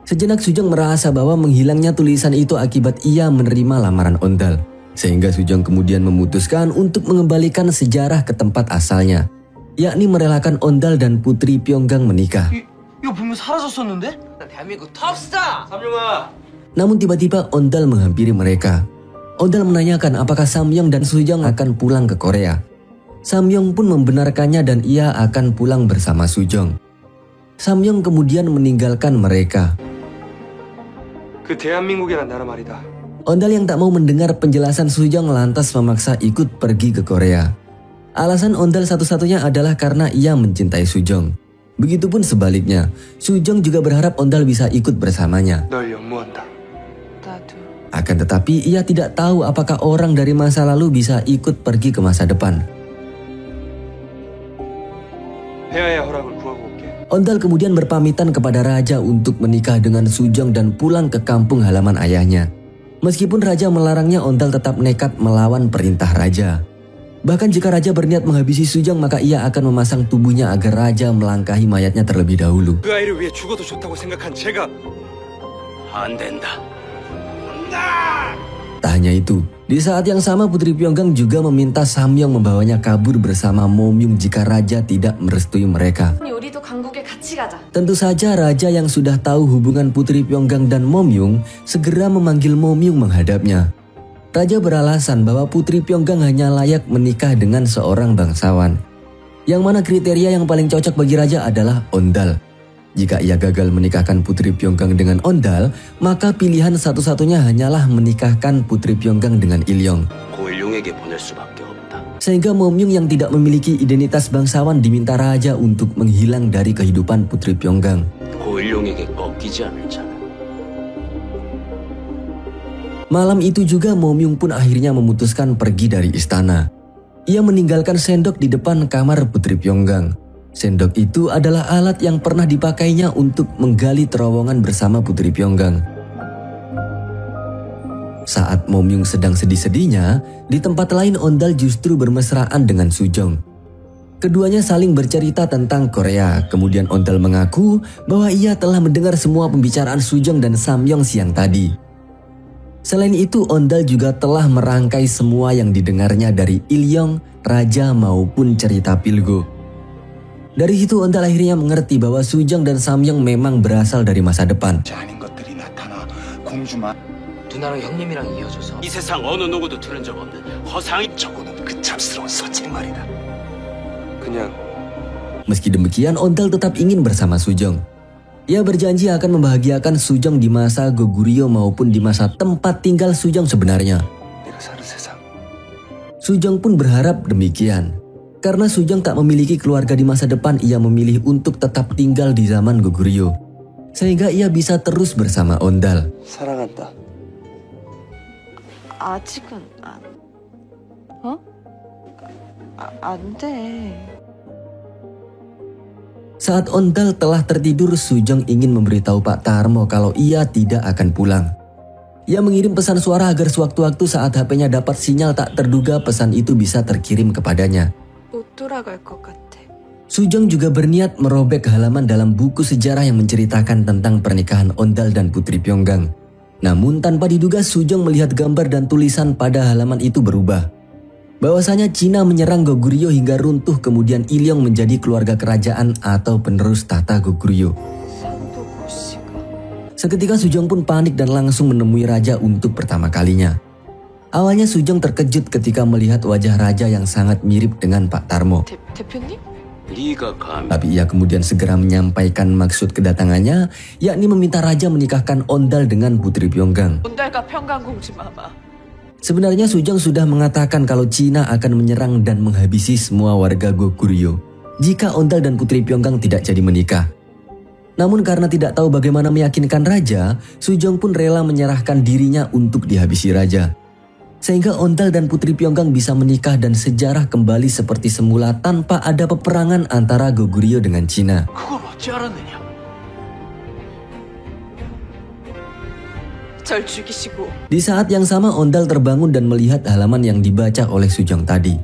Sejenak Sujong merasa bahwa menghilangnya tulisan itu akibat ia menerima lamaran Ondal. Sehingga Sujong kemudian memutuskan untuk mengembalikan sejarah ke tempat asalnya, yakni merelakan Ondal dan Putri Pyeonggang menikah. 이거 분명 사라졌었는데? 대한민국 톱스타! 삼룡아! Namun tiba-tiba Ondal menghampiri mereka. Ondal menanyakan apakah Samyong dan Sujong akan pulang ke Korea. Samyong pun membenarkannya dan ia akan pulang bersama Sujong. Samyong kemudian meninggalkan mereka. 그 대한민국이란 나라 말이다. Ondal yang tak mau mendengar penjelasan Sujong lantas memaksa ikut pergi ke Korea. Alasan Ondal satu-satunya adalah karena ia mencintai Sujong. Begitupun sebaliknya, Sujong juga berharap Ondal bisa ikut bersamanya. 널 연모한다. 나도. Akan tetapi ia tidak tahu apakah orang dari masa lalu bisa ikut pergi ke masa depan. 폐하의 허락을 구하고 올게. Ondal kemudian berpamitan kepada raja untuk menikah dengan Sujong dan pulang ke kampung halaman ayahnya. Meskipun raja melarangnya, Ondal tetap nekat melawan perintah raja. Bahkan jika raja berniat menghabisi Sujong, maka ia akan memasang tubuhnya agar raja melangkahi mayatnya terlebih dahulu. 그 아이를 위해 죽어도 좋다고 생각한 제가 안 된다. Tak hanya itu, di saat yang sama Putri Pyeonggang juga meminta Samyong membawanya kabur bersama Momyung jika raja tidak merestui mereka. 우리도 강국에 같이 가자. Tentu saja raja yang sudah tahu hubungan Putri Pyeonggang dan Momyung segera memanggil Momyung menghadapnya. Raja beralasan bahwa Putri Pyeonggang hanya layak menikah dengan seorang bangsawan. Yang mana kriteria yang paling cocok bagi raja adalah Ondal. Jika ia gagal menikahkan Putri Pyeonggang dengan Ondal, maka pilihan satu-satunya hanyalah menikahkan Putri Pyeonggang dengan Ilyong. 고일용에게 보낼 수밖에 없다. Sehingga Momyung yang tidak memiliki identitas bangsawan diminta raja untuk menghilang dari kehidupan Putri Pyeonggang. 고일용에게 꺾이지 않을 자는. Malam itu juga Momyung pun akhirnya memutuskan pergi dari istana. Ia meninggalkan sendok di depan kamar Putri Pyeonggang. Sendok itu adalah alat yang pernah dipakainya untuk menggali terowongan bersama Putri Pyeonggang. Saat Momyung sedang sedih-sedihnya, di tempat lain Ondal justru bermesraan dengan Sujong. Keduanya saling bercerita tentang Korea, kemudian Ondal mengaku bahwa ia telah mendengar semua pembicaraan Sujong dan Samyong siang tadi. Selain itu, Ondal juga telah merangkai semua yang didengarnya dari Ilyong, raja maupun cerita Pilgo. Dari situ Ondal akhirnya mengerti bahwa Sujong dan Samyong memang berasal dari masa depan. 아닌 것들이 나타나 공주만 누나랑 형님이랑 이어져서 이 세상 어느 누구도 들은 적 없는 허상이 적어놓은 그 참스러운 서책 말이다. 그냥 Meski demikian, Ondal tetap ingin bersama Sujong. Ia berjanji akan membahagiakan Sujong di masa Goguryeo maupun di masa tempat tinggal Sujong sebenarnya. 내가 사는 세상. Sujong pun berharap demikian. Karena Sujong tak memiliki keluarga di masa depan, ia memilih untuk tetap tinggal di zaman Goguryeo. Sehingga ia bisa terus bersama Ondal. 사랑한다. 아직은 안. 어? 안 돼. Saat Ondal telah tertidur, Sujong ingin memberitahu Pak Tarmo kalau ia tidak akan pulang. Ia mengirim pesan suara agar sewaktu-waktu saat HP-nya dapat sinyal tak terduga, pesan itu bisa terkirim kepadanya. 못 돌아갈 것 같아. Sujong juga berniat merobek halaman dalam buku sejarah yang menceritakan tentang pernikahan Ondal dan Putri Pyeonggang. Namun tanpa diduga Sujong melihat gambar dan tulisan pada halaman itu berubah. Bahwasanya Cina menyerang Goguryeo hingga runtuh, kemudian Ilyong menjadi keluarga kerajaan atau penerus tahta Goguryeo. Seketika Sujong pun panik dan langsung menemui raja untuk pertama kalinya. Awalnya Sujong terkejut ketika melihat wajah raja yang sangat mirip dengan Pak Tarmo. 대표님? 네가 감히 Tapi ia kemudian segera menyampaikan maksud kedatangannya, yakni meminta raja menikahkan Ondal dengan Putri Pyeonggang. 온달과 평강공주 마마. Sebenarnya Sujong sudah mengatakan kalau Cina akan menyerang dan menghabisi semua warga Goguryeo jika Ondal dan Putri Pyeonggang tidak jadi menikah. Namun karena tidak tahu bagaimana meyakinkan raja, Sujong pun rela menyerahkan dirinya untuk dihabisi raja. Sehingga Ondal dan Putri Pyeonggang bisa menikah dan sejarah kembali seperti semula tanpa ada peperangan antara Goguryeo dengan Cina. 그걸 어찌 알았느냐? 절 죽이시고. Di saat yang sama Ondal terbangun dan melihat halaman yang dibaca oleh Sujong tadi.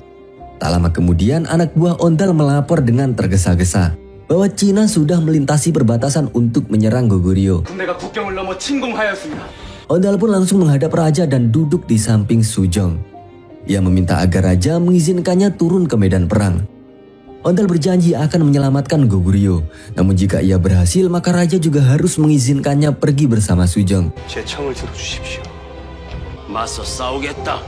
Tak lama kemudian anak buah Ondal melapor dengan tergesa-gesa bahwa Cina sudah melintasi perbatasan untuk menyerang Goguryeo. 군대가 국경을 넘어 침공하였습니다. Ondal pun langsung menghadap raja dan duduk di samping Sujong. Ia meminta agar raja mengizinkannya turun ke medan perang. Ondal berjanji akan menyelamatkan Goguryeo. Namun jika ia berhasil, maka raja juga harus mengizinkannya pergi bersama Sujong. 제 청을 들어주십시오. 맞서 싸우겠다.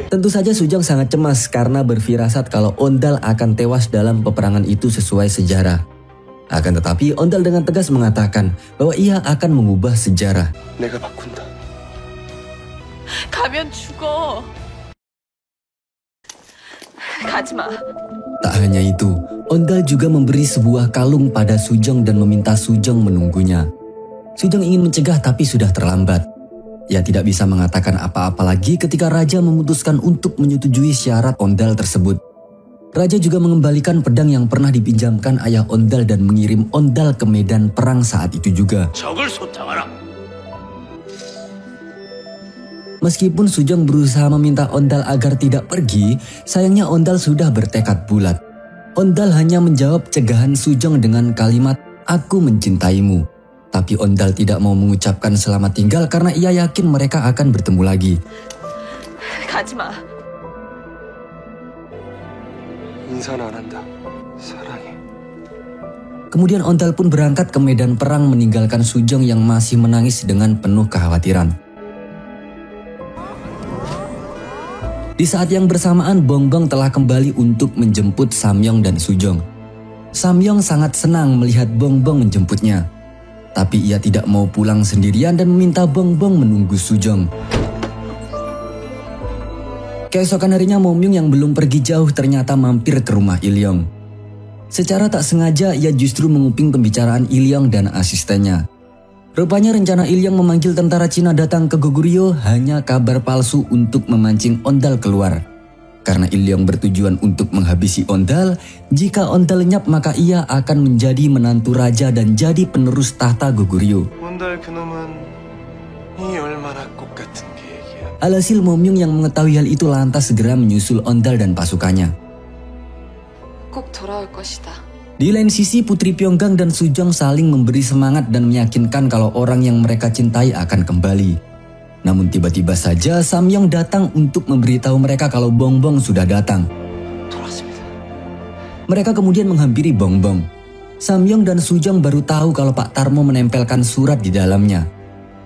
Tentu saja Sujong sangat cemas karena berfirasat kalau Ondal akan tewas dalam peperangan itu sesuai sejarah. Akan tetapi Ondal dengan tegas mengatakan bahwa ia akan mengubah sejarah. 내가 바꾼다. 가면 죽어. 가지 마. Tak hanya itu, Ondal juga memberi sebuah kalung pada Sujong dan meminta Sujong menunggunya. Sujong ingin mencegah tapi sudah terlambat. Ia tidak bisa mengatakan apa-apa lagi ketika raja memutuskan untuk menyetujui syarat Ondal tersebut. Raja juga mengembalikan pedang yang pernah dipinjamkan ayah Ondal dan mengirim Ondal ke medan perang saat itu juga. 적을 소탕하라. Meskipun Sujong berusaha meminta Ondal agar tidak pergi, sayangnya Ondal sudah bertekad bulat. Ondal hanya menjawab cegahan Sujong dengan kalimat, "Aku mencintaimu." Tapi Ondal tidak mau mengucapkan selamat tinggal karena ia yakin mereka akan bertemu lagi. 가지 마. 인사는 안 한다. 사랑해. Kemudian Ondal pun berangkat ke medan perang meninggalkan Sujong yang masih menangis dengan penuh kekhawatiran. Di saat yang bersamaan, Bongbong telah kembali untuk menjemput Samyong dan Sujong. Samyong sangat senang melihat Bongbong menjemputnya. Tapi ia tidak mau pulang sendirian dan meminta Bongbong menunggu Sujong. Keesokan harinya Momyung yang belum pergi jauh ternyata mampir ke rumah Ilyong. Secara tak sengaja ia justru menguping pembicaraan Ilyong dan asistennya. Rupanya rencana Ilyong memanggil tentara Cina datang ke Goguryeo hanya kabar palsu untuk memancing Ondal keluar. Karena Ilyong bertujuan untuk menghabisi Ondal, jika Ondal lenyap maka ia akan menjadi menantu raja dan jadi penerus tahta Goguryeo. 온달 그놈은 이 얼마나 꽃 같은 계획이야. Alhasil Momyung yang mengetahui hal itu lantas segera menyusul Ondal dan pasukannya. 꼭 돌아올 것이다. Di lain sisi, Putri Pyeonggang dan Sujong saling memberi semangat dan meyakinkan kalau orang yang mereka cintai akan kembali. Namun tiba-tiba saja Samyong datang untuk memberitahu mereka kalau Bongbong sudah datang. Mereka kemudian menghampiri Bongbong. Samyong dan Sujong baru tahu kalau Pak Tarmo menempelkan surat di dalamnya.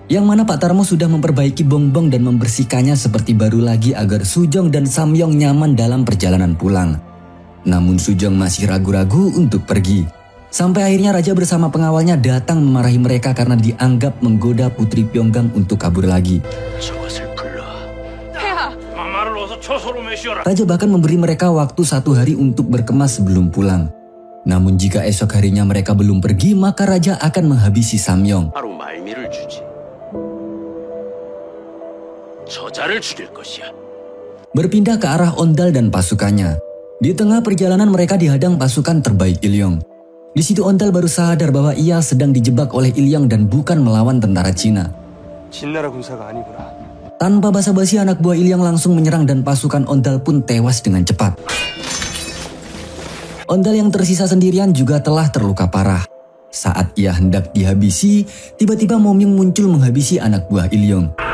Yang mana Pak Tarmo sudah memperbaiki Bongbong dan membersihkannya seperti baru lagi agar Sujong dan Samyong nyaman dalam perjalanan pulang. Namun Sujong masih ragu-ragu untuk pergi. Sampai akhirnya raja bersama pengawalnya datang memarahi mereka karena dianggap menggoda Putri Pyeonggang untuk kabur lagi. Raja bahkan memberi mereka waktu 1 hari untuk berkemas sebelum pulang. Namun jika esok harinya mereka belum pergi, maka raja akan menghabisi Samyong. 바로 말미를 주지. 저자를 죽일 것이야. Berpindah ke arah Ondal dan pasukannya. Di tengah perjalanan mereka dihadang pasukan terbaik Ilyong. Di situ Ondal baru sadar bahwa ia sedang dijebak oleh Ilyong dan bukan melawan tentara Cina. 진나라 군사가 아니구나. Tanpa basa-basi anak buah Ilyong langsung menyerang dan pasukan Ondal pun tewas dengan cepat. Ondal yang tersisa sendirian juga telah terluka parah. Saat ia hendak dihabisi, tiba-tiba Momyung muncul menghabisi anak buah Ilyong.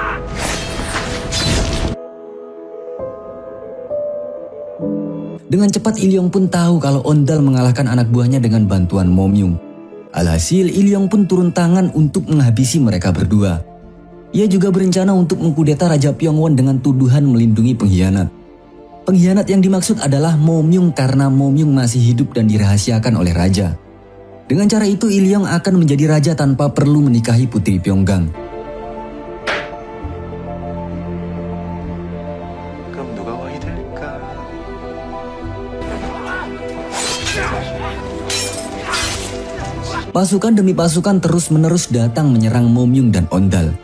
Dengan cepat Ilyong pun tahu kalau Ondal mengalahkan anak buahnya dengan bantuan Momyung. Alhasil Ilyong pun turun tangan untuk menghabisi mereka berdua. Ia juga berencana untuk mengkudeta Raja Pyongwon dengan tuduhan melindungi pengkhianat. Pengkhianat yang dimaksud adalah Momyung karena Momyung masih hidup dan dirahasiakan oleh raja. Dengan cara itu Ilyong akan menjadi raja tanpa perlu menikahi Putri Pyeonggang. 그럼 누가 왕이 될까? Pasukan demi pasukan terus-menerus datang menyerang Momyung dan Ondal.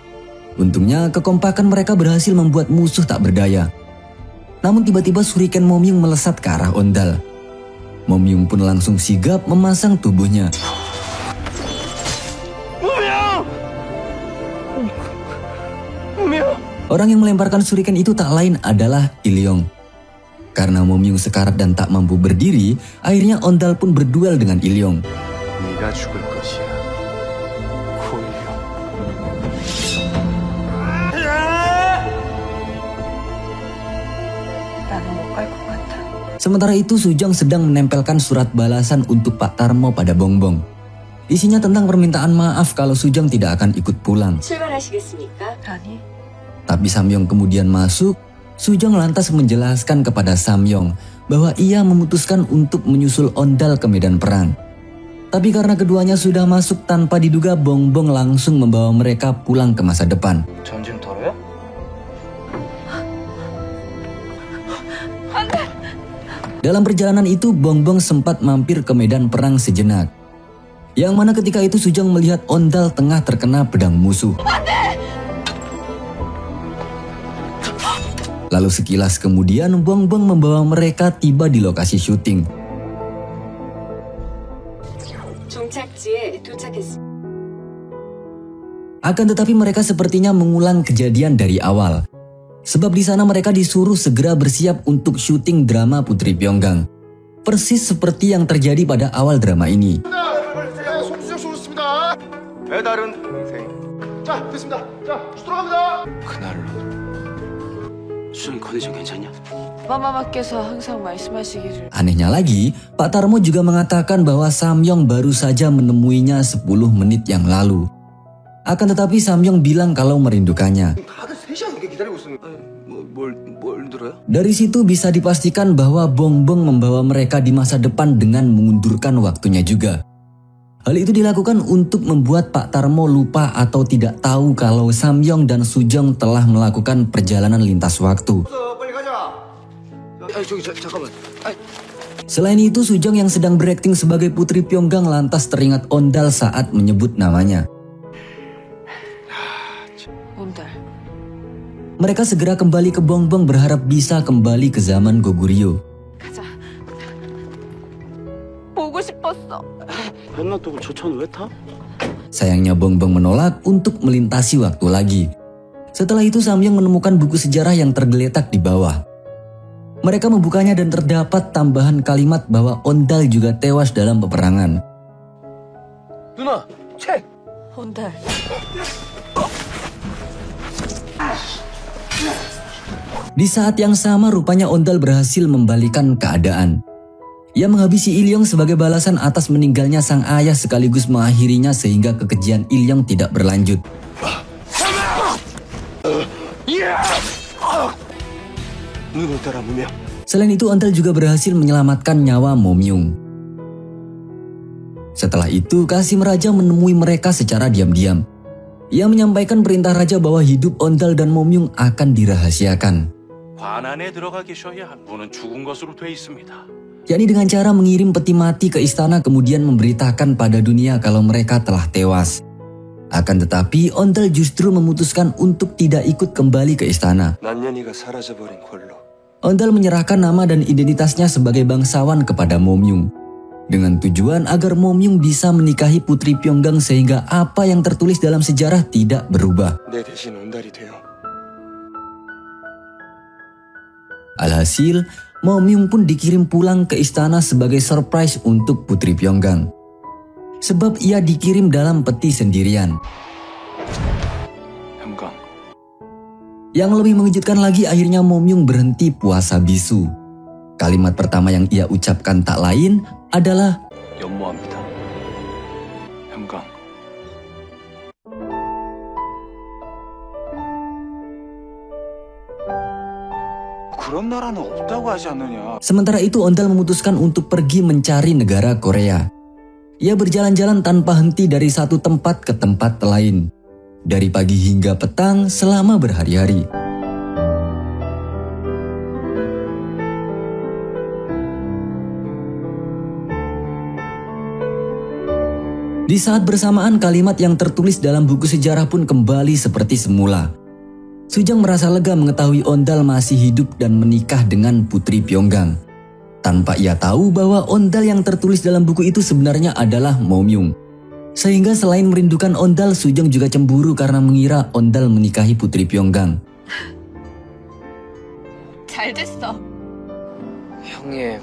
Untungnya kekompakan mereka berhasil membuat musuh tak berdaya. Namun tiba-tiba Shuriken Momyung melesat ke arah Ondal. Momyung pun langsung sigap memasang tubuhnya. Orang yang melemparkan Shuriken itu tak lain adalah Ilyong. Karena Momyung sekarat dan tak mampu berdiri, akhirnya Ondal pun berduel dengan Ilyong. 네가 죽을 것이야. 고일령. 나는 못 갈 것 같아. Sementara itu Sujong sedang menempelkan surat balasan untuk Pak Tarmo pada Bongbong. Isinya tentang permintaan maaf kalau Sujong tidak akan ikut pulang. 출발하시겠습니까? 아니. Tapi Samyong kemudian masuk. Sujong lantas menjelaskan kepada Samyong bahwa ia memutuskan untuk menyusul Ondal ke medan perang. Tapi karena keduanya sudah masuk tanpa diduga, Bongbong langsung membawa mereka pulang ke masa depan. 전쟁터로요? Dalam perjalanan itu, Bongbong sempat mampir ke medan perang sejenak. Yang mana ketika itu Sujong melihat Ondal tengah terkena pedang musuh. Lalu sekilas kemudian Bongbong membawa mereka tiba di lokasi syuting. 종착지에 도착했습니다. Akan tetapi mereka sepertinya mengulang kejadian dari awal. Sebab di sana mereka disuruh segera bersiap untuk syuting drama Putri Pyeonggang. Persis seperti yang terjadi pada awal drama ini. 그날로 수정이 컨디션 괜찮냐? 마마마께서 항상 말씀하시기를. Anehnya lagi, Pak Tarmo juga mengatakan bahwa Samyong baru saja menemuinya 10 menit yang lalu. Akan tetapi Samyong bilang kalau merindukannya. 뭘 들어요? Dari situ bisa dipastikan bahwa Bongbong membawa mereka di masa depan dengan mengundurkan waktunya juga. Hal itu dilakukan untuk membuat Pak Tarmo lupa atau tidak tahu kalau Samyong dan Sujong telah melakukan perjalanan lintas waktu. 잠깐만. Selain itu, Sujong yang sedang berakting sebagai Putri Pyeonggang lantas teringat Ondal saat menyebut namanya. 온달. Mereka segera kembali ke Bongbong berharap bisa kembali ke zaman Goguryeo. 가자. 보고 싶었어. 한나 두고 저 차는 왜 타? Sayangnya Bongbong menolak untuk melintasi waktu lagi. Setelah itu Samyong menemukan buku sejarah yang tergeletak di bawah. Mereka membukanya dan terdapat tambahan kalimat bahwa Ondal juga tewas dalam peperangan. 누나, 책. 온달. Di saat yang sama rupanya Ondal berhasil membalikan keadaan. Ia menghabisi Ilyong sebagai balasan atas meninggalnya sang ayah sekaligus mengakhirinya sehingga kekejian Ilyong tidak berlanjut. 눈을 따라보며 Selain itu Ondal juga berhasil menyelamatkan nyawa Momyung. Setelah itu Kasim Raja menemui mereka secara diam-diam. Ia menyampaikan perintah raja bahwa hidup Ondal dan Momyung akan dirahasiakan. 관 안에 들어가 계셔야 문은 죽은 것으로 돼 있습니다. Yakni dengan cara mengirim peti mati ke istana kemudian memberitakan pada dunia kalau mereka telah tewas. Akan tetapi Ondal justru memutuskan untuk tidak ikut kembali ke istana. 난년이가 사라져버린 걸로. Ondal menyerahkan nama dan identitasnya sebagai bangsawan kepada Momyung. Dengan tujuan agar Momyung bisa menikahi Putri Pyeonggang sehingga apa yang tertulis dalam sejarah tidak berubah. 내 대신 온달이 돼요. Alhasil, Momyung pun dikirim pulang ke istana sebagai surprise untuk Putri Pyeonggang. Sebab ia dikirim dalam peti sendirian. 형강. Yang lebih mengejutkan lagi akhirnya Momyung berhenti puasa bisu. Kalimat pertama yang ia ucapkan tak lain adalah 연모합니다. 형강. 그런 나라는 없다고 하지 않느냐? sementara itu Ondal memutuskan untuk pergi mencari negara Korea. Ia berjalan-jalan tanpa henti dari satu tempat ke tempat lain. Dari pagi hingga petang selama berhari-hari. Di saat bersamaan kalimat yang tertulis dalam buku sejarah pun kembali seperti semula. Sujong merasa lega mengetahui Ondal masih hidup dan menikah dengan Putri Pyeonggang. Tanpa ia tahu bahwa Ondal yang tertulis dalam buku itu sebenarnya adalah Momyung. Sehingga selain merindukan Ondal, Sujong juga cemburu karena mengira Ondal menikahi Putri Pyeonggang. 잘 됐어. 형님.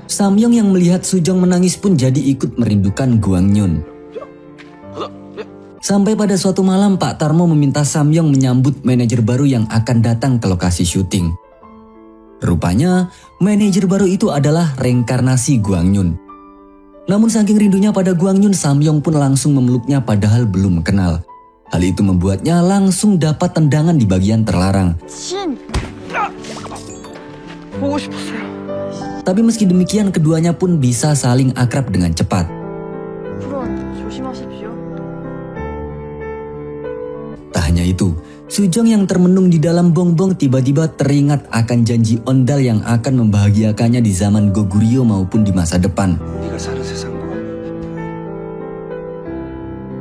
Samyong yang melihat Sujong menangis pun jadi ikut merindukan Gwangnyeon. Sampai pada suatu malam Pak Tarmo meminta Samyong menyambut manajer baru yang akan datang ke lokasi syuting. Rupanya, manajer baru itu adalah reinkarnasi Gwangyun. Namun saking rindunya pada Gwangyun, Samyong pun langsung memeluknya padahal belum kenal. Hal itu membuatnya langsung dapat tendangan di bagian terlarang. Tapi meski demikian, keduanya pun bisa saling akrab dengan cepat. Tak hanya itu, Sujong yang termenung di dalam bongbong tiba-tiba teringat akan janji ondal yang akan membahagiakannya di zaman Goguryeo maupun di masa depan. 네가 사는 세상과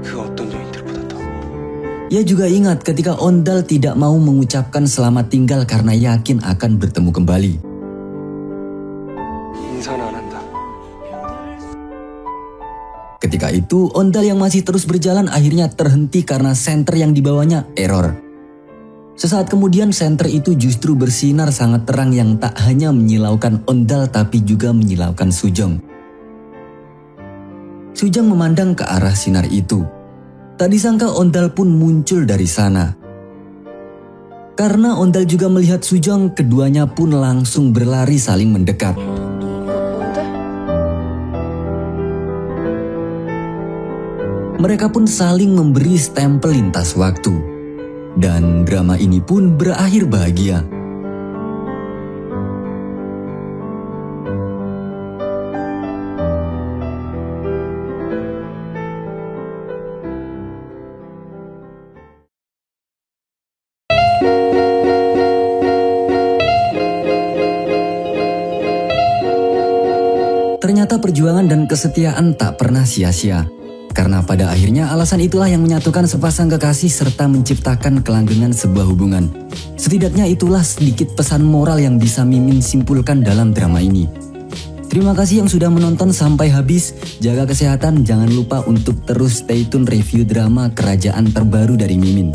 그 어떤 여인들보다 더. Ia juga ingat ketika ondal tidak mau mengucapkan selamat tinggal karena yakin akan bertemu kembali. 인사는 안 한다. Ketika itu, ondal yang masih terus berjalan akhirnya terhenti karena senter yang dibawanya error. Sesaat kemudian senter itu justru bersinar sangat terang yang tak hanya menyilaukan ondal tapi juga menyilaukan Sujong. Sujong memandang ke arah sinar itu. Tak disangka ondal pun muncul dari sana. Karena ondal juga melihat Sujong, keduanya pun langsung berlari saling mendekat. Mereka pun saling memberi stempel lintas waktu. Dan drama ini pun berakhir bahagia. Ternyata perjuangan dan kesetiaan tak pernah sia-sia. Karena pada akhirnya alasan itulah yang menyatukan sepasang kekasih serta menciptakan kelanggengan sebuah hubungan. Setidaknya itulah sedikit pesan moral yang bisa Mimin simpulkan dalam drama ini. Terima kasih yang sudah menonton sampai habis. Jaga kesehatan, jangan lupa untuk terus stay tune review drama kerajaan terbaru dari Mimin.